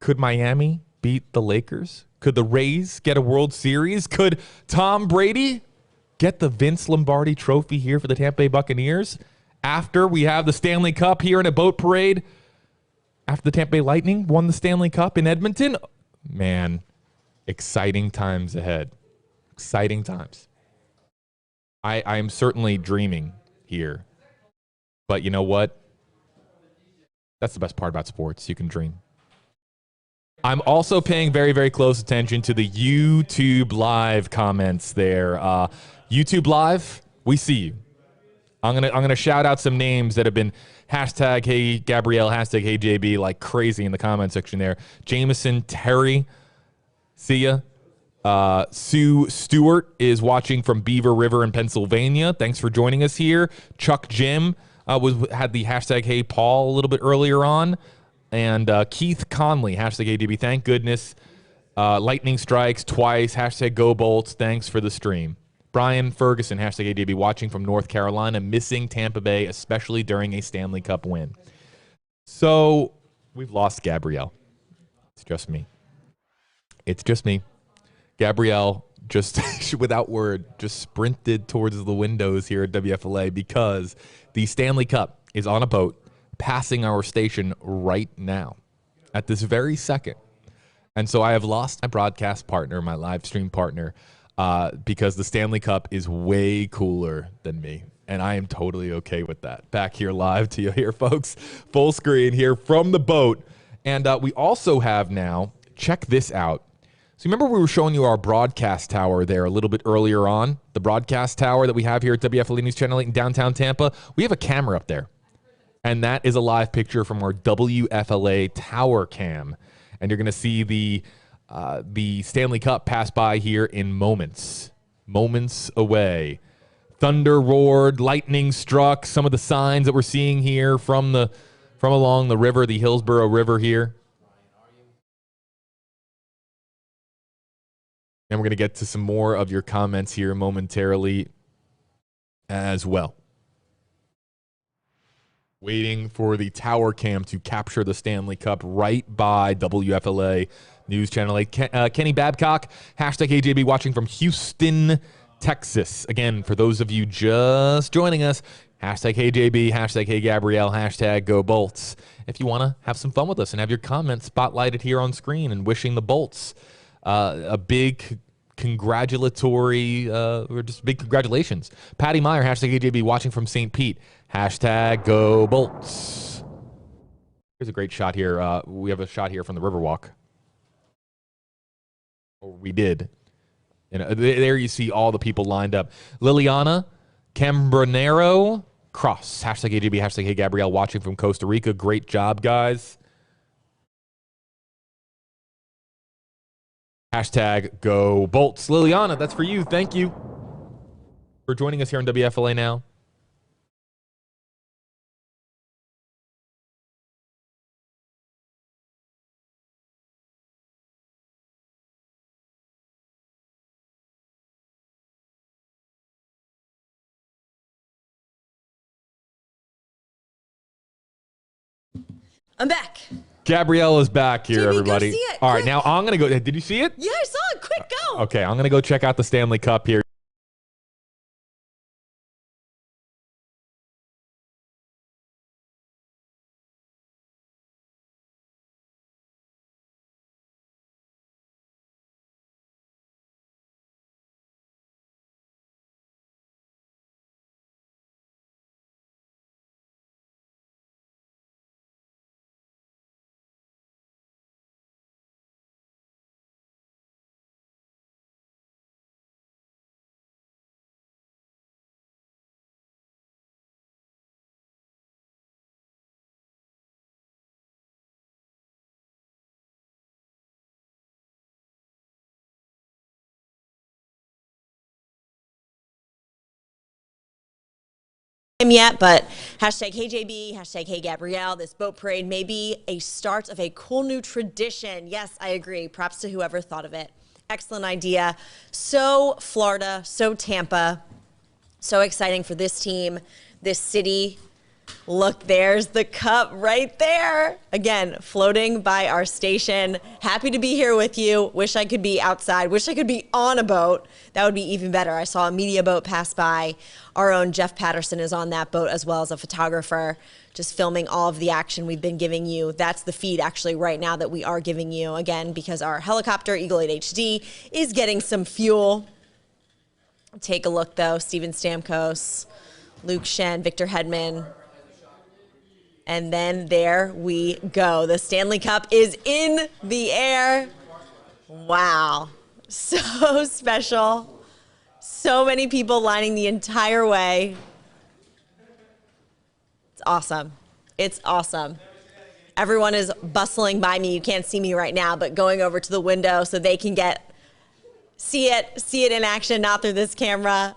Could Miami beat the Lakers? Could the Rays get a World Series? Could Tom Brady get the Vince Lombardi Trophy here for the Tampa Bay Buccaneers? After we have the Stanley Cup here in a boat parade? After the Tampa Bay Lightning won the Stanley Cup in Edmonton? Man, exciting times ahead. Exciting times. I'm certainly dreaming here. But you know what? That's the best part about sports. You can dream. I'm also paying very, very close attention to the YouTube Live comments there. YouTube Live, we see you. I'm gonna shout out some names that have been hashtag Hey Gabrielle, hashtag Hey JB like crazy in the comment section there. Jameson, Terry, see ya. Sue Stewart is watching from Beaver River in Pennsylvania. Thanks for joining us here. Chuck Jim had the hashtag Hey Paul a little bit earlier on. And Keith Conley, hashtag ADB, thank goodness. Lightning Strikes twice, hashtag Go Bolts, thanks for the stream. Brian Ferguson, hashtag ADB, watching from North Carolina, missing Tampa Bay, especially during a Stanley Cup win. So we've lost Gabrielle. It's just me. It's just me. Gabrielle just, without word, just sprinted towards the windows here at WFLA because the Stanley Cup is on a boat passing our station right now at this very second. And so I have lost my broadcast partner, my live stream partner, because the Stanley Cup is way cooler than me. And I am totally okay with that. Back here live to you here, folks. Full screen here from the boat. And we also have now, check this out. So remember we were showing you our broadcast tower there a little bit earlier on? The broadcast tower that we have here at WFLA News Channel 8 in downtown Tampa. We have a camera up there. And that is a live picture from our WFLA tower cam. And you're going to see the Stanley Cup pass by here in moments. Moments away. Thunder roared, lightning struck, some of the signs that we're seeing here from along the river, the Hillsborough River here. And we're going to get to some more of your comments here momentarily as well. Waiting for the tower cam to capture the Stanley Cup right by WFLA News Channel 8. Kenny Babcock, hashtag AJB, watching from Houston, Texas. Again, for those of you just joining us, hashtag HeyJB, hashtag HeyGabrielle, hashtag GoBolts. If you want to have some fun with us and have your comments spotlighted here on screen and wishing the Bolts a big congratulatory, or just big congratulations. Patty Meyer, hashtag AJB, watching from St. Pete, hashtag GoBolts. Here's a great shot here. We have a shot here from the Riverwalk. Or we did. And there you see all the people lined up. Liliana Cambronero Cross, hashtag AJB, hashtag Hey Gabrielle, watching from Costa Rica. Great job, guys. Hashtag Go Bolts. Liliana, that's for you. Thank you for joining us here on WFLA Now. I'm back. Gabrielle is back here, JB, everybody. go see it, all right, quick. now I'm going to go. Did you see it? Yeah, I saw it. Quick, go. Okay, I'm going to go check out the Stanley Cup here. Him yet, but hashtag HeyJB, hashtag HeyGabrielle. This boat parade may be a start of a cool new tradition. Yes, I agree. Props to whoever thought of it. Excellent idea. So Florida, so Tampa, so exciting for this team, this city. Look, there's the cup right there. Again, floating by our station. Happy to be here with you. Wish I could be outside. Wish I could be on a boat. That would be even better. I saw a media boat pass by. Our own Jeff Patterson is on that boat as well as a photographer, just filming all of the action we've been giving you. That's the feed actually right now that we are giving you, again, because our helicopter, Eagle 8 HD, is getting some fuel. Take a look, though. Steven Stamkos, Luke Shen, Victor Hedman. And then there we go. The Stanley Cup is in the air. Wow. So special. So many people lining the entire way. It's awesome. It's awesome. Everyone is bustling by me. You can't see me right now, but going over to the window so they can see it in action, not through this camera.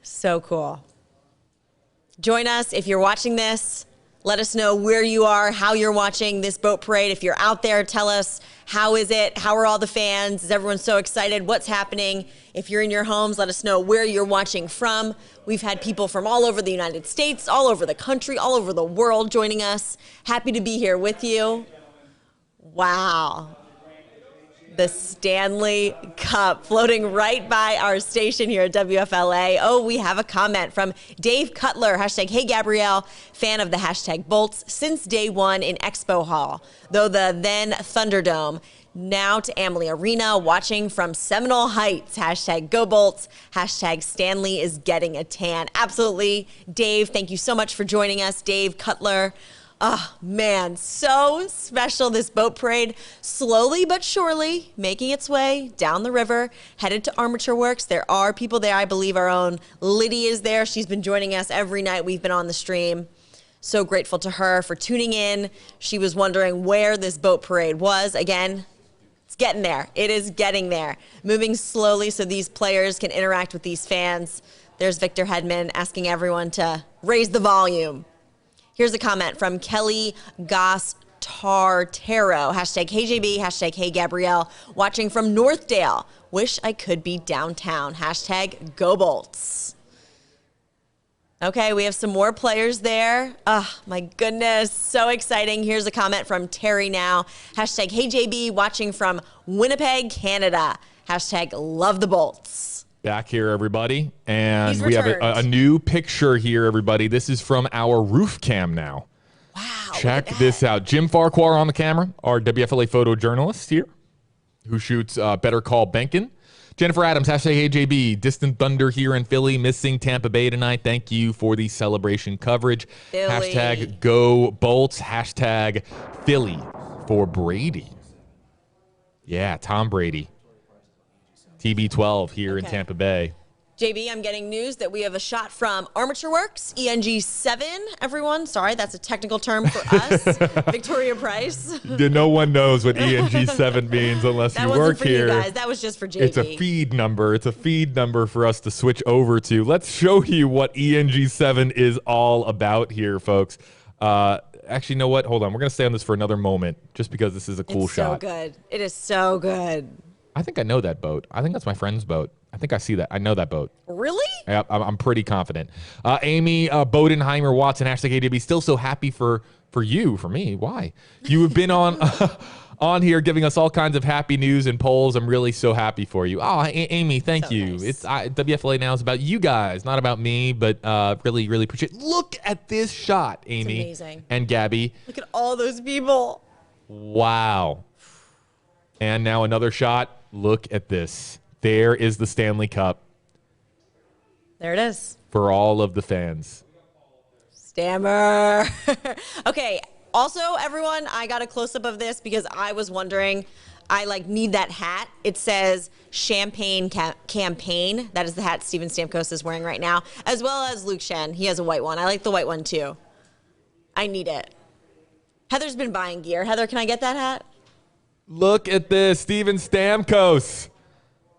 So cool. Join us if you're watching this. Let us know where you are, how you're watching this boat parade. If you're out there, tell us, how is it? How are all the fans? Is everyone so excited? What's happening? If you're in your homes, let us know where you're watching from. We've had people from all over the United States, all over the country, all over the world joining us. Happy to be here with you. Wow. The Stanley Cup floating right by our station here at WFLA. Oh, we have a comment from Dave Cutler, hashtag Hey Gabrielle, fan of the hashtag Bolts since day one in Expo Hall, though the then Thunderdome. Now to Amalie Arena, watching from Seminole Heights, hashtag Go Bolts, hashtag Stanley is getting a tan. Absolutely. Dave, thank you so much for joining us. Dave Cutler. Oh, man, so special, this boat parade, slowly but surely making its way down the river, headed to Armature Works. There are people there. I believe our own Liddy is there. She's been joining us every night we've been on the stream. So grateful to her for tuning in. She was wondering where this boat parade was. Again, it's getting there. It is getting there. Moving slowly so these players can interact with these fans. There's Victor Hedman asking everyone to raise the volume. Here's a comment from Kelly Goss Tartaro. Hashtag HeyJB, hashtag HeyGabrielle. Watching from Northdale. Wish I could be downtown. Hashtag Go Bolts. Okay, we have some more players there. Oh, my goodness. So exciting. Here's a comment from Terry now. Hashtag HeyJB, watching from Winnipeg, Canada. Hashtag Love the Bolts. Back here, everybody. And He's we have returned. a new picture here, everybody. This is from our roof cam now. Wow. Check this out. Jim Farquhar on the camera, our WFLA photojournalist here, who shoots Better Call Benkin. Jennifer Adams, hashtag HeyJB, Distant Thunder here in Philly, missing Tampa Bay tonight. Thank you for the celebration coverage. Philly. Hashtag Go Bolts, hashtag Philly for Brady. Yeah, Tom Brady. TB12 here in Tampa Bay. JB, I'm getting news that we have a shot from Armature Works, ENG7, everyone. Sorry, that's a technical term for us. Victoria Price. No one knows what ENG7 means unless That you wasn't work for here. you guys. That was just for JB. It's a feed number. It's a feed number for us to switch over to. Let's show you what ENG7 is all about here, folks. Actually, you know what? Hold on. We're going to stay on this for another moment just because this is a cool shot. It's so good. It is so good. I think I know that boat. I think that's my friend's boat. I think I see that. I know that boat. Really? Yep, I'm pretty confident. Amy Bodenheimer Watson, hashtag ADB. Still so happy for you, for me. Why? You have been on here giving us all kinds of happy news and polls. I'm really so happy for you. Oh, Amy, thank you. Nice. It's WFLA now is about you guys, not about me, but really, really appreciate it. Look at this shot, Amy amazing. and Gabby. Look at all those people. Wow. And now another shot. Look at this. There is the Stanley Cup There it is. for all of the fans. Stammer. Okay. Also, everyone, I got a close-up of this because I was wondering, I need that hat. It says Champagne Campaign. That is the hat Steven Stamkos is wearing right now, as well as Luke Shen. He has a white one. I like the white one, too. I need it. Heather's been buying gear. Heather, can I get that hat? Look at this. Steven Stamkos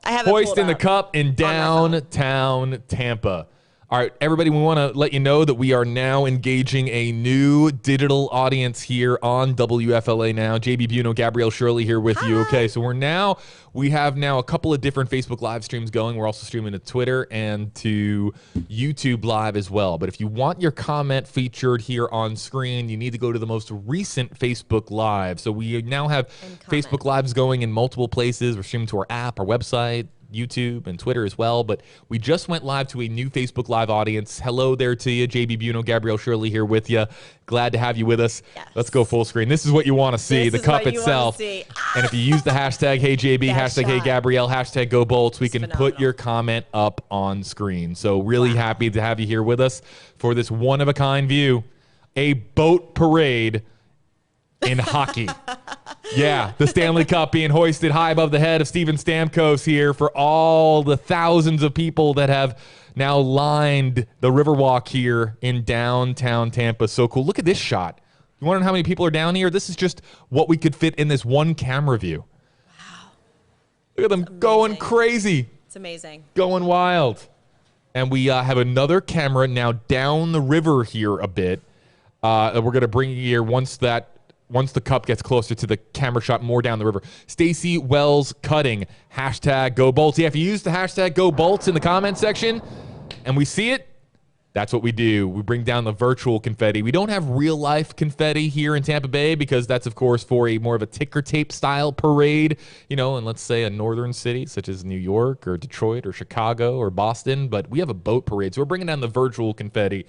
I have it pulled hoisting the up cup in on my phone. downtown Tampa. All right, everybody, we want to let you know that we are now engaging a new digital audience here on WFLA now. JB Buno, Gabrielle Shirley here with you. Okay, so we have now a couple of different Facebook live streams going. We're also streaming to Twitter and to YouTube Live as well. But if you want your comment featured here on screen, you need to go to the most recent Facebook Live. So we now have Facebook Lives going in multiple places. We're streaming to our app, our website, YouTube and Twitter as well, but we just went live to a new Facebook Live audience. Hello there to you. JB Buno, Gabrielle Shirley here with you. Glad to have you with us. Yes. Let's go full screen. This is what you want to see, This the is cup what you wanna itself. see. And if you use the hashtag HeyJB, That hashtag shot. HeyGabrielle, hashtag GoBolts, we can put phenomenal. your comment up on screen. So really happy to have you here with us for this one-of-a-kind view, a boat parade in hockey. Yeah, the Stanley Cup being hoisted high above the head of Steven Stamkos here for all the thousands of people that have now lined the Riverwalk here in downtown Tampa. So cool. Look at this shot. You want to know how many people are down here? This is just what we could fit in this one camera view. Wow. Look at them going crazy. It's amazing. Going wild. And we have another camera now down the river here a bit. That we're going to bring you here once the cup gets closer to the camera shot more down the river. Stacy Wells Cutting, hashtag Go Bolts. Yeah, if you use the hashtag Go Bolts in the comment section and we see it, that's what we do. We bring down the virtual confetti. We don't have real life confetti here in Tampa Bay because that's, of course, for a more of a ticker tape style parade, in let's say a northern city such as New York or Detroit or Chicago or Boston. But we have a boat parade, so we're bringing down the virtual confetti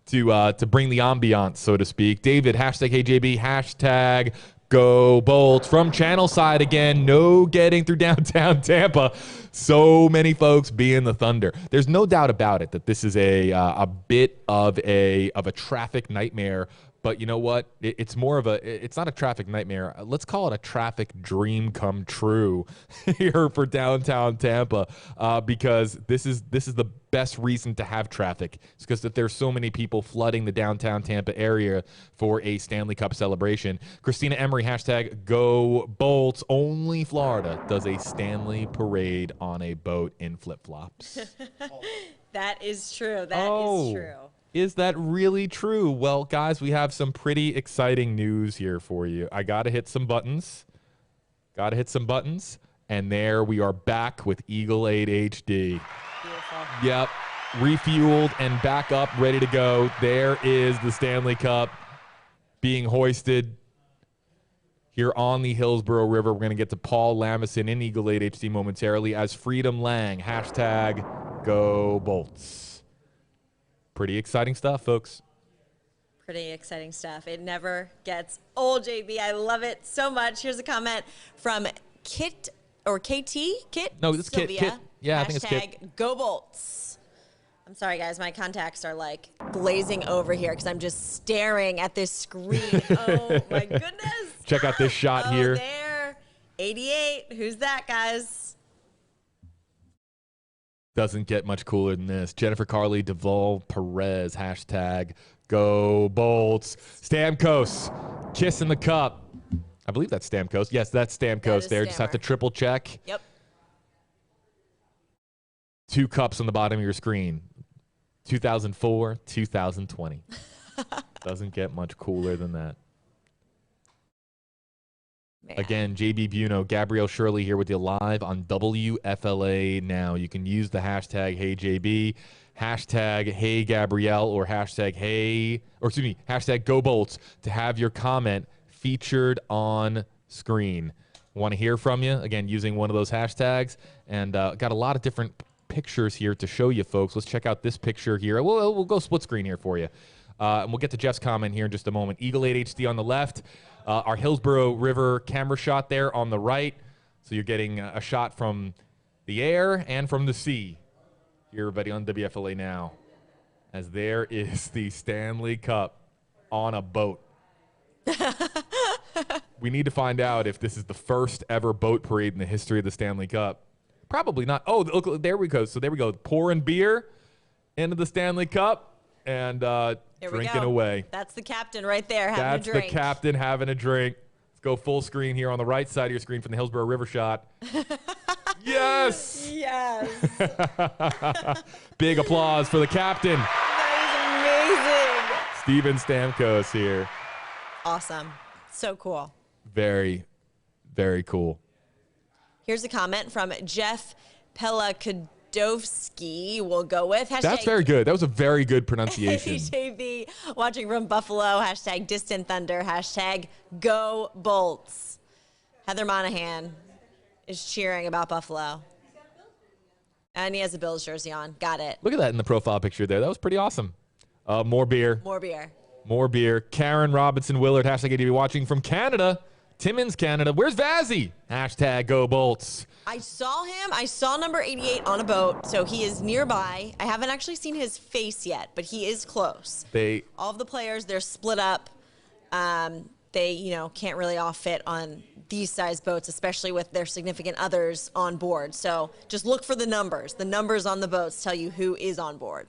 to bring the ambiance, so to speak. David, hashtag HeyJB, hashtag Go Bolts from Channel Side again. No getting through downtown Tampa. So many folks being the Thunder. There's no doubt about it that this is a bit of a traffic nightmare. But you know what? It's more of it's not a traffic nightmare. Let's call it a traffic dream come true here for downtown Tampa, because this is the best reason to have traffic. It's because that there's so many people flooding the downtown Tampa area for a Stanley Cup celebration. Christina Emery, hashtag Go Bolts. Only Florida does a Stanley parade on a boat in flip-flops. That is true. That is true. Is that really true? Well, guys, we have some pretty exciting news here for you. I got to hit some buttons. And there we are back with Eagle 8 HD. Beautiful. Yep. Refueled and back up, ready to go. There is the Stanley Cup being hoisted here on the Hillsborough River. We're going to get to Paul Lamison in Eagle 8 HD momentarily as Freedom Lang. #GoBolts. Pretty exciting stuff, folks. Pretty exciting stuff. It never gets old, JB. I love it so much. Here's a comment from Kit or KT? Kit? No, it's Sylvia. Kit. Yeah, I think it's Kit. #GoBolts. I'm sorry, guys. My contacts are like glazing over here because I'm just staring at this screen. Oh, my goodness. Check out this shot here. There. 88. Who's that, guys? Doesn't get much cooler than this. Jennifer Carly, Deval Perez, #GoBolts. Stamkos, kissing the cup. I believe that's Stamkos. Yes, that's Stamkos there. Just have to triple check. Yep. 2 cups on the bottom of your screen. 2004, 2020. Doesn't get much cooler than that. Man. Again, JB Buno, Gabrielle Shirley here with you live on WFLA now. You can use the hashtag HeyJB, hashtag HeyGabrielle, or hashtag #GoBolts to have your comment featured on screen. Want to hear from you? Again, using one of those hashtags. And got a lot of different pictures here to show you, folks. Let's check out this picture here. We'll go split screen here for you. And we'll get to Jeff's comment here in just a moment. Eagle 8 HD on the left. Our Hillsborough River camera shot there on the right. So you're getting a shot from the air and from the sea. Here, everybody, on WFLA now. As there is the Stanley Cup on a boat. We need to find out if this is the first ever boat parade in the history of the Stanley Cup. Probably not. Oh, look, there we go. So there we go. Pouring beer into the Stanley Cup. And drinking away. That's the captain right there having That's a drink. the captain having a drink. Let's go full screen here on the right side of your screen from the Hillsborough River shot. Yes! Yes. Big applause for the captain. That is amazing. Steven Stamkos here. Awesome. So cool. Very, very cool. Here's a comment from Jeff Pelakadovsky. We'll go with That's very good. That was a very good pronunciation. HJB watching from Buffalo. #Distant Thunder. #GoBolts. Heather Monahan is cheering about Buffalo. And he has a Bills jersey on. Got it. Look at that in the profile picture there. That was pretty awesome. More beer. More beer. More beer. Karen Robinson Willard. #ADB watching from Canada. Timmins, Canada. Where's Vazzy? #GoBolts. I saw him. I saw number 88 on a boat, so he is nearby. I haven't actually seen his face yet, but he is close. All of the players, they're split up. They, can't really all fit on these size boats, especially with their significant others on board. So just look for the numbers. The numbers on the boats tell you who is on board.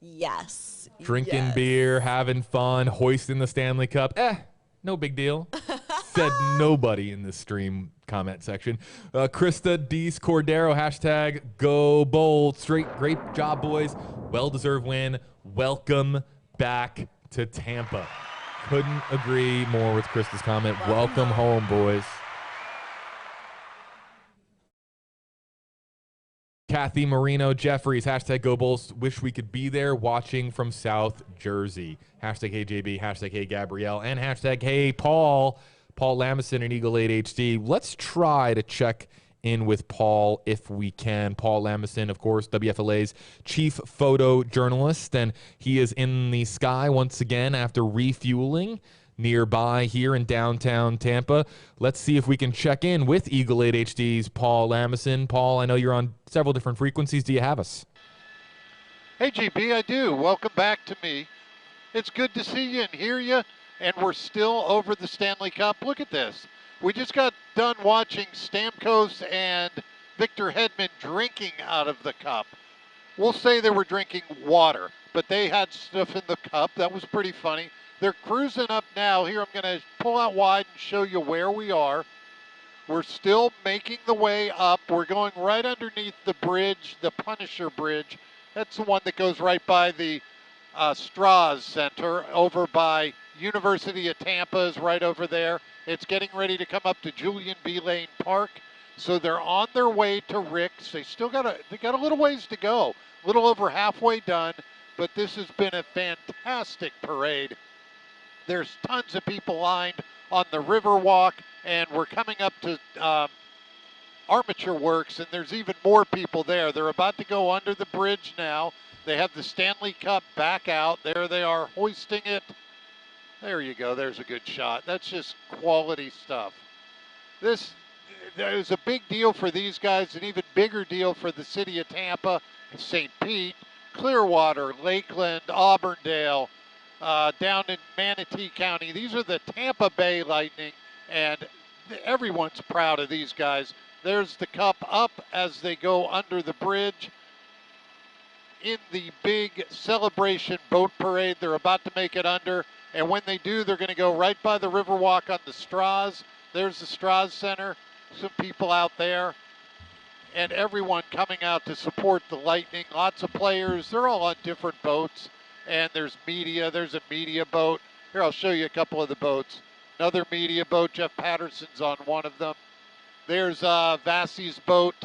Yes. Drinking beer, having fun, hoisting the Stanley Cup. No big deal. Said nobody in the stream comment section. Krista Dees Cordero, #GoBolts. Great job, boys. Well-deserved win. Welcome back to Tampa. Couldn't agree more with Krista's comment. Welcome home, boys. Kathy Marino Jeffries, #GoBolts. Wish we could be there watching from South Jersey. #HeyJB, #HeyGabrielle, and #HeyPaul. Paul Lamison and Eagle 8 HD. Let's try to check in with Paul if we can. Paul Lamison, of course, WFLA's chief photo journalist, and he is in the sky once again after refueling nearby here in downtown Tampa. Let's see if we can check in with Eagle 8 HD's Paul Lamison. Paul, I know you're on several different frequencies. Do you have us? Hey, GB, I do. Welcome back to me. It's good to see you and hear you, and we're still over the Stanley Cup. Look at this. We just got done watching Stamkos and Victor Hedman drinking out of the cup. We'll say they were drinking water, but they had stuff in the cup. That was pretty funny. They're cruising up now. Here, I'm going to pull out wide and show you where we are. We're still making the way up. We're going right underneath the bridge, the Punisher Bridge, That's the one that goes right by the Strauss Center over by University of Tampa is right over there. It's getting ready to come up to Julian B. Lane Park. So they're on their way to Rick's. They got a little ways to go, a little over halfway done, but this has been a fantastic parade. There's tons of people lined on the Riverwalk, and we're coming up to Armature Works, and there's even more people there. They're about to go under the bridge now. They have the Stanley Cup back out. There they are hoisting it. There you go. There's a good shot. That's just quality stuff. This is a big deal for these guys, an even bigger deal for the city of Tampa, St. Pete, Clearwater, Lakeland, Auburndale, down in Manatee County. These are the Tampa Bay Lightning, and everyone's proud of these guys. There's the cup up as they go under the bridge in the big celebration boat parade. They're about to make it under, and when they do, they're going to go right by the Riverwalk on the Strauss. There's the Strauss Center, some people out there, and everyone coming out to support the Lightning. Lots of players. They're all on different boats, and there's media. There's a media boat. Here, I'll show you a couple of the boats. Another media boat. Jeff Patterson's on one of them. There's Vassie's boat.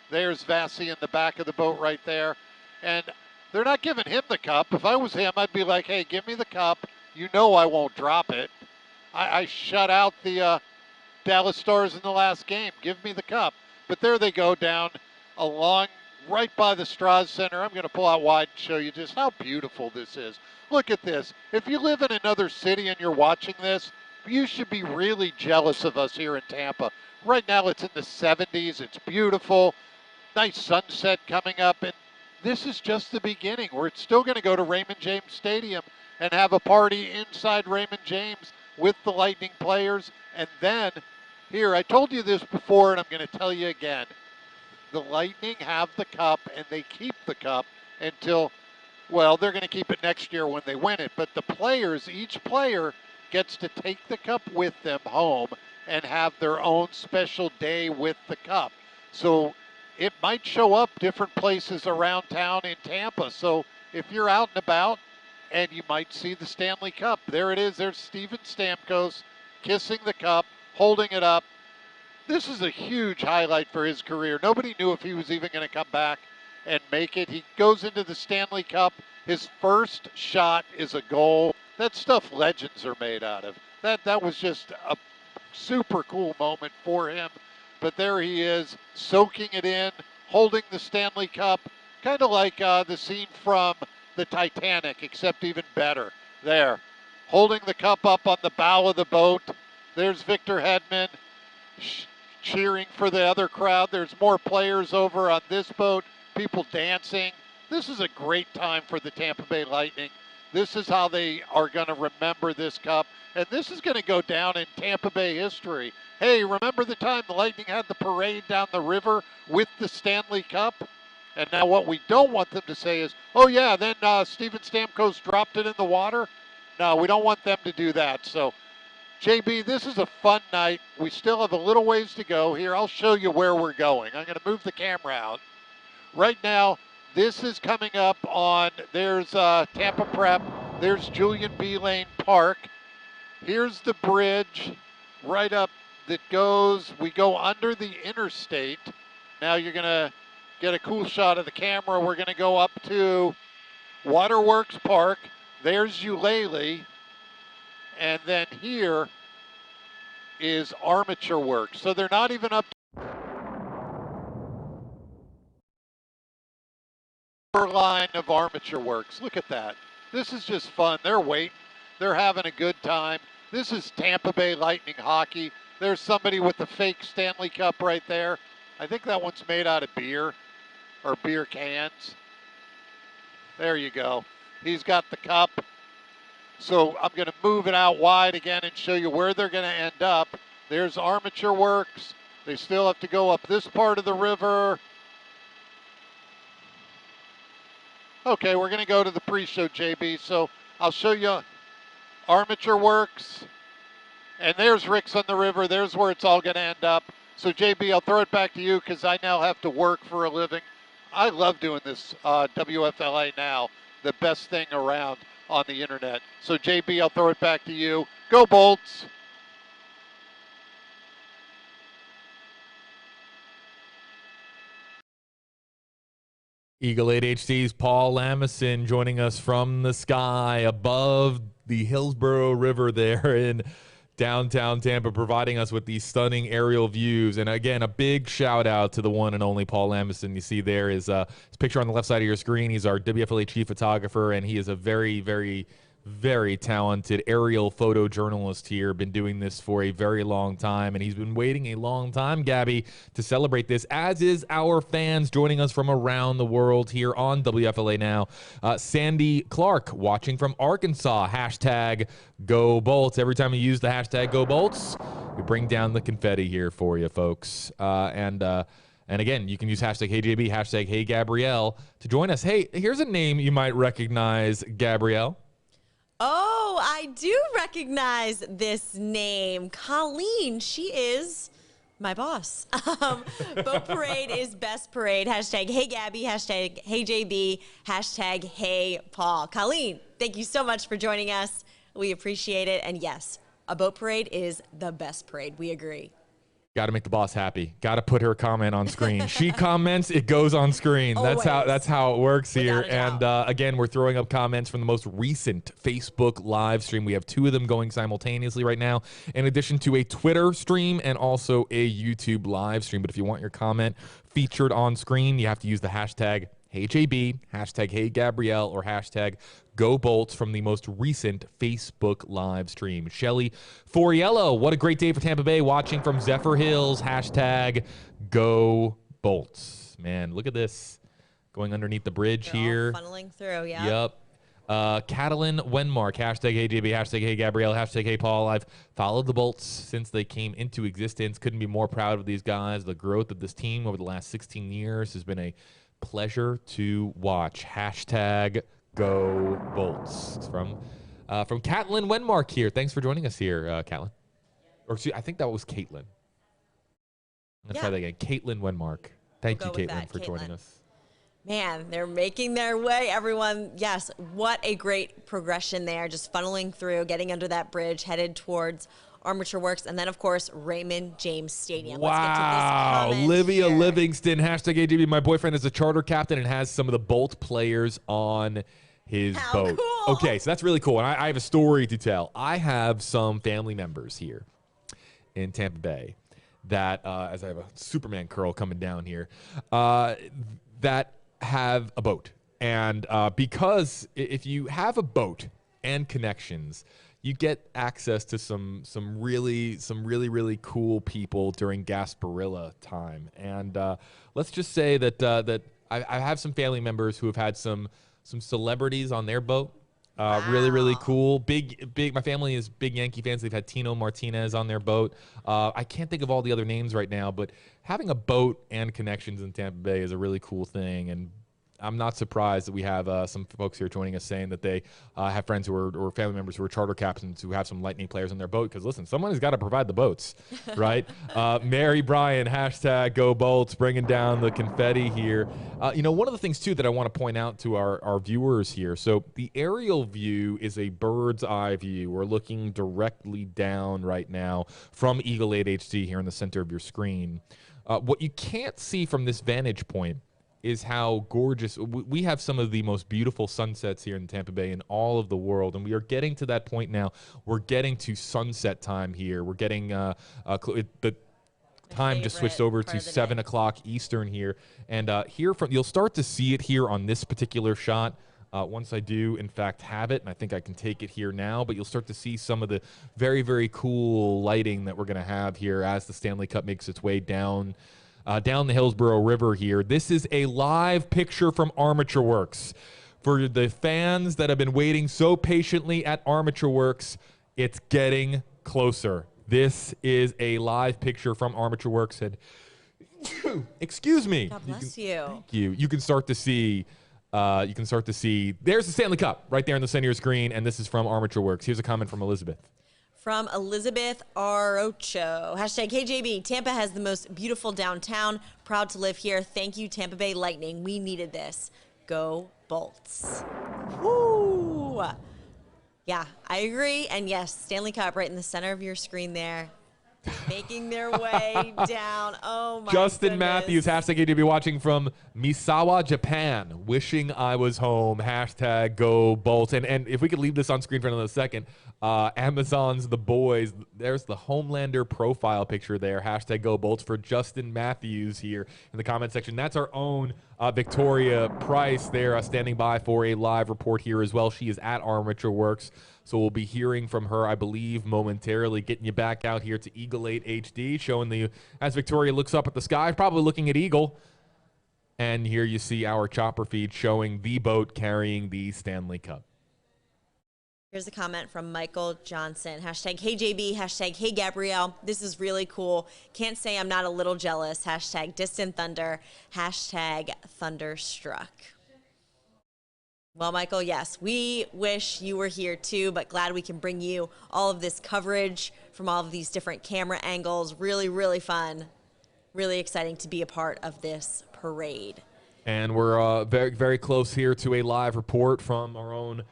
There's Vassie in the back of the boat right there. And they're not giving him the cup. If I was him, I'd be like, hey, give me the cup. You know I won't drop it. I shut out the Dallas Stars in the last game. Give me the cup. But there they go down along right by the Strauss Center. I'm going to pull out wide and show you just how beautiful this is. Look at this. If you live in another city and you're watching this, you should be really jealous of us here in Tampa. Right now it's in the 70s. It's beautiful. Nice sunset coming up. And this is just the beginning. We're still going to go to Raymond James Stadium and have a party inside Raymond James with the Lightning players. And then, here, I told you this before, and I'm going to tell you again. The Lightning have the cup, and they keep the cup until, well, they're going to keep it next year when they win it. But the players, each player gets to take the cup with them home and have their own special day with the cup. So it might show up different places around town in Tampa. So if you're out and about, and you might see the Stanley Cup. There it is. There's Steven Stamkos kissing the cup, holding it up. This is a huge highlight for his career. Nobody knew if he was even going to come back and make it. He goes into the Stanley Cup. His first shot is a goal. That stuff legends are made out of. That was just a super cool moment for him. But there he is, soaking it in, holding the Stanley Cup, kind of like the scene from the Titanic, except even better. There, holding the cup up on the bow of the boat. There's Victor Hedman cheering for the other crowd. There's more players over on this boat, people dancing. This is a great time for the Tampa Bay Lightning. This is how they are going to remember this cup. And this is going to go down in Tampa Bay history. Hey, remember the time the Lightning had the parade down the river with the Stanley Cup? And now what we don't want them to say is, oh yeah, then Steven Stamkos dropped it in the water. No, we don't want them to do that. So, JB, this is a fun night. We still have a little ways to go. Here, I'll show you where we're going. I'm going to move the camera out. Right now, this is coming up on, there's Tampa Prep. There's Julian B. Lane Park. Here's the bridge right up that goes, we go under the interstate. Now you're going to get a cool shot of the camera. We're going to go up to Waterworks Park. There's Eulalie. And then here is Armature Works. So they're not even up to line of Armature Works. Look at that. This is just fun. They're waiting. They're having a good time. This is Tampa Bay Lightning hockey. There's somebody with the fake Stanley Cup right there. I think that one's made out of beer or beer cans. There you go. He's got the cup. So I'm going to move it out wide again and show you where they're going to end up. There's Armature Works. They still have to go up this part of the river. Okay, we're going to go to the pre-show, JB. So I'll show you Armature Works. And there's Rick's on the river. There's where it's all going to end up. So, JB, I'll throw it back to you because I now have to work for a living. I love doing this WFLA Now, the best thing around on the internet. So, JB, I'll throw it back to you. Go Bolts! Eagle 8 HD's Paul Lamison joining us from the sky above the Hillsborough River there in downtown Tampa, providing us with these stunning aerial views. And again, a big shout out to the one and only Paul Lamison. You see there is his picture on the left side of your screen. He's our WFLA chief photographer, and he is a very, very, very talented aerial photojournalist here. Been doing this for a very long time, and he's been waiting a long time, Gabby, to celebrate this, as is our fans joining us from around the world here on WFLA Now. Sandy Clark watching from Arkansas, hashtag Go Bolts. Every time you use the hashtag Go Bolts, we bring down the confetti here for you, folks. And again, you can use hashtag HeyJB, hashtag HeyGabrielle to join us. Hey, here's a name you might recognize, Gabrielle. Oh, I do recognize this name. Colleen, she is my boss. Boat Parade is best parade. Hashtag Hey Gabby, hashtag Hey JB, hashtag Hey Paul. Colleen, thank you so much for joining us. We appreciate it. And yes, a boat parade is the best parade. We agree. Got to make the boss happy. Got to put her comment on screen. She comments, it goes on screen. Always. That's how it works here. Without a doubt. And again, we're throwing up comments from the most recent Facebook live stream. We have 2 of them going simultaneously right now, in addition to a Twitter stream and also a YouTube live stream. But if you want your comment featured on screen, you have to use the hashtag HeyJB, hashtag HeyGabrielle, or hashtag GoBolts from the most recent Facebook live stream. Shelly Foriello, what a great day for Tampa Bay, watching from Zephyr Hills, hashtag GoBolts. Man, look at this. Going underneath the bridge They're here. all funneling through, yeah. Yep. Catalin Wenmark, hashtag HeyJB, hashtag HeyGabrielle, hashtag HeyPaul. I've followed the Bolts since they came into existence. Couldn't be more proud of these guys. The growth of this team over the last 16 years has been a pleasure to watch. Hashtag Go Bolts. It's from Catlin Wenmark here. Thanks for joining us here, Catlin. Or excuse, I think that was Caitlin. Let's try that again. Caitlin Wenmark. Thank you, Caitlin, for joining us. Man, they're making their way, everyone. Yes, what a great progression there. Just funneling through, getting under that bridge, headed towards Armature Works, and then, of course, Raymond James Stadium. Wow. Let's get to this comment Livia here. Livingston, hashtag AJB. My boyfriend is a charter captain and has some of the Bolt players on his boat. Cool. Okay, so that's really cool. And I have a story to tell. I have some family members here in Tampa Bay that, as I have a Superman curl coming down here, that have a boat. And because if you have a boat and connections, you get access to some really cool people during Gasparilla time. And let's just say that I have some family members who have had some celebrities on their boat. Really cool. Big. My family is big Yankee fans. They've had Tino Martinez on their boat. I can't think of all the other names right now, but having a boat and connections in Tampa Bay is a really cool thing. And I'm not surprised that we have some folks here joining us saying that they have friends who are, or family members who are charter captains who have some Lightning players on their boat. Because listen, someone has got to provide the boats, right? Mary Bryan, hashtag Go Bolts, bringing down the confetti here. One of the things too that I want to point out to our viewers here. So the aerial view is a bird's eye view. We're looking directly down right now from Eagle 8 HD here in the center of your screen. What you can't see from this vantage point is how gorgeous. We have some of the most beautiful sunsets here in Tampa Bay in all of the world, and we are getting to that point now. We're getting to sunset time here. We're getting the time just switched over to 7 o'clock Eastern here, and you'll start to see it here on this particular shot. Once I do, in fact, have it, and I think I can take it here now, but you'll start to see some of the very cool lighting that we're going to have here as the Stanley Cup makes its way down the Hillsborough River here. This is a live picture from Armature Works. For the fans that have been waiting so patiently at Armature Works, it's getting closer. This is a live picture from Armature Works. And excuse me. God bless you. Thank you. You can start to see. There's the Stanley Cup right there in the center of your screen, and this is from Armature Works. Here's a comment from Elizabeth. From Elizabeth Arocho. Hashtag KJB. Tampa has the most beautiful downtown. Proud to live here. Thank you, Tampa Bay Lightning. We needed this. Go Bolts. Woo! Yeah, I agree. And yes, Stanley Cup right in the center of your screen there. Making their way down. Oh, my Justin goodness. Matthews, hashtag ADB, watching from Misawa, Japan. Wishing I was home. Hashtag go Bolts. And if we could leave this on screen for another second, Amazon's The Boys. There's the Homelander profile picture there. Hashtag go Bolts for Justin Matthews here in the comment section. That's our own Victoria Price there, standing by for a live report here as well. She is at Armature Works. So we'll be hearing from her, I believe, momentarily, getting you back out here to Eagle 8 HD, showing the, as Victoria looks up at the sky, probably looking at Eagle. And here you see our chopper feed showing the boat carrying the Stanley Cup. Here's a comment from Michael Johnson. Hashtag HeyJB, hashtag Hey Gabrielle. This is really cool. Can't say I'm not a little jealous. Hashtag Distant Thunder. Hashtag Thunderstruck. Well, Michael, yes, we wish you were here too, but glad we can bring you all of this coverage from all of these different camera angles. Really, really fun. Really exciting to be a part of this parade. And we're very, very close here to a live report from our own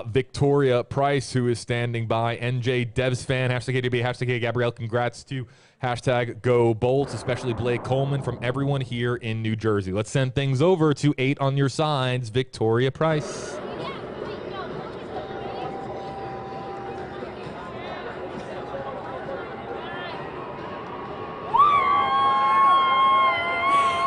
Victoria Price, who is standing by. NJ Devs fan, hashtag KDB, hashtag Hey Gabrielle. Congrats to hashtag Go Bolts, especially Blake Coleman, from everyone here in New Jersey. Let's send things over to 8 on your sides, Victoria Price.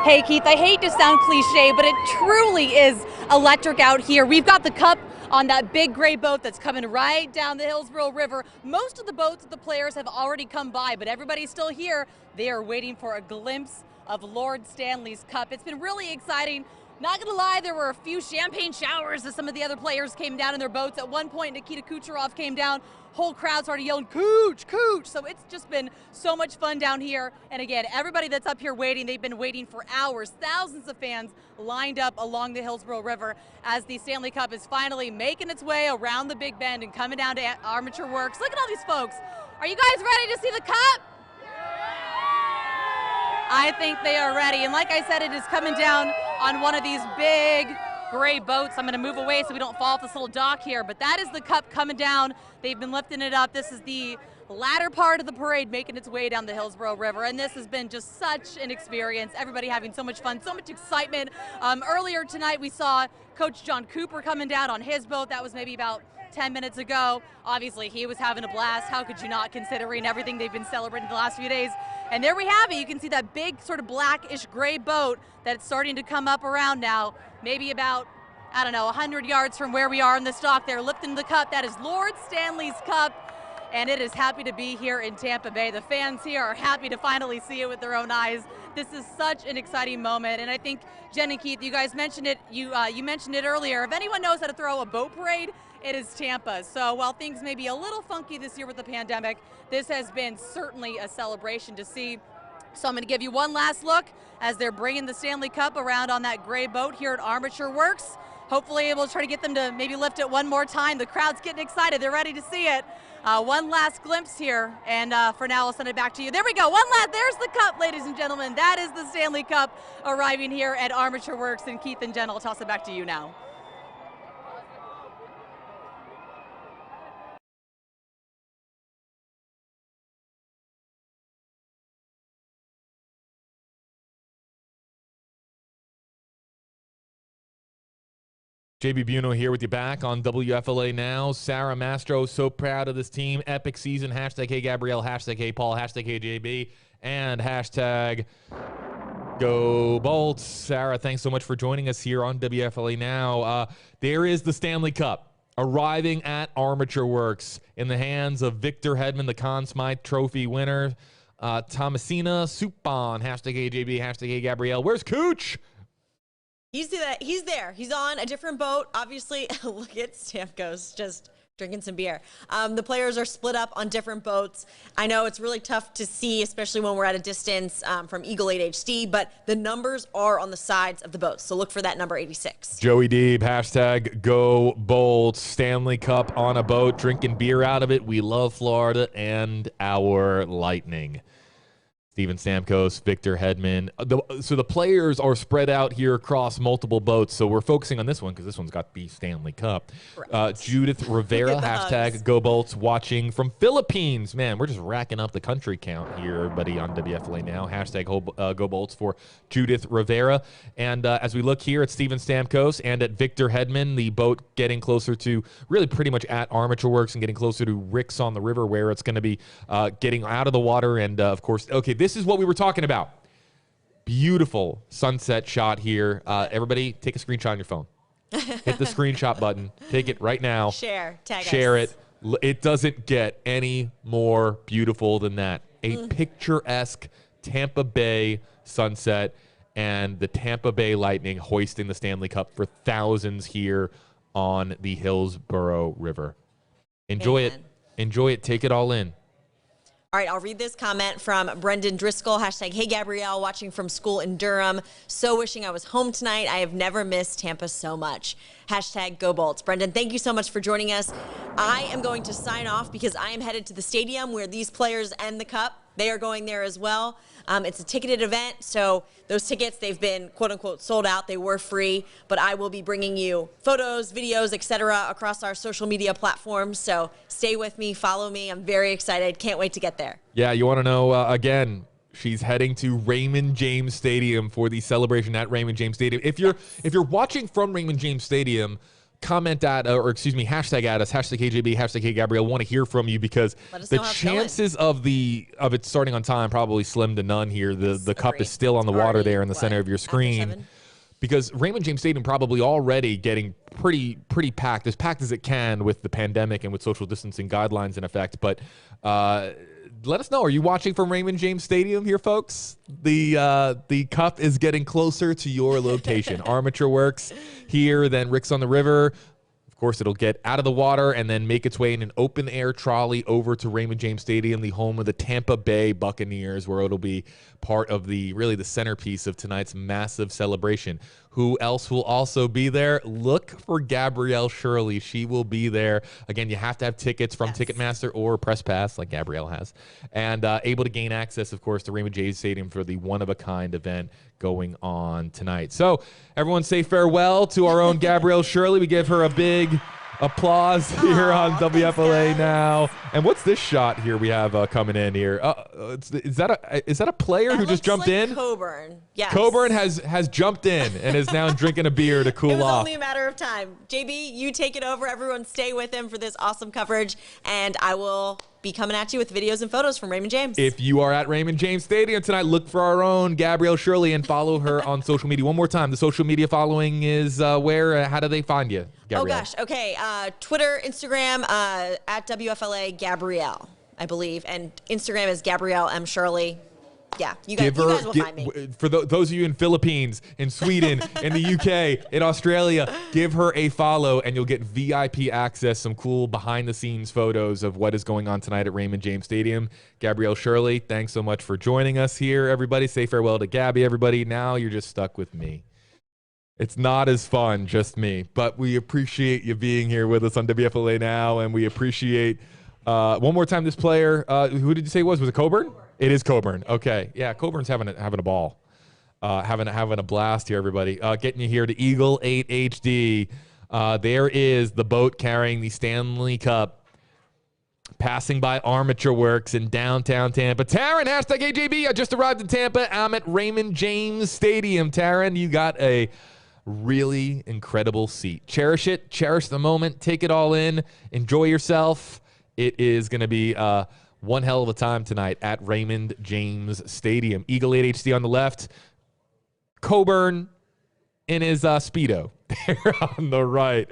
Hey, Keith, I hate to sound cliche, but it truly is electric out here. We've got the Cup on that big gray boat that's coming right down the Hillsborough River. Most of the boats of the players have already come by, but everybody's still here. They are waiting for a glimpse of Lord Stanley's Cup. It's been really exciting. Not gonna lie, there were a few champagne showers as some of the other players came down in their boats. At one point, Nikita Kucherov came down. Whole crowd started yelling, "Cooch, Cooch!" So it's just been so much fun down here. And again, everybody that's up here waiting, they've been waiting for hours. Thousands of fans lined up along the Hillsborough River as the Stanley Cup is finally making its way around the Big Bend and coming down to Armature Works. Look at all these folks. Are you guys ready to see the Cup? I think they are ready. And like I said, it is coming down on one of these big gray boats. I'm going to move away so we don't fall off this little dock here, but that is the Cup coming down. They've been lifting it up. This is the latter part of the parade making its way down the Hillsborough River, and this has been just such an experience. Everybody having so much fun, so much excitement. Earlier tonight we saw Coach John Cooper coming down on his boat. That was maybe about 10 minutes ago. Obviously he was having a blast. How could you not, considering everything they've been celebrating the last few days? And there we have it. You can see that big sort of blackish gray boat that's starting to come up around now, maybe about, I don't know, 100 yards from where we are in this dock there, lifting the Cup. That is Lord Stanley's Cup, and it is happy to be here in Tampa Bay. The fans here are happy to finally see it with their own eyes. This is such an exciting moment, and I think, Jen and Keith, you guys mentioned it, you mentioned it earlier. If anyone knows how to throw a boat parade, it is Tampa. So while things may be a little funky this year with the pandemic, this has been certainly a celebration to see. So I'm going to give you one last look as they're bringing the Stanley Cup around on that gray boat here at Armature Works. Hopefully we'll try to get them to maybe lift it one more time. The crowd's getting excited. They're ready to see it. One last glimpse here, and for now I'll send it back to you. There we go. One last. There's the Cup, ladies and gentlemen. That is the Stanley Cup arriving here at Armature Works. And Keith and Jen, I'll toss it back to you now. JB Buno here with you back on WFLA Now. Sarah Mastro, so proud of this team. Epic season. Hashtag Hey Gabrielle, hashtag Hey Paul, hashtag Hey JB, and hashtag Go Bolts. Sarah, thanks so much for joining us here on WFLA Now. There is the Stanley Cup arriving at Armature Works in the hands of Victor Hedman, the Conn Smythe Trophy winner. Thomasina Supon, hashtag Hey JB, hashtag Hey Gabrielle. Where's Cooch? He's there. He's on a different boat. Obviously, look at Stamkos just drinking some beer. The players are split up on different boats. I know it's really tough to see, especially when we're at a distance from Eagle 8 HD, but the numbers are on the sides of the boats. So look for that number 86. Joey Deeb, hashtag Go Bolts, Stanley Cup on a boat, drinking beer out of it. We love Florida and our Lightning. Steven Stamkos, Victor Hedman. So the players are spread out here across multiple boats. So we're focusing on this one because this one's got the Stanley Cup. Judith Rivera, hashtag Go Bolts, watching from Philippines. Man, we're just racking up the country count here, everybody on WFLA now. Hashtag Go Bolts for Judith Rivera. And as we look here at Steven Stamkos and at Victor Hedman, the boat getting closer to really pretty much at Armature Works and getting closer to Ricks on the River, where it's going to be getting out of the water. And, of course, okay, this is what we were talking about. Beautiful sunset shot here. Everybody, take a screenshot on your phone. Hit the screenshot button. Take it right now. Share it. It doesn't get any more beautiful than that. A picturesque Tampa Bay sunset and the Tampa Bay Lightning hoisting the Stanley Cup for thousands here on the Hillsborough River. Enjoy it. Enjoy it. Take it all in. All right, I'll read this comment from Brendan Driscoll, hashtag Hey Gabrielle, watching from school in Durham. So wishing I was home tonight. I have never missed Tampa so much. Hashtag Go Bolts. Brendan, thank you so much for joining us. I am going to sign off because I am headed to the stadium where these players end the cup. They are going there as well. It's a ticketed event, so those tickets, they've been quote-unquote sold out. They were free, but I will be bringing you photos, videos, etc. across our social media platforms. So stay with me, follow me. I'm very excited. Can't wait to get there. Yeah, you want to know, again, she's heading to Raymond James Stadium for the celebration at Raymond James Stadium. If you're watching from Raymond James Stadium, comment at, hashtag at us, hashtag KJB, hashtag Hey Gabrielle. Want to hear from you because the chances of it starting on time probably slim to none here. The cup is still on the water there in the center of your screen. Because Raymond James Stadium probably already getting pretty packed, as packed as it can with the pandemic and with social distancing guidelines in effect. But let us know. Are you watching from Raymond James Stadium here, folks? The cup is getting closer to your location. Armature Works here, then Ricks on the River. Of course, it'll get out of the water and then make its way in an open-air trolley over to Raymond James Stadium, the home of the Tampa Bay Buccaneers, where it'll be part of the centerpiece of tonight's massive celebration. Who else will also be there? Look for Gabrielle Shirley. She will be there. Again, you have to have tickets from Ticketmaster or Press Pass, like Gabrielle has, and able to gain access, of course, to Raymond James Stadium for the one-of-a-kind event going on tonight. So everyone say farewell to our own Gabrielle Shirley. We give her a big applause here on WFLA now. And what's this shot here we have coming in here? Is that a player who just jumped in? Coburn. Yes. Coburn has jumped in and is now drinking a beer to cool off. It was only a matter of time. JB, you take it over. Everyone stay with him for this awesome coverage, and I will be coming at you with videos and photos from Raymond James. If you are at Raymond James Stadium tonight, look for our own Gabrielle Shirley and follow her on social media. One more time, the social media following is where? How do they find you, Gabrielle? Oh, gosh. Okay. Twitter, Instagram, at WFLA Gabrielle, I believe. And Instagram is Gabrielle M. Shirley. Yeah, you guys will find me. For those of you in Philippines, in Sweden, in the UK, in Australia, give her a follow and you'll get VIP access, some cool behind-the-scenes photos of what is going on tonight at Raymond James Stadium. Gabrielle Shirley, thanks so much for joining us here, everybody. Say farewell to Gabby, everybody. Now you're just stuck with me. It's not as fun, just me, but we appreciate you being here with us on WFLA Now, and we appreciate, one more time, this player, who did you say it was? Was it Coburn? It is Coburn. Okay. Yeah, Coburn's having a ball. Having a blast here, everybody. Getting you here to Eagle 8 HD. There is the boat carrying the Stanley Cup passing by Armature Works in downtown Tampa. Taryn, hashtag AJB. I just arrived in Tampa. I'm at Raymond James Stadium. Taryn, you got a really incredible seat. Cherish it. Cherish the moment. Take it all in. Enjoy yourself. It is going to be one hell of a time tonight at Raymond James Stadium. Eagle 8 HD on the left. Coburn in his Speedo there on the right.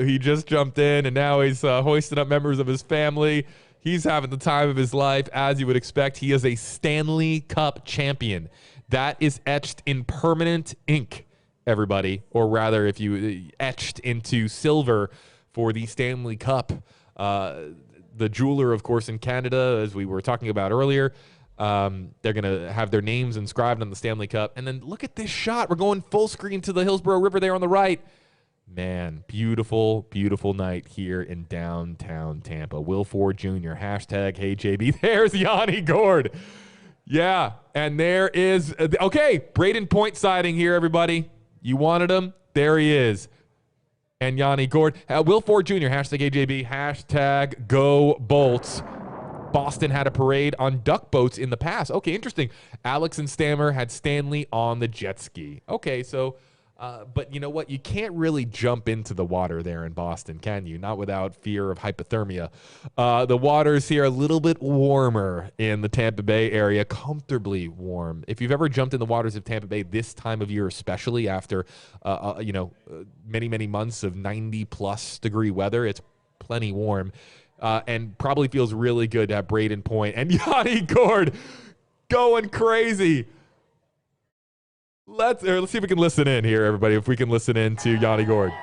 He just jumped in, and now he's hoisting up members of his family. He's having the time of his life, as you would expect. He is a Stanley Cup champion. That is etched in permanent ink, everybody. Or rather, if you etched into silver for the Stanley Cup. The jeweler, of course, in Canada, as we were talking about earlier, they're going to have their names inscribed on the Stanley Cup. And then look at this shot. We're going full screen to the Hillsborough River there on the right. Man, beautiful, beautiful night here in downtown Tampa. Will Ford Jr., hashtag HeyJB. There's Yanni Gourde. Yeah, and there is, okay, Braden Point sighting here, everybody. You wanted him? There he is. And Yanni Gourde. Will Ford Jr., hashtag HeyJB, hashtag Go Bolts. Boston had a parade on duck boats in the past. Okay, interesting. Alex and Stammer had Stanley on the jet ski. Okay, so... but you know what? You can't really jump into the water there in Boston, can you? Not without fear of hypothermia. The waters here are a little bit warmer in the Tampa Bay area, comfortably warm. If you've ever jumped in the waters of Tampa Bay this time of year, especially after, many, many months of 90-plus degree weather, it's plenty warm and probably feels really good to have Braden Point and Yanni Gourde going crazy. Let's see if we can listen in here, everybody, if we can listen in to Yanni Gourde.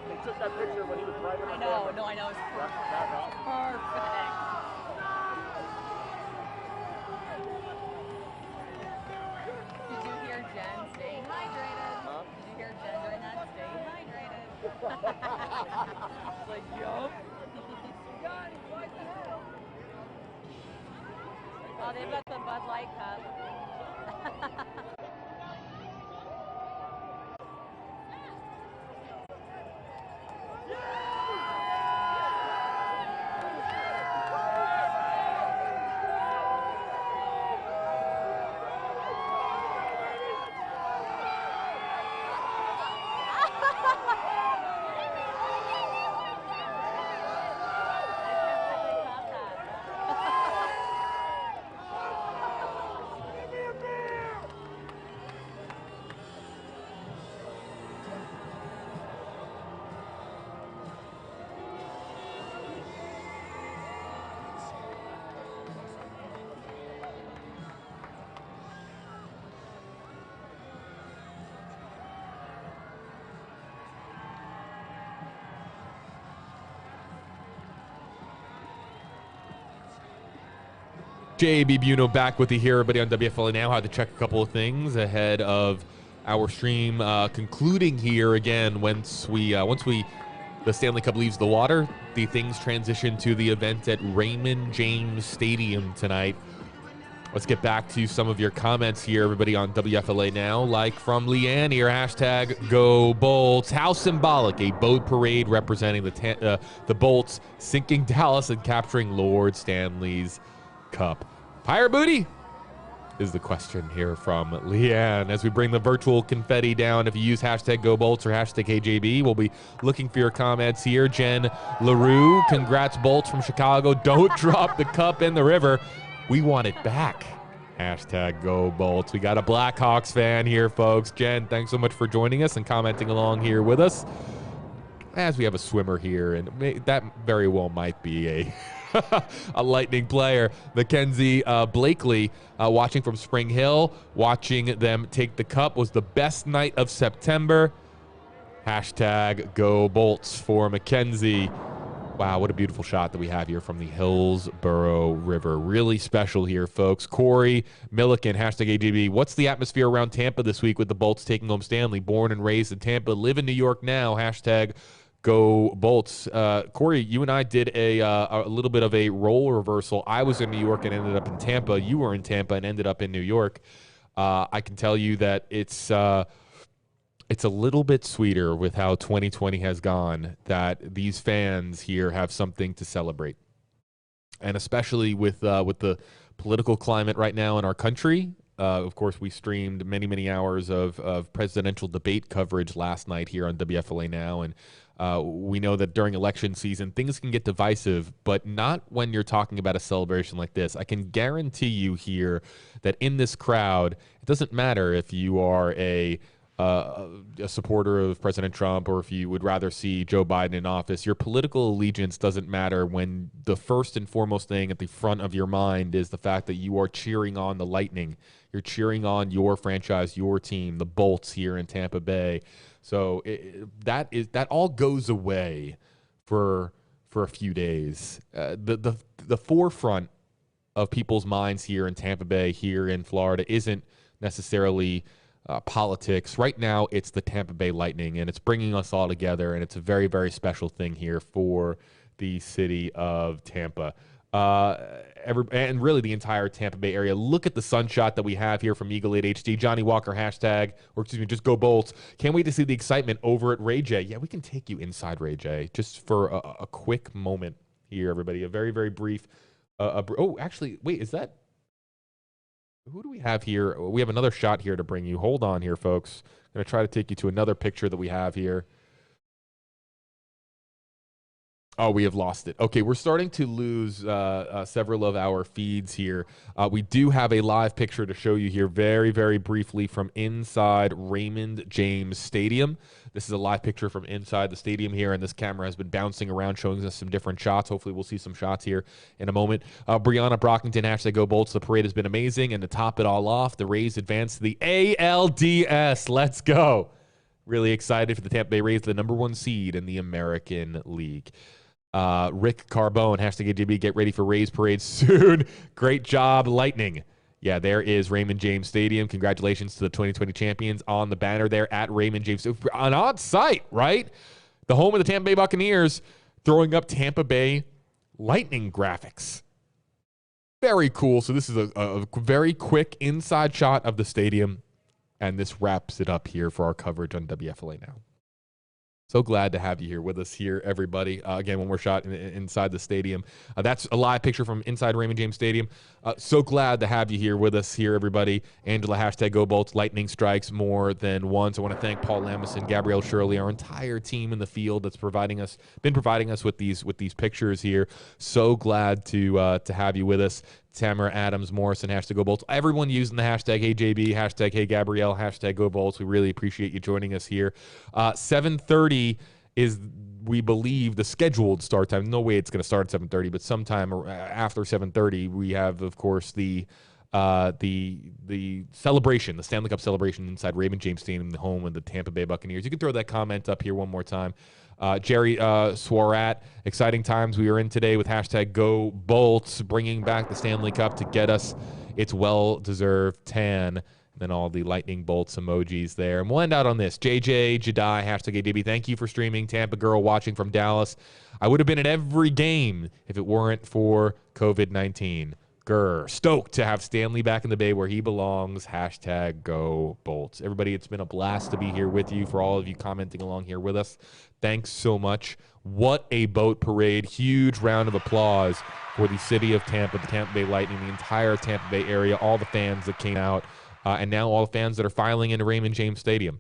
They took that picture when he was right on the camera. I know. It's perfect. Did you hear Jen staying hydrated? Huh? Did you hear Jen during that? Staying hydrated. It's like, yup. Oh, they've got the Bud Light cup. JB Buno back with you here, everybody on WFLA Now. Had to check a couple of things ahead of our stream concluding here again once we the Stanley Cup leaves the water, the things transition to the event at Raymond James Stadium tonight. Let's get back to some of your comments here, everybody, on WFLA Now. Like from Leanne here, hashtag Go Bolts. How symbolic, a boat parade representing the Bolts sinking Dallas and capturing Lord Stanley's Cup. Pirate booty is the question here from Leanne. As we bring the virtual confetti down, if you use hashtag Go Bolts or hashtag KJB, we'll be looking for your comments here. Jen LaRue, congrats Bolts from Chicago. Don't drop the cup in the river. We want it back. Hashtag Go Bolts. We got a Blackhawks fan here, folks. Jen, thanks so much for joining us and commenting along here with us. As we have a swimmer here, and that very well might be a a Lightning player. Mackenzie Blakely, watching from Spring Hill, watching them take the cup, was the best night of September. Hashtag Go Bolts for Mackenzie. Wow, what a beautiful shot that we have here from the Hillsborough River. Really special here, folks. Corey Milliken, hashtag AGB. What's the atmosphere around Tampa this week with the Bolts taking home Stanley? Born and raised in Tampa, live in New York now. Hashtag Go Bolts. Corey, you and I did a little bit of a role reversal. I was in New York and ended up in Tampa. You were in Tampa and ended up in New York. I can tell you that it's a little bit sweeter with how 2020 has gone, that these fans here have something to celebrate. And especially with the political climate right now in our country. Of course, we streamed many, many hours of presidential debate coverage last night here on WFLA Now. And we know that during election season, things can get divisive, but not when you're talking about a celebration like this. I can guarantee you here that in this crowd, it doesn't matter if you are a supporter of President Trump or if you would rather see Joe Biden in office. Your political allegiance doesn't matter when the first and foremost thing at the front of your mind is the fact that you are cheering on the Lightning. You're cheering on your franchise, your team, the Bolts here in Tampa Bay. So that all goes away for a few days. The forefront of people's minds here in Tampa Bay, here in Florida, isn't necessarily politics. Right now, it's the Tampa Bay Lightning, and it's bringing us all together, and it's a very, very special thing here for the city of Tampa. And really the entire Tampa Bay area. Look at the sunshot that we have here from Eagle 8 HD. Johnny Walker, hashtag, or excuse me, just Go Bolts. Can't wait to see the excitement over at Ray J. Yeah, we can take you inside Ray J just for a quick moment here, everybody. A very, very brief. Oh, actually, wait, is that? Who do we have here? We have another shot here to bring you. Hold on here, folks. I'm going to try to take you to another picture that we have here. Oh, we have lost it. Okay, we're starting to lose several of our feeds here. We do have a live picture to show you here very, very briefly from inside Raymond James Stadium. This is a live picture from inside the stadium here, and this camera has been bouncing around, showing us some different shots. Hopefully we'll see some shots here in a moment. Brianna Brockington, hashtag Go Bolts. The parade has been amazing, and to top it all off, the Rays advance to the ALDS. Let's go. Really excited for the Tampa Bay Rays, the #1 seed in the American League. Rick Carbone, hashtag AGB, get ready for Rays parade soon. Great job, Lightning. Yeah, there is Raymond James Stadium. Congratulations to the 2020 champions on the banner there at Raymond James. On site, right? The home of the Tampa Bay Buccaneers throwing up Tampa Bay Lightning graphics. Very cool. So this is a very quick inside shot of the stadium, and this wraps it up here for our coverage on WFLA Now. So glad to have you here with us here, everybody. Again, one more shot inside the stadium. That's a live picture from inside Raymond James Stadium. So glad to have you here with us here, everybody. Angela, hashtag Go Bolts. Lightning strikes more than once. I want to thank Paul Lamison, Gabrielle Shirley, our entire team in the field that's been providing us with these pictures here. So glad to have you with us. Tamara Adams Morrison, hashtag Go Bolts. Everyone using the hashtag HeyJB, hashtag Hey Gabrielle, hashtag Go Bolts. We really appreciate you joining us here. 7:30 is, we believe, the scheduled start time. No way it's going to start at 7:30, but sometime after 7:30, we have, of course, the celebration, the Stanley Cup celebration inside Raymond James Stadium, the home of the Tampa Bay Buccaneers. You can throw that comment up here one more time. Jerry Swarat, exciting times we are in today with hashtag Go Bolts, bringing back the Stanley Cup to get us its well-deserved tan. and then all the lightning bolts emojis there. And we'll end out on this. JJ Jedi, hashtag ADB, thank you for streaming. Tampa girl watching from Dallas. I would have been at every game if it weren't for COVID-19. Grr. Stoked to have Stanley back in the Bay where he belongs. Hashtag go Bolts. Everybody, it's been a blast to be here with you. For all of you commenting along here with us, thanks so much. What a boat parade. Huge round of applause for the city of Tampa, the Tampa Bay Lightning, the entire Tampa Bay area, all the fans that came out, and now all the fans that are filing into Raymond James Stadium.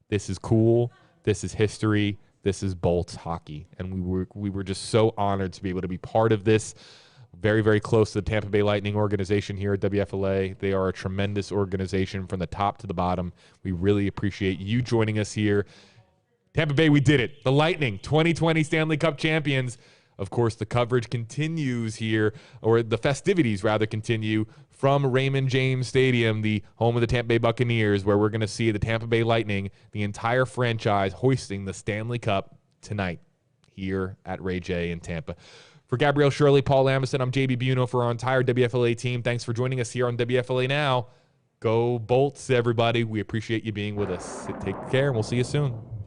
This is cool. This is history. This is Bolts hockey. And we were just so honored to be able to be part of this. Very, very close to the Tampa Bay Lightning organization here at WFLA. They are a tremendous organization from the top to the bottom. We really appreciate you joining us here. Tampa Bay, we did it. The Lightning, 2020 Stanley Cup champions. Of course, the coverage continues here, or the festivities rather continue from Raymond James Stadium, the home of the Tampa Bay Buccaneers, where we're going to see the Tampa Bay Lightning, the entire franchise, hoisting the Stanley Cup tonight here at Ray J in Tampa. For Gabrielle Shirley, Paul Lamison, I'm JB Buno for our entire WFLA team. Thanks for joining us here on WFLA Now. Go Bolts, everybody. We appreciate you being with us. Take care, and we'll see you soon.